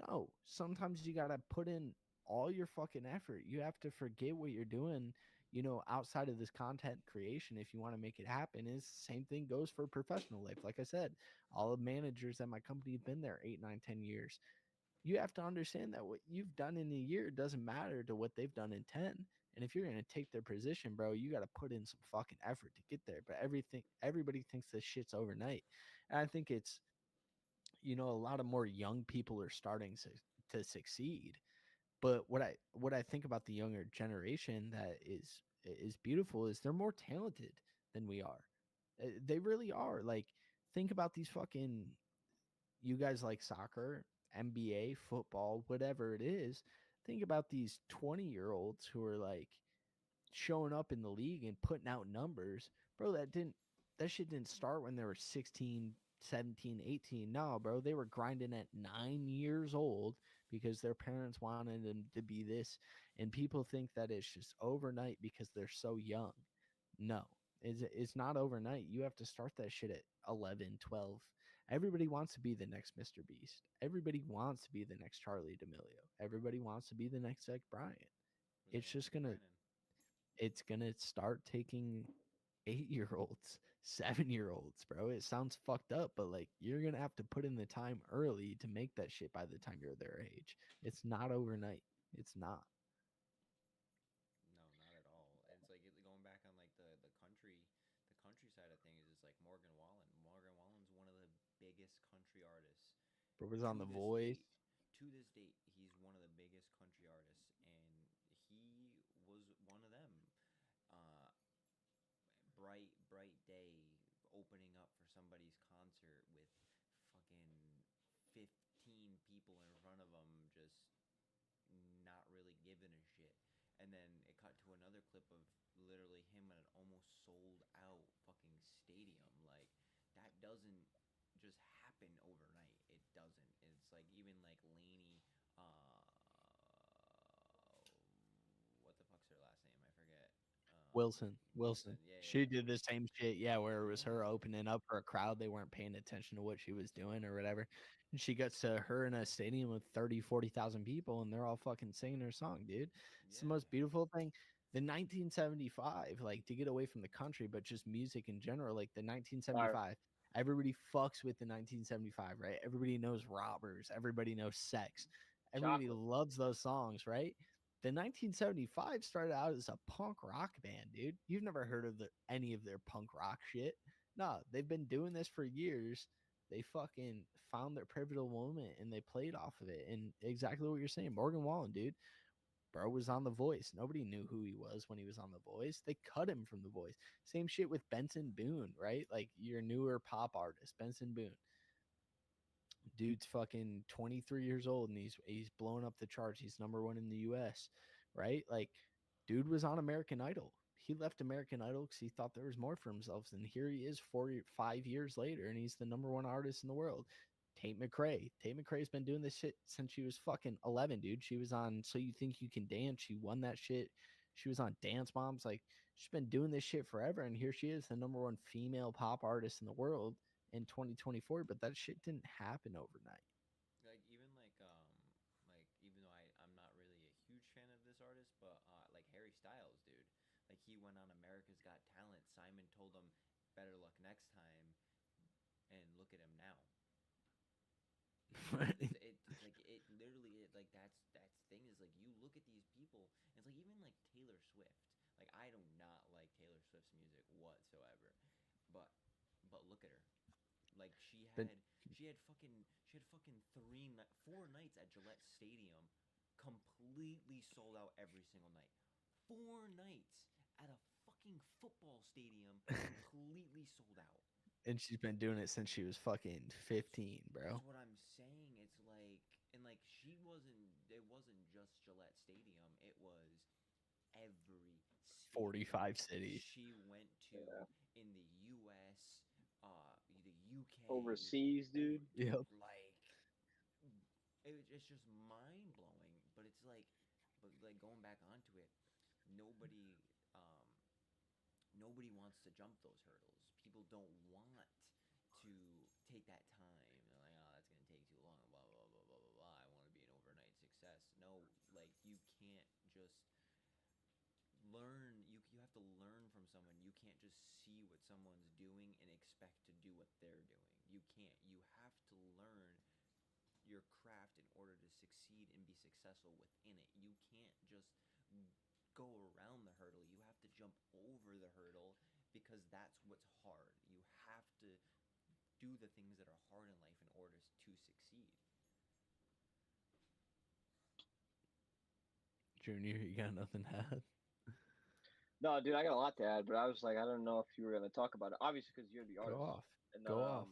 No, sometimes you got to put in all your fucking effort. You have to forget what you're doing, you know, outside of this content creation if you want to make it happen. Is the same thing goes for professional life. Like I said, all the managers at my company have been there 8, 9, 10 years. You have to understand that what you've done in a year doesn't matter to what they've done in 10. And if you're going to take their position, bro, you got to put in some fucking effort to get there. But everybody thinks this shit's overnight. And I think it's, you know, a lot of more young people are starting to succeed. But what I think about the younger generation that is beautiful is they're more talented than we are. They really are. Like, think about these fucking, you guys like soccer, NBA, football, whatever it is. Think about these 20-year-olds who are like showing up in the league and putting out numbers. Bro, that shit didn't start when they were 16, 17, 18. No, bro, they were grinding at 9 years old because their parents wanted them to be this. And people think that it's just overnight because they're so young. No, it's not overnight. You have to start that shit at 11, 12. Everybody wants to be the next Mr. Beast. Everybody wants to be the next Charlie D'Amelio. Everybody wants to be the next Zach Bryant. It's just gonna start taking 8-year-olds, 7-year-olds, bro. It sounds fucked up, but like you're gonna have to put in the time early to make that shit by the time you're their age. It's not overnight. It's not. No, not at all. And it's like going back on like the country side of things is like Morgan Wallen. Morgan Wallen's one of the biggest country artists Bro was on to The this Voice. date. To this date, he's one of the biggest country artists, and he was one of them. Uh, bright day, opening up for somebody's concert with fucking 15 people in front of him, just not really giving a shit. And then it cut to another clip of literally him at an almost sold out fucking stadium. Like, that doesn't just happen overnight. It doesn't. It's like even like Lainey, what the fuck's her last name? I forget. Wilson. Yeah, She yeah, did the same shit, yeah, where it was her yeah. opening up for a crowd. They weren't paying attention to what she was doing or whatever. And she gets to her in a stadium with 30, 40,000 people, and they're all fucking singing her song, dude. It's the Yeah. most beautiful thing. The 1975, like to get away from the country, but just music in general, like the 1975. Everybody fucks with the 1975, right? Everybody knows robbers. Everybody knows sex. Everybody Chocolate. loves those songs, right? The 1975 started out as a punk rock band, dude. You've never heard of any of their punk rock shit. No, they've been doing this for years. They fucking found their pivotal moment and they played off of it. And exactly what you're saying, Morgan Wallen, dude. Bro was on The Voice. Nobody knew who he was when he was on The Voice. They cut him from The Voice. Same shit with Benson Boone, right? Like your newer pop artist, Benson Boone. Dude's fucking 23 years old and he's blowing up the charts. He's #1 in the US, right? Like, dude was on American Idol. He left American Idol because he thought there was more for himself. And here he is 5 years later, and he's the #1 artist in the world. Tate McRae. Tate McRae's been doing this shit since she was fucking 11, dude. She was on So You Think You Can Dance. She won that shit. She was on Dance Moms. Like, she's been doing this shit forever. And here she is, the #1 female pop artist in the world in 2024, but that shit didn't happen overnight. Like even though I'm not really a huge fan of this artist, but like Harry Styles, dude. Like, he went on America's Got Talent. Simon told him better luck next time, and look at him now. It like it literally like that's thing Swift. Like I do not like Taylor Swift's music whatsoever. But look at her. Like Then she had fucking 4 nights at Gillette Stadium, completely sold out every single night. 4 nights at a fucking football stadium, completely sold out. and she's been doing it since she was fucking 15, bro. That's what I'm saying. It's like, and like she wasn't. It wasn't just Gillette Stadium. It was every 45 stadium cities. she went to in the U.S., the UK, Overseas, dude. Yep. like it's just mind blowing. But it's like, going back onto it, nobody, nobody wants to jump those hurdles. People don't want to take that time. They're like, oh, that's gonna take too long. Blah blah blah blah blah blah. I want to be an overnight success. No, like you can't just learn. You have to learn from someone. You can't just see what someone's doing and expect to do what they're doing. You can't. You have to learn your craft in order to succeed and be successful within it. You can't just go around the hurdle. You have to jump over the hurdle because that's what's hard. You have to do the things that are hard in life in order to succeed. Junior, you got nothing to add? No, dude, I got a lot to add, but I was like, I don't know if you were gonna talk about it. Obviously, because you're the artist. Go off. And Go off.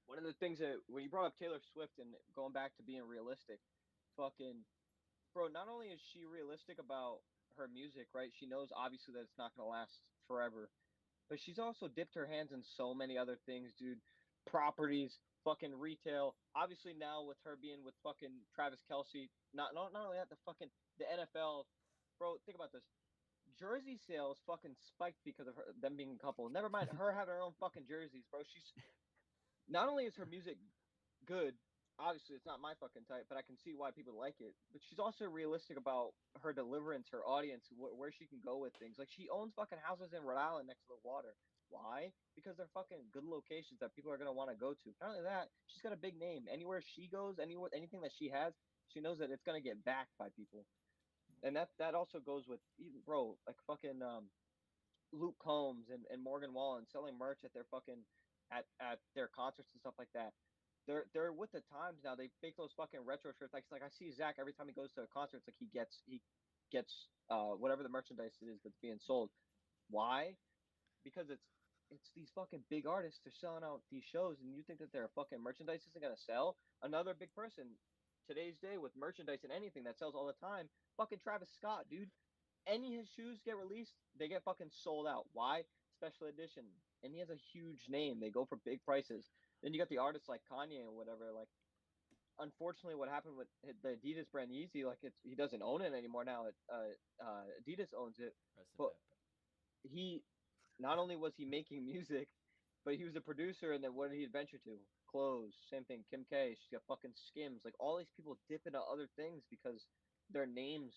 One of the things that when you brought up Taylor Swift and going back to being realistic, fucking bro, not only is she realistic about her music, right? She knows obviously that it's not gonna last forever, but she's also dipped her hands in so many other things, dude. Properties, fucking retail. Obviously now with her being with fucking Travis Kelsey, not only that, the NFL, bro. Think about this. Jersey sales fucking spiked because of them being a couple. Never mind her having her own fucking jerseys, bro. She's not only is her music good, obviously it's not my fucking type, but I can see why people like it. But she's also realistic about her deliverance, her audience, where she can go with things. Like she owns fucking houses in Rhode Island next to the water. Why? Because they're fucking good locations that people are gonna want to go to. Not only that, she's got a big name. Anywhere she goes, anything that she has, she knows that it's gonna get backed by people. And that also goes with even bro, like fucking Luke Combs and Morgan Wallen selling merch at their fucking at their concerts and stuff like that. They're with the times now. They make those fucking retro shirts. Like I see Zach every time he goes to a concert. It's like he gets whatever the merchandise is that's being sold. Why? Because it's these fucking big artists. They're selling out these shows, and you think that their fucking merchandise isn't gonna sell? Another big person today's day with merchandise and anything that sells all the time. Fucking Travis Scott, dude. Any of his shoes get released, they get fucking sold out. Why? Special edition. And he has a huge name. They go for big prices. Then you got the artists like Kanye and whatever. Like, unfortunately, what happened with the Adidas brand Yeezy, like he doesn't own it anymore now. Adidas owns it. Rest in But pep. he, not only was he making music, but he was a producer. And then what did he venture to? Clothes. Same thing. Kim K. She's got fucking Skims. Like all these people dip into other things because their names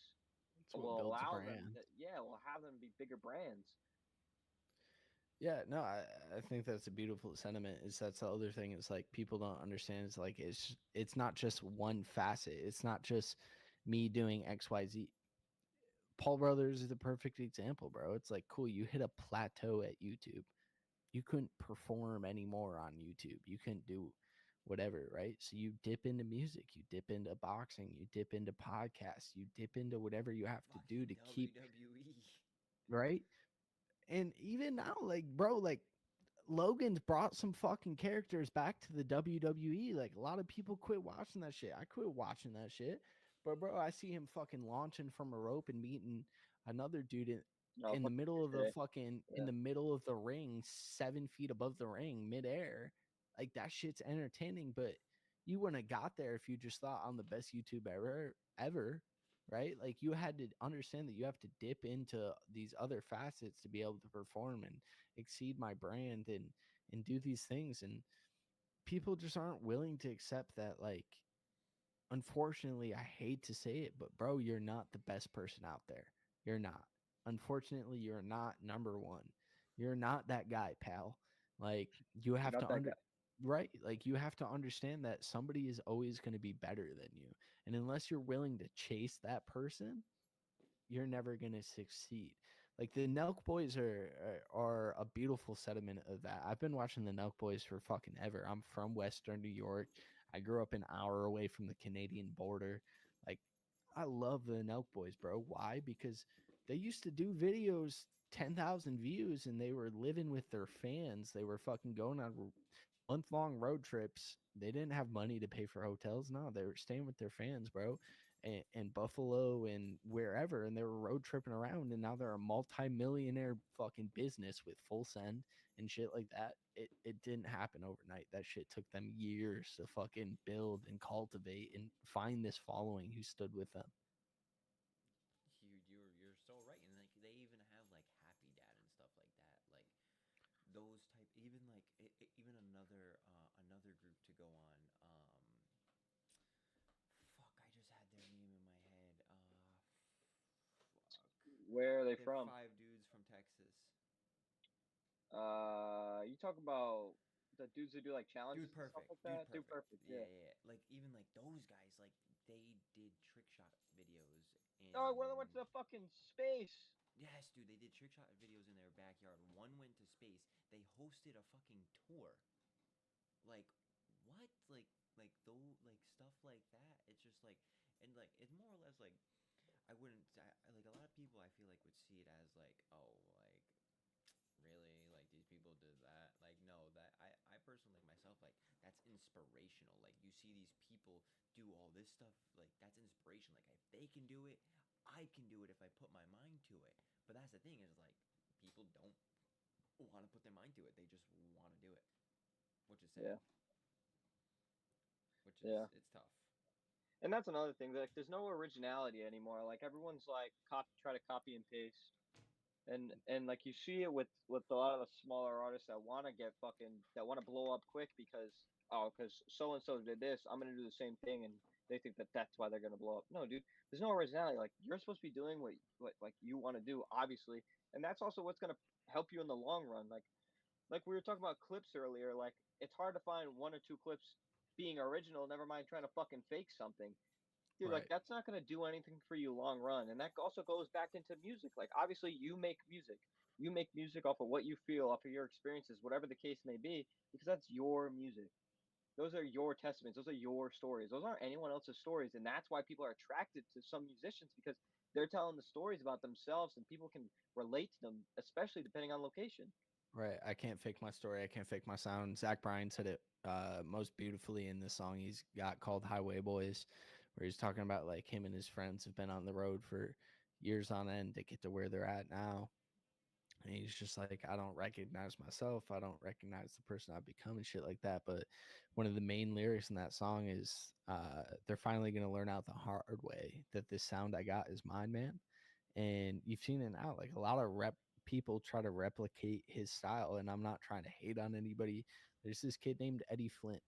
That's what will builds a allow brand. them. Will have them be bigger brands. Yeah, no, I think that's a beautiful sentiment. Is that's the other thing is like people don't understand is like it's not just one facet. It's not just me doing XYZ. Paul Brothers is the perfect example, bro. It's like cool, you hit a plateau at YouTube. You couldn't perform anymore on YouTube. You couldn't do whatever, right? So you dip into music, you dip into boxing, you dip into podcasts, you dip into whatever you have to do to Fucking keep WWE. right. And even now, like, bro, like Logan's brought some fucking characters back to the WWE. Like, a lot of people quit watching that shit. I quit watching that shit. But, bro, I see him fucking launching from a rope and meeting another dude in the middle of the fucking, in the middle of the ring, 7 feet above the ring, midair. Like, that shit's entertaining. But you wouldn't have got there if you just thought I'm the best YouTube ever. Right? Like you had to understand that you have to dip into these other facets to be able to perform and exceed my brand and do these things. And people just aren't willing to accept that. Like, unfortunately, I hate to say it, but bro, you're not the best person out there. You're not. Unfortunately, you're not number one. You're not that guy, pal. Like you have to right, like you have to understand that somebody is always going to be better than you. And unless you're willing to chase that person, you're never gonna succeed. Like the Nelk Boys are a beautiful sediment of that. I've been watching the Nelk Boys for fucking ever. I'm from Western New York. I grew up an hour away from the Canadian border. Like I love the Nelk Boys, bro. Why? Because they used to do videos 10,000 views and they were living with their fans. They were fucking going on month-long road trips. They didn't have money to pay for hotels. No, they were staying with their fans, bro, and Buffalo and wherever, and they were road tripping around. And now they're a multi-millionaire fucking business with Full Send and shit like that. It didn't happen overnight. That shit took them years to fucking build and cultivate and find this following who stood with them. You're so right, and like they even have like Happy Dad and stuff like that, like those type. Even like even another group to go on. Fuck, I just had their name in my head. Fuck. Where are they They're from? 5 dudes from Texas. You talk about the dudes who do like challenges Dude and stuff Perfect. like that. Dude Perfect. Yeah, Yeah. yeah, yeah. Like even like those guys, like they did trick shot videos in. Oh, one of them went to the fucking space. Yes, dude, they did trick shot videos in their backyard. One went to space. They hosted a fucking tour. Like what? Like though like stuff like that. It's just like and like it's more or less like I wouldn't like a lot of people I feel like would see it as like oh like really like these people did that like no that I personally like myself like that's inspirational like you see these people do all this stuff like that's inspiration like if they can do it I can do it if I put my mind to it but that's the thing is like people don't want to put their mind to it they just want to do it which is sad Yeah. which is Yeah. it's tough And that's another thing. Like, there's no originality anymore. Like everyone's like try to copy and paste. And like you see it with a lot of the smaller artists that want to blow up quick because so and so did this, I'm gonna do the same thing, and they think that that's why they're gonna blow up. No, dude, there's no originality. Like you're supposed to be doing what like you want to do, obviously, and that's also what's gonna help you in the long run. Like we were talking about clips earlier. Like it's hard to find one or two clips being original. Never mind trying to fucking fake something. Dude, like Right. that's not gonna do anything for you long run, and that also goes back into music. Like obviously, you make music off of what you feel, off of your experiences, whatever the case may be, because that's your music. Those are your testaments. Those are your stories. Those aren't anyone else's stories, and that's why people are attracted to some musicians because they're telling the stories about themselves, and people can relate to them, especially depending on location. Right. I can't fake my story. I can't fake my sound. Zach Bryan said it most beautifully in the song he's got called Highway Boys, where he's talking about like him and his friends have been on the road for years on end to get to where they're at now. And he's just like, I don't recognize myself. I don't recognize the person I've become and shit like that. But one of the main lyrics in that song is they're finally going to learn out the hard way that this sound I got is mine, man. And you've seen it now. Like a lot of people try to replicate his style. And I'm not trying to hate on anybody. There's this kid named Eddie Flint.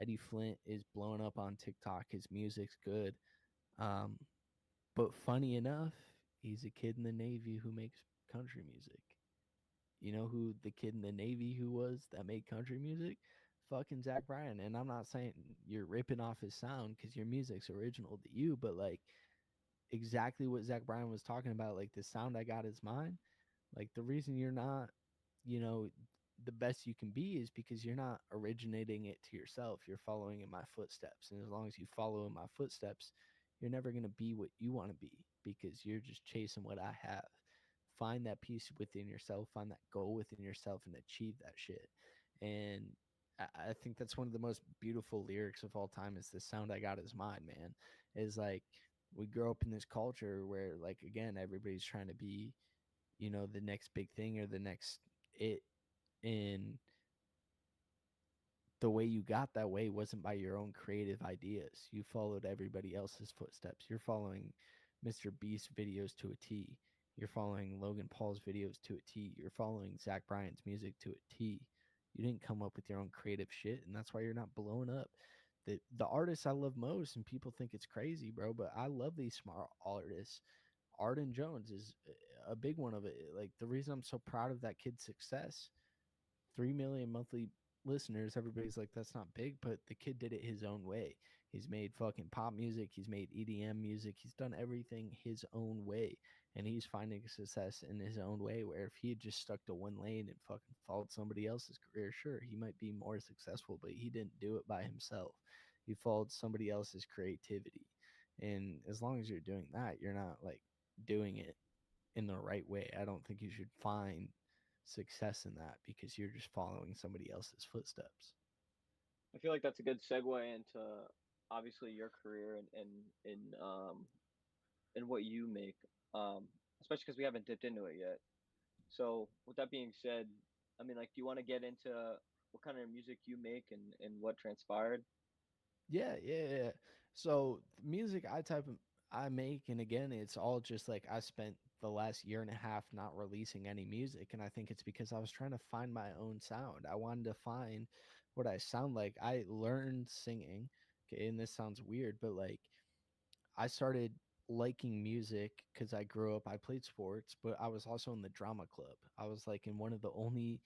Eddie Flint is blowing up on TikTok. His music's good. Um, but funny enough, he's a kid in the Navy who makes country music. You know who the kid in the Navy who was that made country music? Fucking Zach Bryan. And I'm not saying you're ripping off his sound because your music's original to you, but like exactly what Zach Bryan was talking about, like the sound I got is mine. Like the reason you're not, you know, the best you can be is because you're not originating it to yourself. You're following in my footsteps. And as long as you follow in my footsteps, you're never going to be what you want to be because you're just chasing what I have. Find that peace within yourself, find that goal within yourself, and achieve that shit. And I think that's one of the most beautiful lyrics of all time is the sound I got is mine, man. Is like we grow up in this culture where like again everybody's trying to be, you know, the next big thing or the next it in the way you got that way wasn't by your own creative ideas. You followed everybody else's footsteps. You're following Mr. Beast videos to a T. You're following Logan Paul's videos to a T. You're following Zach Bryan's music to a T. You didn't come up with your own creative shit, and that's why you're not blowing up. The artists I love most, and people think it's crazy, bro, but I love these smart artists. Arden Jones is a big one of it. Like the reason I'm so proud of that kid's success, 3 million monthly listeners, everybody's like, that's not big, but the kid did it his own way. He's made fucking pop music. He's made EDM music. He's done everything his own way. And he's finding success in his own way. Where if he had just stuck to one lane and fucking followed somebody else's career, sure, he might be more successful, but he didn't do it by himself. He followed somebody else's creativity. And as long as you're doing that, you're not like doing it in the right way. I don't think you should find success in that because you're just following somebody else's footsteps. I feel like that's a good segue into obviously your career and what you make, especially because we haven't dipped into it yet. So with that being said, I mean, like, do you want to get into what kind of music you make and what transpired? Yeah, yeah, yeah. So the music I make, and again, it's all just like I spent the last year and a half not releasing any music, and I think it's because I was trying to find my own sound. I wanted to find what I sound like. I learned singing, okay, and this sounds weird, but like I started liking music because I grew up. I played sports, but I was also in the drama club. I was like in one of the only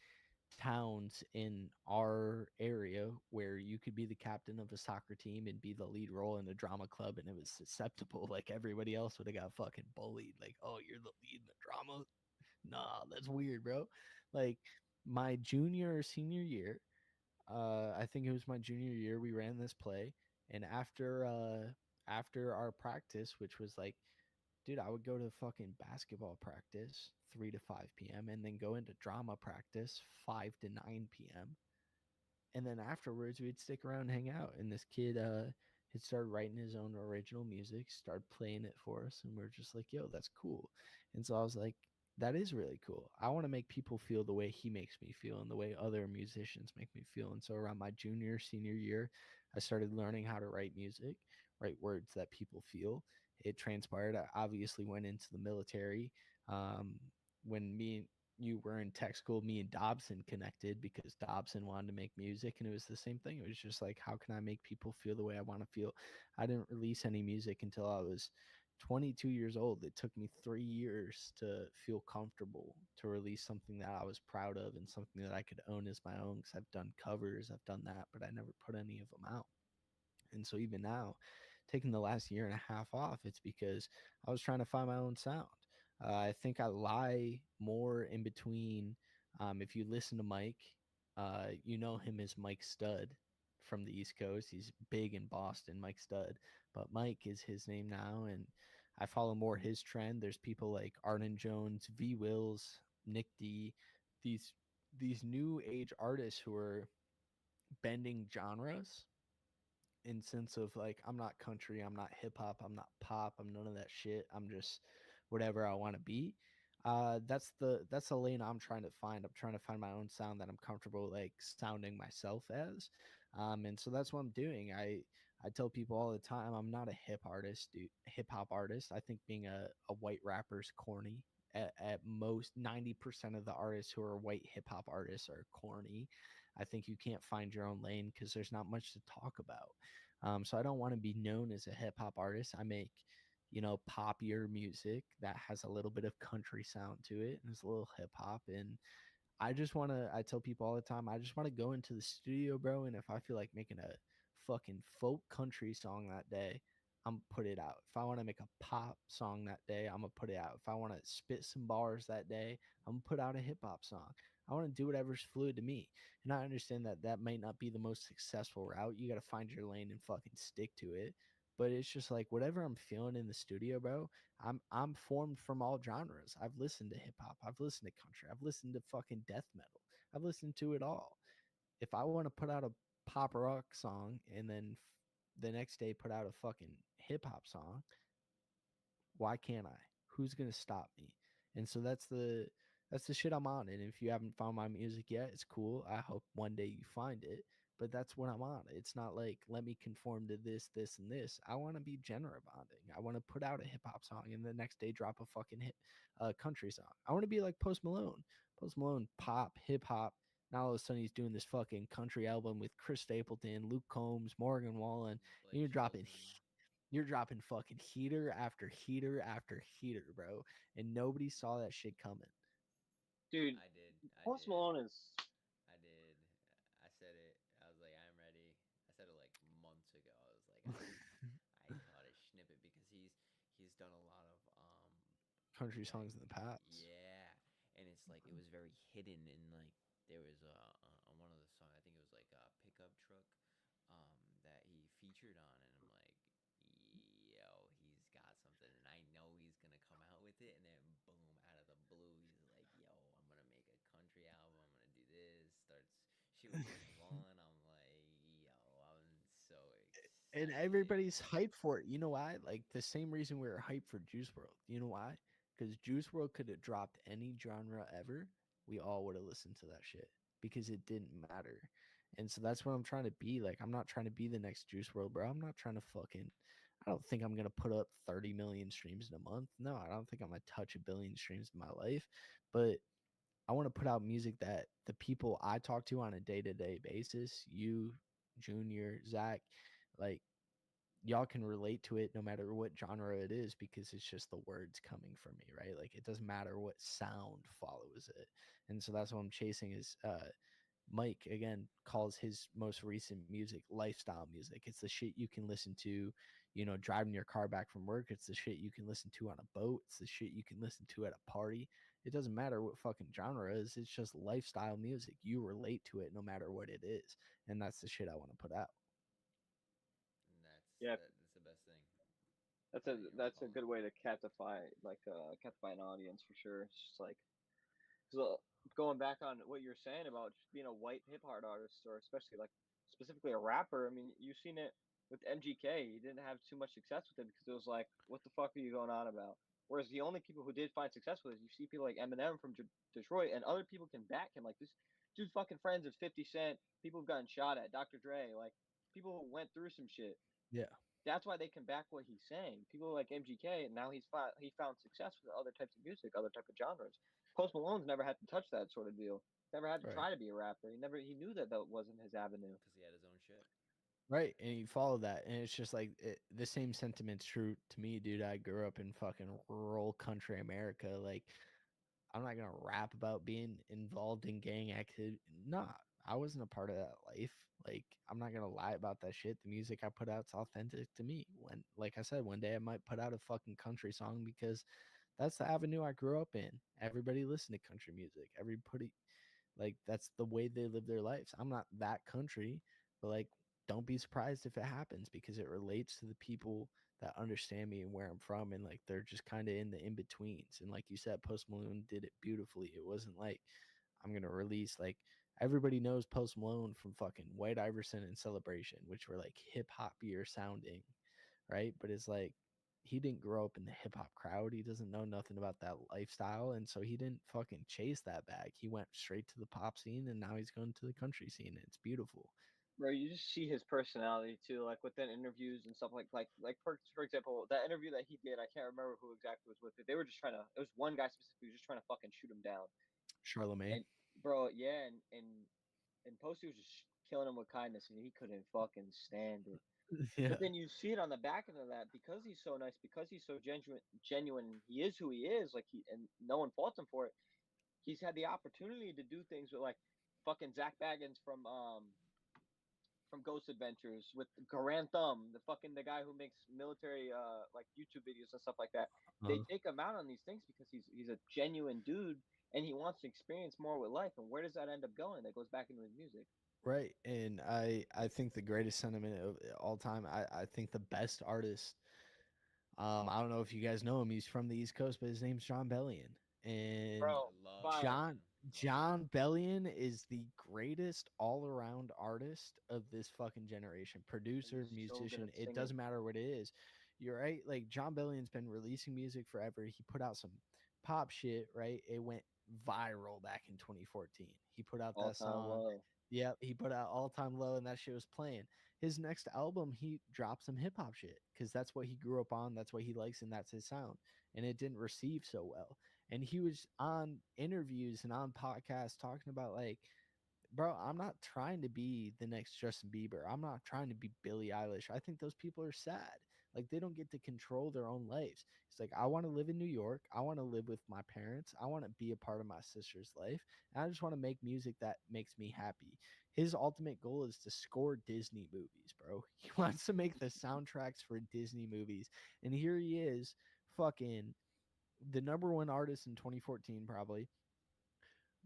towns in our area where you could be the captain of a soccer team and be the lead role in a drama club, and it was acceptable. Like everybody else would have got fucking bullied. Like, oh, you're the lead in the drama? Nah, that's weird, bro. Like my junior or senior year, I think it was my junior year, we ran this play, and after our practice, which was like, dude, I would go to fucking basketball practice 3 to 5 p.m. and then go into drama practice 5 to 9 p.m. And then afterwards, we'd stick around and hang out. And this kid had started writing his own original music, started playing it for us, and we're just like, yo, that's cool. And so I was like, that is really cool. I want to make people feel the way he makes me feel and the way other musicians make me feel. And so around my junior, senior year, I started learning how to write music, write words that people feel. It transpired. I obviously went into the military. Um, when me and you were in tech school, me and Dobson connected because Dobson wanted to make music, and it was the same thing. It was just like, how can I make people feel the way I want to feel? I didn't release any music until I was 22 years old. It took me 3 years to feel comfortable to release something that I was proud of and something that I could own as my own, because I've done covers, I've done that, but I never put any of them out. And so even now, taking the last year and a half off, it's because I was trying to find my own sound. I think I lie more in between. If you listen to Mike, you know him as Mike Stud from the East Coast. He's big in Boston, Mike Stud, but Mike is his name now, and I follow more his trend. There's people like Arden Jones, V Wills, Nick D, these these new age artists who are bending genres in sense of like, I'm not country, I'm not hip hop, I'm not pop, I'm none of that shit. I'm just whatever I want to be. That's the lane I'm trying to find. I'm trying to find my own sound that I'm comfortable like sounding myself as. And so that's what I'm doing. I tell people all the time I'm not a hip hop artist. I think being a white rapper is corny. At most 90% of the artists who are white hip hop artists are corny. I think you can't find your own lane because there's not much to talk about. So I don't want to be known as a hip hop artist. I make, poppier music that has a little bit of country sound to it and it's a little hip hop. And I tell people all the time, I just want to go into the studio, bro. And if I feel like making a fucking folk country song that day, I'm gonna put it out. If I want to make a pop song that day, I'm gonna put it out. If I want to spit some bars that day, I'm gonna put out a hip hop song. I want to do whatever's fluid to me. And I understand that that might not be the most successful route. You got to find your lane and fucking stick to it. But it's just like whatever I'm feeling in the studio, bro. I'm formed from all genres. I've listened to hip hop. I've listened to country. I've listened to fucking death metal. I've listened to it all. If I want to put out a pop rock song and then the next day put out a fucking hip hop song, why can't I? Who's gonna stop me? And so that's the shit I'm on. And if you haven't found my music yet, it's cool. I hope one day you find it. But that's what I'm on. It's not like let me conform to this, this, and this. I want to be genre bonding. I want to put out a hip hop song and the next day drop a fucking hit country song. I want to be like Post Malone. Post Malone, pop, hip hop. Now all of a sudden he's doing this fucking country album with Chris Stapleton, Luke Combs, Morgan Wallen. And you're dropping fucking heater after heater after heater, bro. And nobody saw that shit coming. Dude, I did. I Post did. Malone is I did. I said it. I was like, I'm ready. I said it like months ago. I was like, I'm done a lot of Country like, songs in the past. yeah, and it's like it was very hidden in like there was on one of the songs I think it was like a pickup truck that he featured on, and I'm like, yo, he's got something, and I know he's gonna come out with it, and then boom, out of the blue, he's like, yo, I'm gonna make a country album, I'm gonna do this, starts shit with One. I'm like, yo, I'm so And excited. everybody's hyped for it. You know why? Like the same reason we were hyped for Juice World. You know why? Because Juice World could have dropped any genre ever. We all would have listened to that shit because it didn't matter. And so that's what I'm trying to be. Like, I'm not trying to be the next Juice World, bro. I'm not trying to fucking. I don't think I'm gonna put up 30 million streams in a month. No, I don't think I'm gonna touch a billion streams in my life. But I want to put out music that the people I talk to on a day to day basis, you, Junior, Zach, like y'all can relate to it no matter what genre it is because it's just the words coming from me, right? Like it doesn't matter what sound follows it. And so that's what I'm chasing is Mike again calls his most recent music lifestyle music. It's the shit you can listen to, you know, driving your car back from work. It's the shit you can listen to on a boat. It's the shit you can listen to at a party. It doesn't matter what fucking genre it is. It's just lifestyle music. You relate to it no matter what it is. And that's the shit I want to put out. And Yeah, that's the best thing. that's a good way to captify an audience for sure. It's just like so going back on what you're saying about just being a white hip hop artist, or especially like specifically a rapper. I mean, you've seen it with MGK. He didn't have too much success with it because it was like, what the fuck are you going on about? Whereas the only people who did find success with it, you see people like Eminem from Detroit, and other people can back him. Like this dude's fucking friends with 50 Cent. People who've gotten shot at, Dr. Dre, like people who went through some shit. Yeah. That's why they can back what he's saying. People like MGK, and now he found success with other types of music, other type of genres. Post Malone's never had to touch that sort of deal. Never had to Right. try to be a rapper. He knew that that wasn't his avenue. Because he had his own shit. Right, and you follow that, and it's just like the same sentiment's true to me, dude. I grew up in fucking rural country America. Like, I'm not gonna rap about being involved in gang activity. Nah, I wasn't a part of that life. Like, I'm not gonna lie about that shit. The music I put out's authentic to me. When, like I said, one day I might put out a fucking country song because that's the avenue I grew up in. Everybody listen to country music. Everybody, like that's the way they live their lives. I'm not that country, but like don't be surprised if it happens because it relates to the people that understand me and where I'm from and like they're just kind of in the in-betweens. And like you said, Post Malone did it beautifully. It wasn't like I'm gonna release like everybody knows Post Malone from fucking White Iverson and Celebration, which were like hip hopier sounding, right? But it's like he didn't grow up in the hip hop crowd. He doesn't know nothing about that lifestyle. And so he didn't fucking chase that bag. He went straight to the pop scene and now he's going to the country scene. And it's beautiful. Bro, you just see his personality too, like within interviews and stuff for example, that interview that he did, I can't remember who exactly was with it. They were just trying to it was one guy specifically just trying to fucking shoot him down. Charlemagne. And bro, yeah, and Posty was just killing him with kindness and he couldn't fucking stand it. Yeah. But then you see it on the back end of that because he's so nice, because he's so genuine, he is who he is, like he and no one faults him for it. He's had the opportunity to do things with like fucking Zach Baggins from Ghost Adventures with Garand Thumb, the guy who makes military like YouTube videos and stuff like that. They Uh, take him out on these things because he's a genuine dude and he wants to experience more with life. And where does that end up going? That goes back into his music. right. And I think the greatest sentiment of all time, I think the best artist, I don't know if you guys know him. He's from the East Coast, but his name's John Bellion. And Bro, Love fire. him. John John Bellion is the greatest all-around artist of this fucking generation. Producer, He's so good musician, at it singing. doesn't matter what it is. You're right. Like John Bellion's been releasing music forever. He put out some pop shit, right? It went viral back in 2014. He put out All that time song. low. Yep, he put out All Time Low and that shit was playing. His next album, he dropped some hip hop shit because that's what he grew up on. That's what he likes and that's his sound. And it didn't receive so well. And he was on interviews and on podcasts talking about like, bro, I'm not trying to be the next Justin Bieber. I'm not trying to be Billie Eilish. I think those people are sad. Like they don't get to control their own lives. It's like I want to live in New York. I want to live with my parents. I want to be a part of my sister's life. And I just want to make music that makes me happy. His ultimate goal is to score Disney movies, bro. He wants to make the soundtracks for Disney movies. And here he is fucking the number one artist in 2014, probably.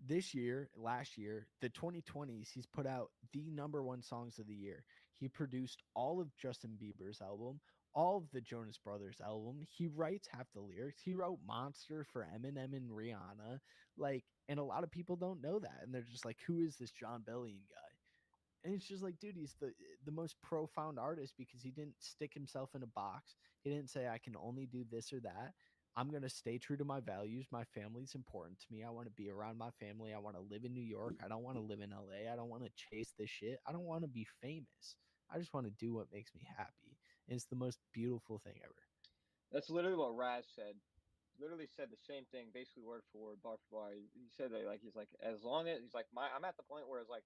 This year, last year, the 2020s, he's put out the number one songs of the year. He produced all of Justin Bieber's album, all of the Jonas Brothers album. He writes half the lyrics. He wrote Monster for Eminem and Rihanna. Like, and a lot of people don't know that. And they're just like, who is this John Bellion guy? And it's just like, dude, he's the most profound artist because he didn't stick himself in a box. He didn't say I can only do this or that. I'm going to stay true to my values. My family's important to me. I want to be around my family. I want to live in New York. I don't want to live in LA. I don't want to chase this shit. I don't want to be famous. I just want to do what makes me happy. And it's the most beautiful thing ever. That's literally what Raz said. Literally said the same thing, basically word for word, bar for bar. He said that like he's like, as long as he's like I'm at the point where it's like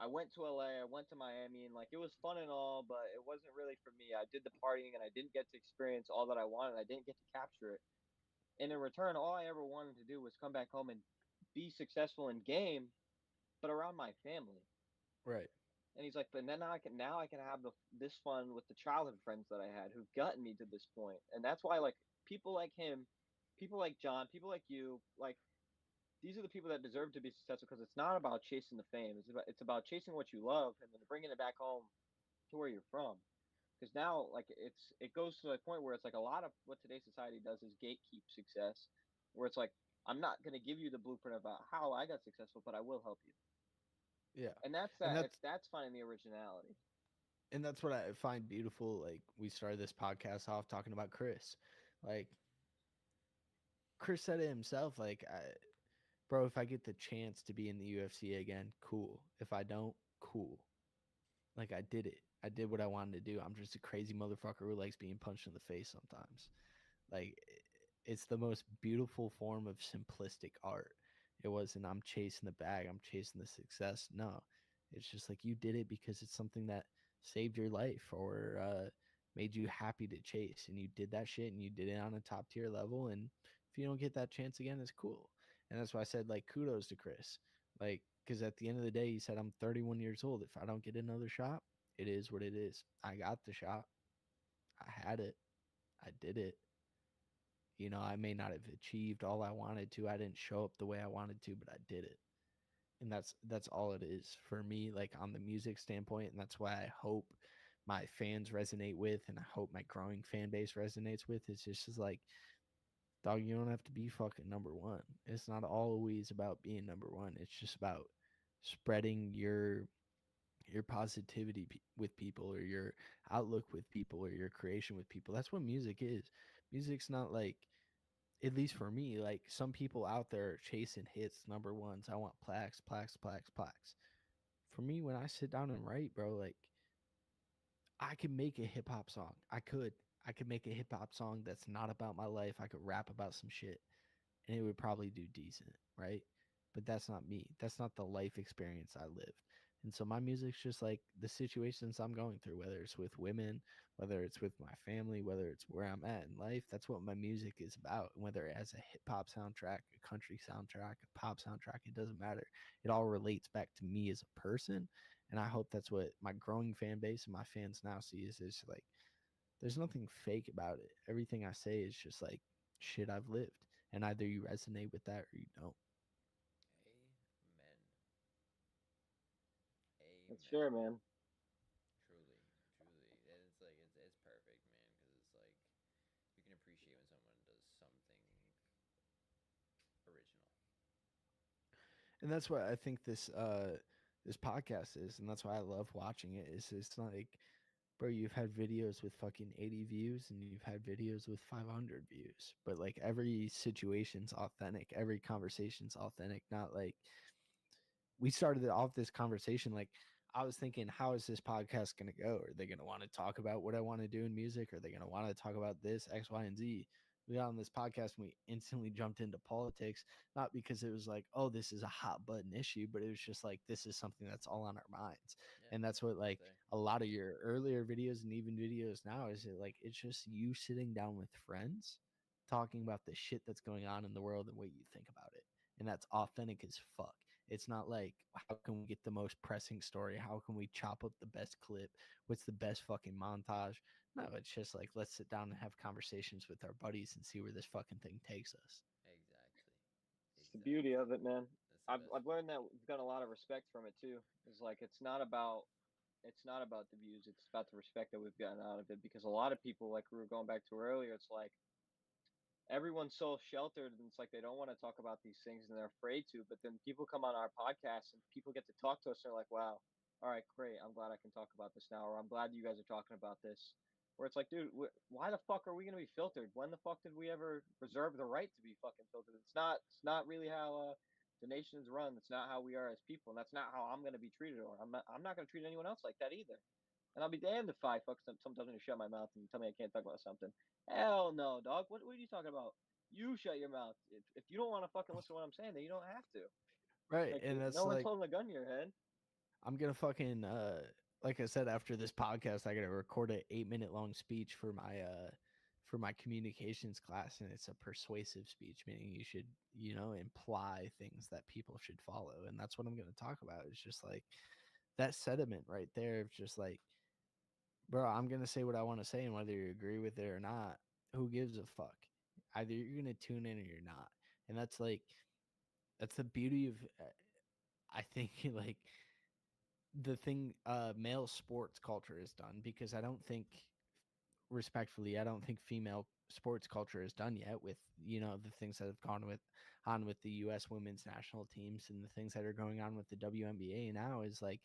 I went to LA, I went to Miami, and like it was fun and all, but it wasn't really for me. I did the partying and I didn't get to experience all that I wanted. I didn't get to capture it. And in return, all I ever wanted to do was come back home and be successful in game, but around my family. Right. And he's like, but then I can have this fun with the childhood friends that I had who've gotten me to this point. And that's why like people like him, people like John, people like you, like these are the people that deserve to be successful because it's not about chasing the fame. It's about chasing what you love and then bringing it back home to where you're from. Because now, like it goes to a point where it's like a lot of what today's society does is gatekeep success, where it's like I'm not going to give you the blueprint about how I got successful, but I will help you. Yeah. And that's And that. That's finding the originality. And that's what I find beautiful. Like, we started this podcast off talking about Chris. Like, Chris said it himself, like, bro, if I get the chance to be in the UFC again, cool. If I don't, cool. Like, I did it. I did what I wanted to do. I'm just a crazy motherfucker who likes being punched in the face sometimes. Like, it's the most beautiful form of simplistic art. It wasn't, I'm chasing the bag, I'm chasing the success. No, it's just like you did it because it's something that saved your life or made you happy to chase. And you did that shit and you did it on a top tier level. And if you don't get that chance again, it's cool. And that's why I said, like, kudos to Chris. Like, because at the end of the day, he said, I'm 31 years old. If I don't get another shot, it is what it is. I got the shot. I had it. I did it. You know, I may not have achieved all I wanted to. I didn't show up the way I wanted to, but I did it. And that's all it is for me, like on the music standpoint. And that's why I hope my fans resonate with, and I hope my growing fan base resonates with. It's just like, dog, you don't have to be fucking number one. It's not always about being number one. It's just about spreading your positivity with people, or your outlook with people, or your creation with people. That's what music is. Music's not like, at least for me, like some people out there are chasing hits, number ones. I want plaques, plaques, plaques, plaques. For me, when I sit down and write, bro, like I could make a hip hop song. I could make a hip hop song that's not about my life. I could rap about some shit and it would probably do decent, right? But that's not me. That's not the life experience I lived. And so my music's just like the situations I'm going through, whether it's with women, whether it's with my family, whether it's where I'm at in life. That's what my music is about. Whether it has a hip hop soundtrack, a country soundtrack, a pop soundtrack, it doesn't matter. It all relates back to me as a person. And I hope that's what my growing fan base and my fans now see is like, there's nothing fake about it. Everything I say is just like shit I've lived. And either you resonate with that or you don't. Amen. That's fair, man. Truly, truly. And it's like it's perfect, man, because it's like you can appreciate when someone does something original. And that's what I think this podcast is, and that's why I love watching it. Is it's like, bro, you've had videos with fucking 80 views and you've had videos with 500 views, but like every situation's authentic, every conversation's authentic. Not like we started off this conversation like I was thinking, how is this podcast going to go? Are they going to want to talk about what I want to do in music? Are they going to want to talk about this, X, Y, and Z? We got on this podcast and we instantly jumped into politics, not because it was like, oh, this is a hot button issue, but it was just like, this is something that's all on our minds. Yeah, And that's what like say. a lot of your earlier videos and even videos now is it like, it's just you sitting down with friends talking about the shit that's going on in the world and what you think about it. And that's authentic as fuck. It's not like, how can we get the most pressing story? How can we chop up the best clip? What's the best fucking montage? No, it's just like let's sit down and have conversations with our buddies and see where this fucking thing takes us. Exactly. It's the beauty Exactly. of it, man. That's the best I've learned that we've got a lot of respect from it too. It's like it's not about the views, it's about the respect that we've gotten out of it, because a lot of people, like we were going back to earlier, it's like everyone's so sheltered, and it's like they don't want to talk about these things and they're afraid to, but then people come on our podcast and people get to talk to us and they're like, wow, all right, great, I'm glad I can talk about this now, or I'm glad you guys are talking about this. Where it's like, dude, why the fuck are we going to be filtered? When the fuck did we ever reserve the right to be fucking filtered? It's not really how the nation's run. It's not how we are as people, and that's not how I'm going to be treated, or I'm not going to treat anyone else like that either. And I'll be damned if I fuck sometimes going to shut my mouth and tell me I can't talk about something. Hell no, dog. What are you talking about? You shut your mouth. If you don't want to fucking listen to what I'm saying, then you don't have to. Right. Like, And that's no one's like holding a gun to your head. I'm gonna fucking like I said, after this podcast I gotta record a 8 minute long speech for my communications class, and it's a persuasive speech, meaning you should, you know, imply things that people should follow. And that's what I'm gonna talk about. It's just like that sediment right there of just like, bro, I'm gonna say what I want to say, and whether you agree with it or not, who gives a fuck? Either you're gonna tune in or you're not. And that's like that's the beauty of I think like the thing male sports culture is done, because I don't think, respectfully, I don't think female sports culture is done yet with, you know, the things that have gone with on with the US women's national teams and the things that are going on with the WNBA now. Is like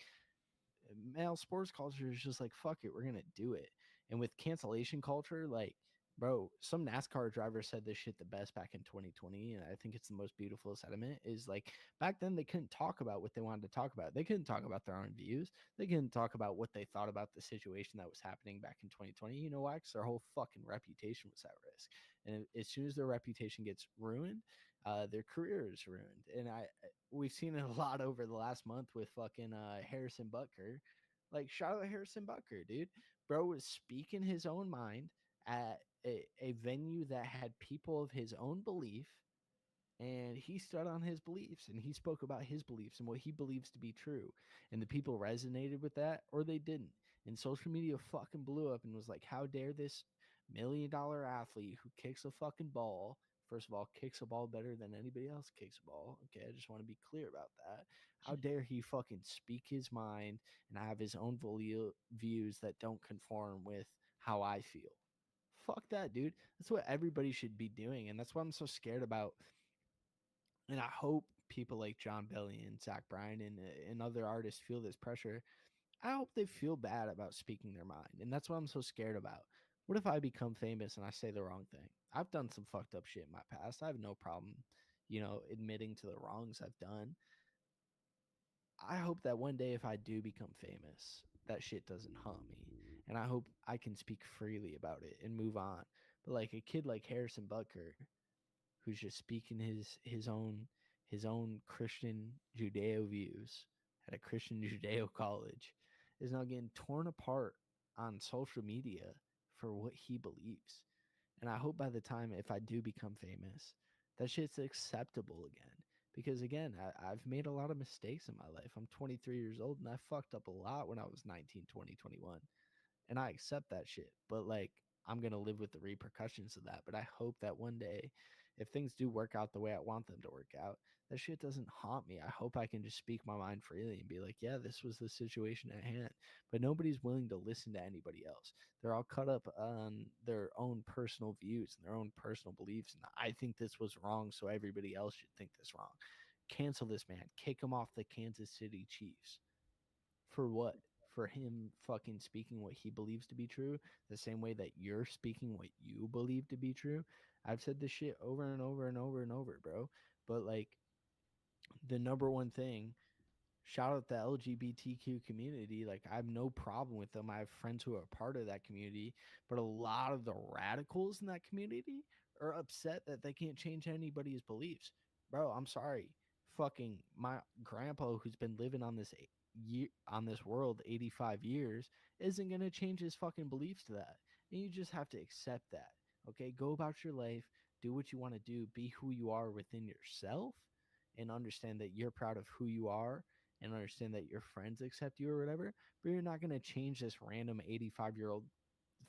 male sports culture is just like, fuck it, we're gonna do it. And with cancellation culture, like, bro, some NASCAR driver said this shit the best back in 2020, and I think it's the most beautiful sentiment. Is like, back then they couldn't talk about what they wanted to talk about. They couldn't talk about their own views. They couldn't talk about what they thought about the situation that was happening back in 2020. You know why? Because their whole fucking reputation was at risk. And as soon as their reputation gets ruined, their career is ruined. And we've seen it a lot over the last month with fucking Harrison Butker. Like, shout out Harrison Butker, dude. Bro was speaking his own mind at a venue that had people of his own belief, and he stood on his beliefs and he spoke about his beliefs and what he believes to be true. And the people resonated with that or they didn't. And social media fucking blew up and was like, how dare this $1 million athlete who kicks a fucking ball, first of all, kicks a ball better than anybody else kicks a ball. Okay, I just want to be clear about that. How dare he fucking speak his mind and have his own views that don't conform with how I feel? Fuck that, dude. That's what everybody should be doing. And that's why I'm so scared about. And I hope people like John Belly and Zach Bryan and other artists feel this pressure. I hope they feel bad about speaking their mind. And that's what I'm so scared about. What if I become famous and I say the wrong thing? I've done some fucked up shit in my past. I have no problem, you know, admitting to the wrongs I've done. I hope that one day if I do become famous, that shit doesn't haunt me. And I hope I can speak freely about it and move on. But like a kid like Harrison Butker, who's just speaking his own Christian Judeo views at a Christian Judeo college, is now getting torn apart on social media for what he believes. And I hope by the time, if I do become famous, that shit's acceptable again. Because again, I've made a lot of mistakes in my life. I'm 23 years old and I fucked up a lot when I was 19, 20, 21. And I accept that shit. But like, I'm going to live with the repercussions of that. But I hope that one day, if things do work out the way I want them to work out, that shit doesn't haunt me. I hope I can just speak my mind freely and be like, yeah, this was the situation at hand. But nobody's willing to listen to anybody else. They're all caught up on their own personal views and their own personal beliefs. And I think this was wrong, so everybody else should think this wrong. Cancel this man. Kick him off the Kansas City Chiefs. For what? For him fucking speaking what he believes to be true, the same way that you're speaking what you believe to be true. I've said this shit over and over and over and over, bro. But like, the number one thing, shout out the LGBTQ community. Like, I have no problem with them. I have friends who are part of that community, but a lot of the radicals in that community are upset that they can't change anybody's beliefs. Bro, I'm sorry. Fucking my grandpa, who's been living on this year on this world 85 years, isn't going to change his fucking beliefs to that. And you just have to accept that. Okay, go about your life, do what you want to do, be who you are within yourself, and understand that you're proud of who you are, and understand that your friends accept you or whatever. But you're not going to change this random 85-year-old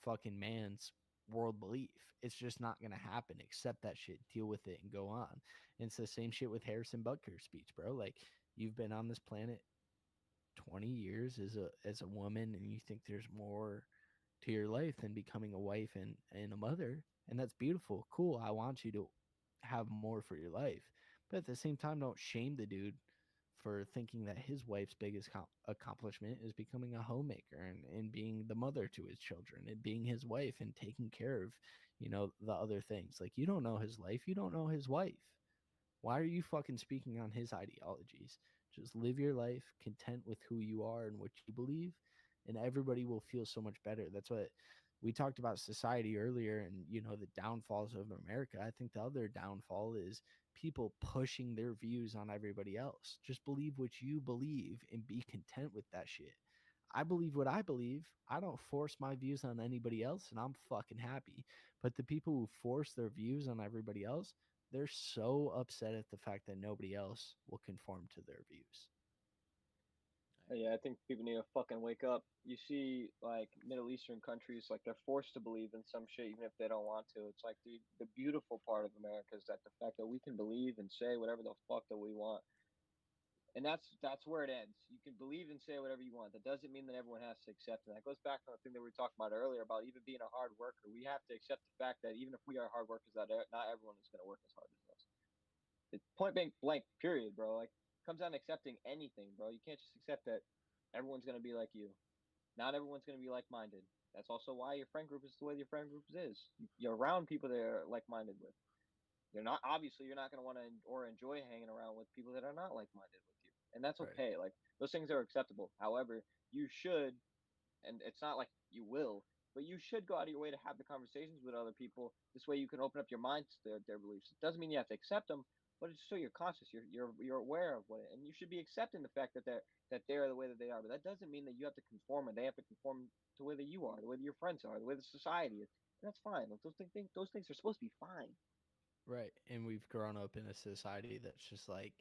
fucking man's world belief. It's just not gonna happen. Accept that shit, deal with it, and go on. And it's the same shit with Harrison Butker's speech, bro. Like, you've been on this planet 20 years as a woman, and you think there's more to your life than becoming a wife and a mother, and that's beautiful, cool. I want you to have more for your life, but at the same time, don't shame the dude for thinking that his wife's biggest accomplishment is becoming a homemaker and being the mother to his children and being his wife and taking care of, the other things. Like, you don't know his life, you don't know his wife. Why are you fucking speaking on his ideologies? Just live your life content with who you are and what you believe, and everybody will feel so much better. That's what we talked about society earlier, and the downfalls of America. I think the other downfall is people pushing their views on everybody else. Just believe what you believe and be content with that shit. I believe what I believe. I don't force my views on anybody else, and I'm fucking happy. But the people who force their views on everybody else, they're so upset at the fact that nobody else will conform to their views. Yeah, I think people need to fucking wake up. You see, like Middle Eastern countries, like they're forced to believe in some shit, even if they don't want to. It's like the beautiful part of America is that the fact that we can believe and say whatever the fuck that we want, and that's where it ends. You can believe and say whatever you want. That doesn't mean that everyone has to accept it. That goes back to the thing that we were talking about earlier about even being a hard worker. We have to accept the fact that even if we are hard workers, that not everyone is going to work as hard as us. It's point blank, period, bro. Like, it comes down to accepting anything, bro. You can't just accept that everyone's going to be like you. Not everyone's going to be like-minded. That's also why your friend group is the way your friend group is. You're around people that are like-minded with. You're not, obviously you're not going to want to or enjoy hanging around with people that are not like-minded with you, and that's Right. okay. Like, those things are acceptable. However, you should, and it's not like you will, but you should go out of your way to have the conversations with other people. This way you can open up your mind to their beliefs. It doesn't mean you have to accept them, but it's so you're conscious, you're aware of what it, and you should be accepting the fact that they're the way that they are. But that doesn't mean that you have to conform, and they have to conform to the way that you are, the way that your friends are, the way the society is. And that's fine. Those things are supposed to be fine. Right. And we've grown up in a society that's just like,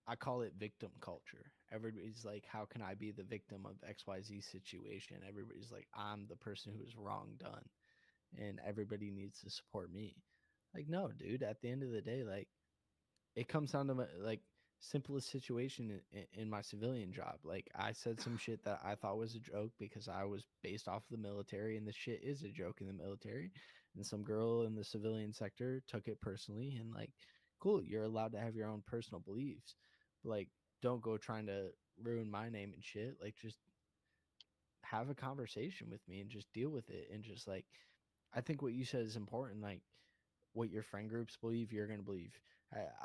I call it victim culture. Everybody's like, how can I be the victim of XYZ situation? Everybody's like, I'm the person who is wrong done, and everybody needs to support me. Like, no, dude, at the end of the day, like, it comes down to like, simplest situation in my civilian job. Like, I said some shit that I thought was a joke because I was based off of the military, and the shit is a joke in the military. And some girl in the civilian sector took it personally, and like, cool, you're allowed to have your own personal beliefs, but like, don't go trying to ruin my name and shit. Like, just have a conversation with me and just deal with it. And just like, I think what you said is important. Like, what your friend groups believe, you're going to believe.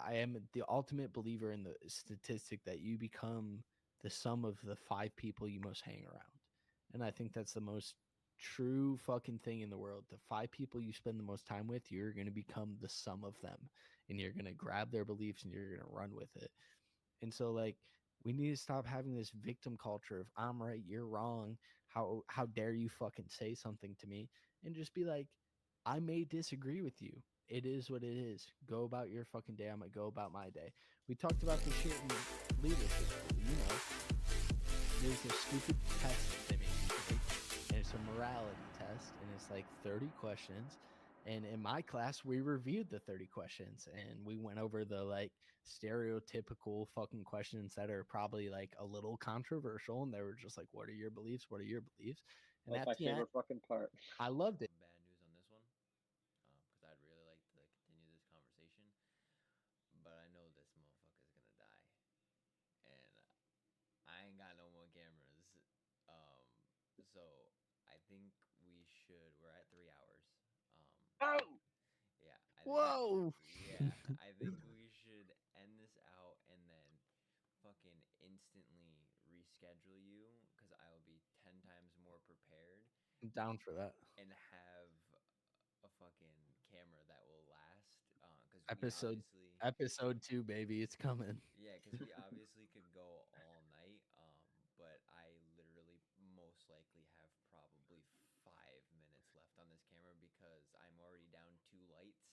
I am the ultimate believer in the statistic that you become the sum of the 5 people you most hang around. And I think that's the most true fucking thing in the world. The 5 people you spend the most time with, you're going to become the sum of them. And you're going to grab their beliefs and you're going to run with it. And so, like, we need to stop having this victim culture of I'm right, you're wrong. How dare you fucking say something to me? And just be like, I may disagree with you. It is what it is. Go about your fucking day. I'm gonna go about my day. We talked about this shit in leadership school. There's a stupid test they make you take, and it's a morality test, and it's like 30 questions. And in my class, we reviewed the 30 questions, and we went over the like stereotypical fucking questions that are probably like a little controversial, and they were just like, what are your beliefs, what are your beliefs? And That's at my the end, favorite fucking part. I loved it. Bad news on this one, because I'd really like to continue this conversation, but I know this motherfucker's gonna die, and I ain't got no more cameras. Um, so I think we should. We're at 3 hours. Oh, Yeah, Whoa. yeah, I think we should end this out and then fucking instantly reschedule you because I will be 10 times more prepared I'm down for that. and have a fucking camera that will last. Because Episode we obviously, episode 2, baby, it's coming. yeah, because we obviously could go all night. But I literally most likely have probably 5 minutes left on this camera because I'm already down 2 lights.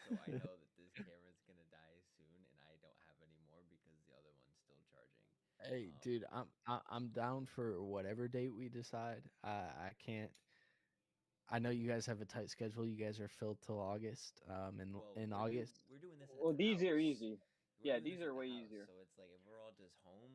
So I know that this camera's gonna die soon, and I don't have any more because the other one's still charging. Hey, dude, I'm down for whatever date we decide. I can't I know you guys have a tight schedule. You guys are filled till August. In August. we're doing this. At Well, the these are house. easy. We're Yeah, doing these this are at the way house, easier. so it's like if we're all just home,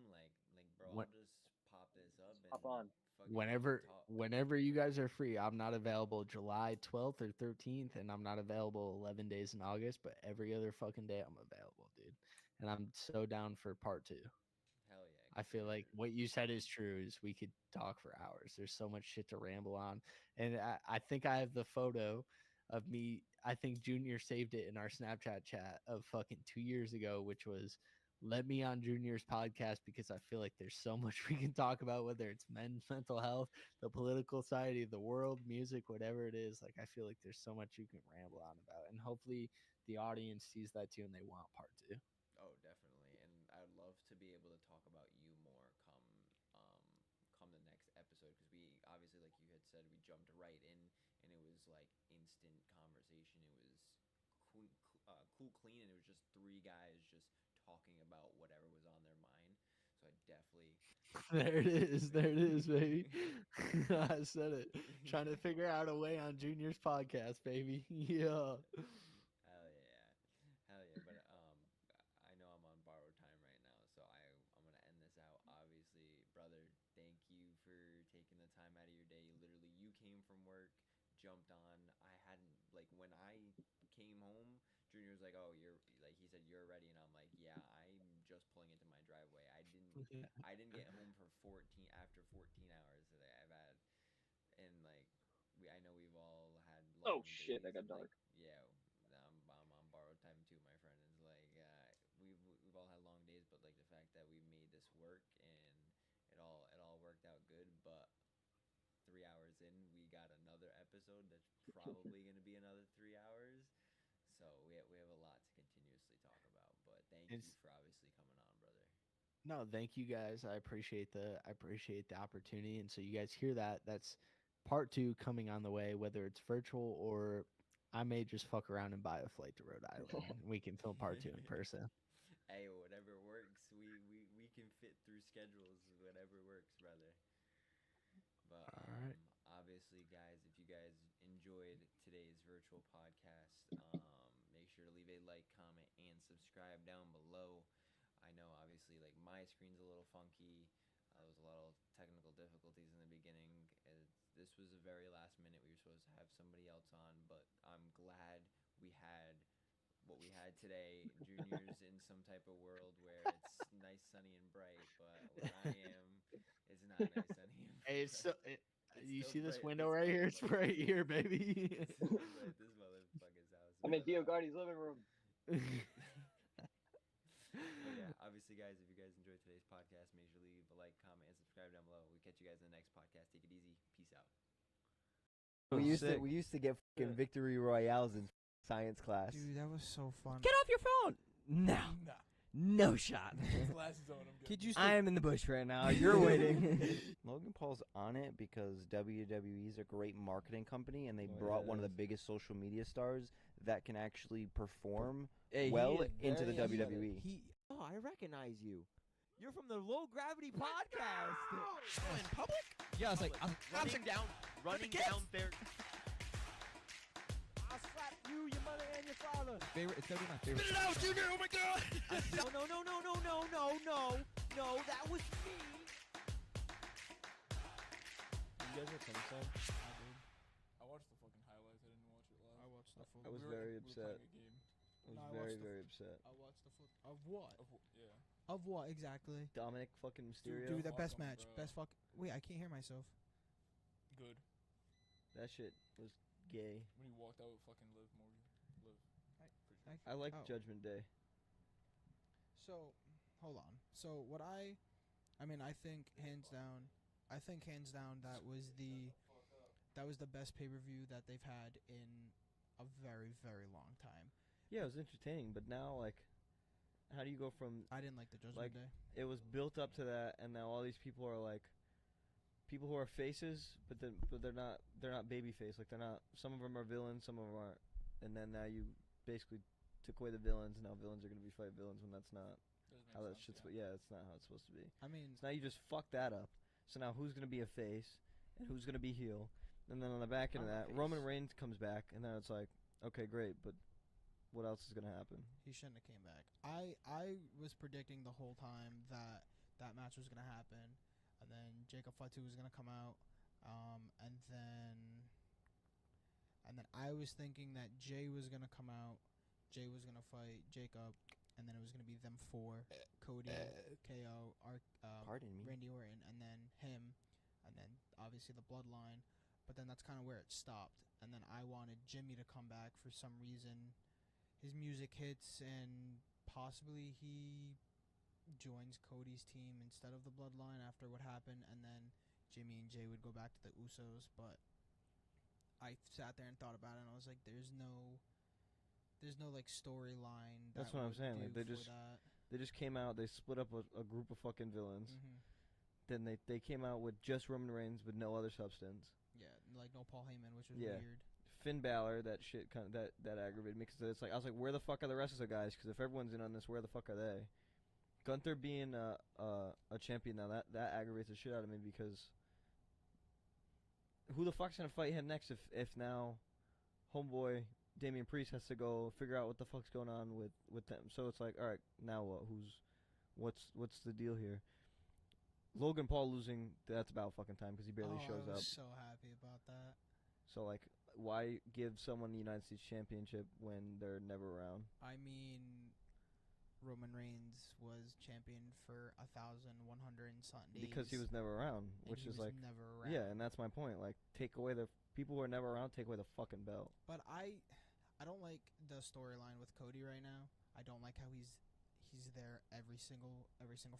bro, What- I'll just pop this up and Hop on. fucking Whenever talk. whenever you guys are free, I'm not available July 12th or 13th, and I'm not available 11 days in August. But every other fucking day, I'm available, dude. And I'm so down for part 2. Hell yeah. I feel like what you said is true. Is we could talk for hours. There's so much shit to ramble on, and I think I have the photo of me. I think Junior saved it in our Snapchat chat of fucking 2 years ago, which was let me on Junior's podcast because I feel like there's so much we can talk about, whether it's men's mental health, the political side of the world, music, whatever it is. Like I feel like there's so much you can ramble on about, and hopefully the audience sees that too and they want part 2. Oh, definitely. And I'd love to be able to talk about you more come the next episode because we obviously, like you had said, we jumped right in and it was like instant conversation. It was cool, clean, and it was just 3 guys just talking about whatever was on their mind. So I definitely There it is. There it is, baby. I said it. Trying to figure out a way on Junior's podcast, baby. Yeah. Hell yeah. Hell yeah. But I know I'm on borrowed time right now, so I'm gonna end this out. Obviously, brother, thank you for taking the time out of your day. Literally, you came from work, jumped on. I hadn't like when I came home, Junior was like, "Oh, you're like," he said, "You're ready," and I'm like, "Yeah, I'm just pulling into my driveway. I didn't get home for 14 hours that I've had, and like I know we've all had long Oh shit, that days got and, dark. like, yeah, I'm on borrowed time too, my friend. It's like we've all had long days, but like the fact that we made this work and it all worked out good. But 3 hours in, we got another episode that's probably gonna be another 3 hours. So we have a lot to continuously talk about. But thank you It's- for obviously coming on, brother. No, thank you guys. I appreciate the opportunity. And so you guys hear that. That's part 2 coming on the way, whether it's virtual or I may just fuck around and buy a flight to Rhode Island. And we can film part 2 in person. Hey, whatever works. We can fit through schedules. Whatever works, brother. But Alright. obviously, guys, if you guys enjoyed today's virtual podcast, make sure to leave a like, comment, and subscribe down below. I know, obviously, like my screen's a little funky. There was a lot of technical difficulties in the beginning. This was a very last minute. We were supposed to have somebody else on, but I'm glad we had what we had today. Junior's in some type of world where it's nice, sunny, and bright, but where I am, it's not nice, sunny, and bright. Hey, it's so, you still see this bright. window It's right still here? It's bright. right here, baby. It's still bright. This motherfucker's house. I'm in But, Dio Gardi's living room. but yeah, obviously, guys, if you guys enjoyed today's podcast, make sure to leave a like, comment, and subscribe down below. We'll catch you guys in the next podcast. Take it easy. Peace out. We used to get fucking victory royales in science class. Dude, that was so fun. Get off your phone! No, Nah. no shot. Glasses on. I'm good. Kid, you I am in the bush right now. You're waiting. Logan Paul's on it because WWE is a great marketing company, and they Oh, brought yeah, one of it the biggest social media stars that can actually perform Hey, he well is into the very athletic. WWE. Oh, I recognize you. You're from the Low Gravity Podcast. Oh, in public? Yeah, I was like, Running down there. I'll slap you, your mother, and your father. favorite. It's gonna be my favorite. Spit it out, Junior! Oh my god! No, that was me. You guys have I did. I watched the fucking highlights. I didn't watch it live. I watched the full. I was We were- very we were upset. playing a game. I was No, I very, watched the- very upset. I watched the full. Of what? Yeah. Of what exactly? Dominic fucking Mysterio. Dude, the fuck best 'em, match. bro. Best fuck. Wait, I can't hear myself. Good. That shit was gay. When he walked out with fucking Liv Morgan. Liv. Pretty sure. I like Oh. Judgment Day. So, hold on. So what I mean, I think hands down that was the best pay-per-view that they've had in a very, very long time. Yeah, it was entertaining, but now like, how do you go from I didn't like the Judgment Like, Day. it was built up to that, and now all these people are like people who are faces, but they're not baby face. Like they're not. Some of them are villains, some of them aren't. And then now you basically took away the villains, and now villains are gonna be fight villains when that's not Doesn't how make that sense, shit's. yeah. Yeah, it's not how it's supposed to be. I mean, So now you just fucked that up. So now who's gonna be a face, and who's gonna be heel, And then on the back end of On the that, face. Roman Reigns comes back, and then it's like, okay, great, but what else is gonna happen? He shouldn't have came back. I was predicting the whole time that that match was gonna happen, and then Jacob Fatu was gonna come out, and then I was thinking that Jay was gonna come out. Jay was gonna fight Jacob, and then it was gonna be them four: Cody, KO, Pardon me. Randy Orton, and then him, and then obviously the Bloodline. But then that's kind of where it stopped. And then I wanted Jimmy to come back for some reason. His music hits, and possibly he joins Cody's team instead of the Bloodline after what happened, and then Jimmy and Jay would go back to the Usos. But I sat there and thought about it, and I was like, there's no like storyline. That's that what I'm would saying, like, do they for just- that. They just came out. They split up a group of fucking villains. Mhm. Then they came out with just Roman Reigns with no other substance. Yeah, like no Paul Heyman, which was Yeah. weird. Finn Balor, that shit kind of that aggravated me because it's like I was like, where the fuck are the rest of the guys? Because if everyone's in on this, where the fuck are they? Gunther being a champion now, that aggravates the shit out of me because who the fuck's gonna fight him next if now homeboy Damian Priest has to go figure out what the fuck's going on with them? So it's like, all right, now what? What's the deal here? Logan Paul losing, that's about fucking time because he barely shows I up. was so happy about that. So like, why give someone the United States Championship when they're never around? I mean, Roman Reigns was champion for 1,100 and something days. Because he was never around, and which he is was like, never around. yeah, and that's my point. Like, take away the people who are never around, take away the fucking belt. But I don't like the storyline with Cody right now. I don't like how he's there every single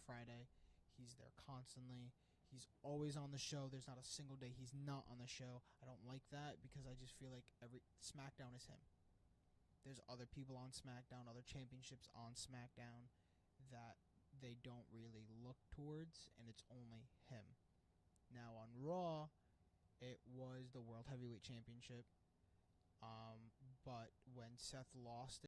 Friday. He's there constantly. He's always on the show. There's not a single day he's not on the show. I don't like that because I just feel like every SmackDown is him. There's other people on SmackDown, other championships on SmackDown that they don't really look towards, and it's only him. Now on Raw, it was the World Heavyweight Championship. But when Seth lost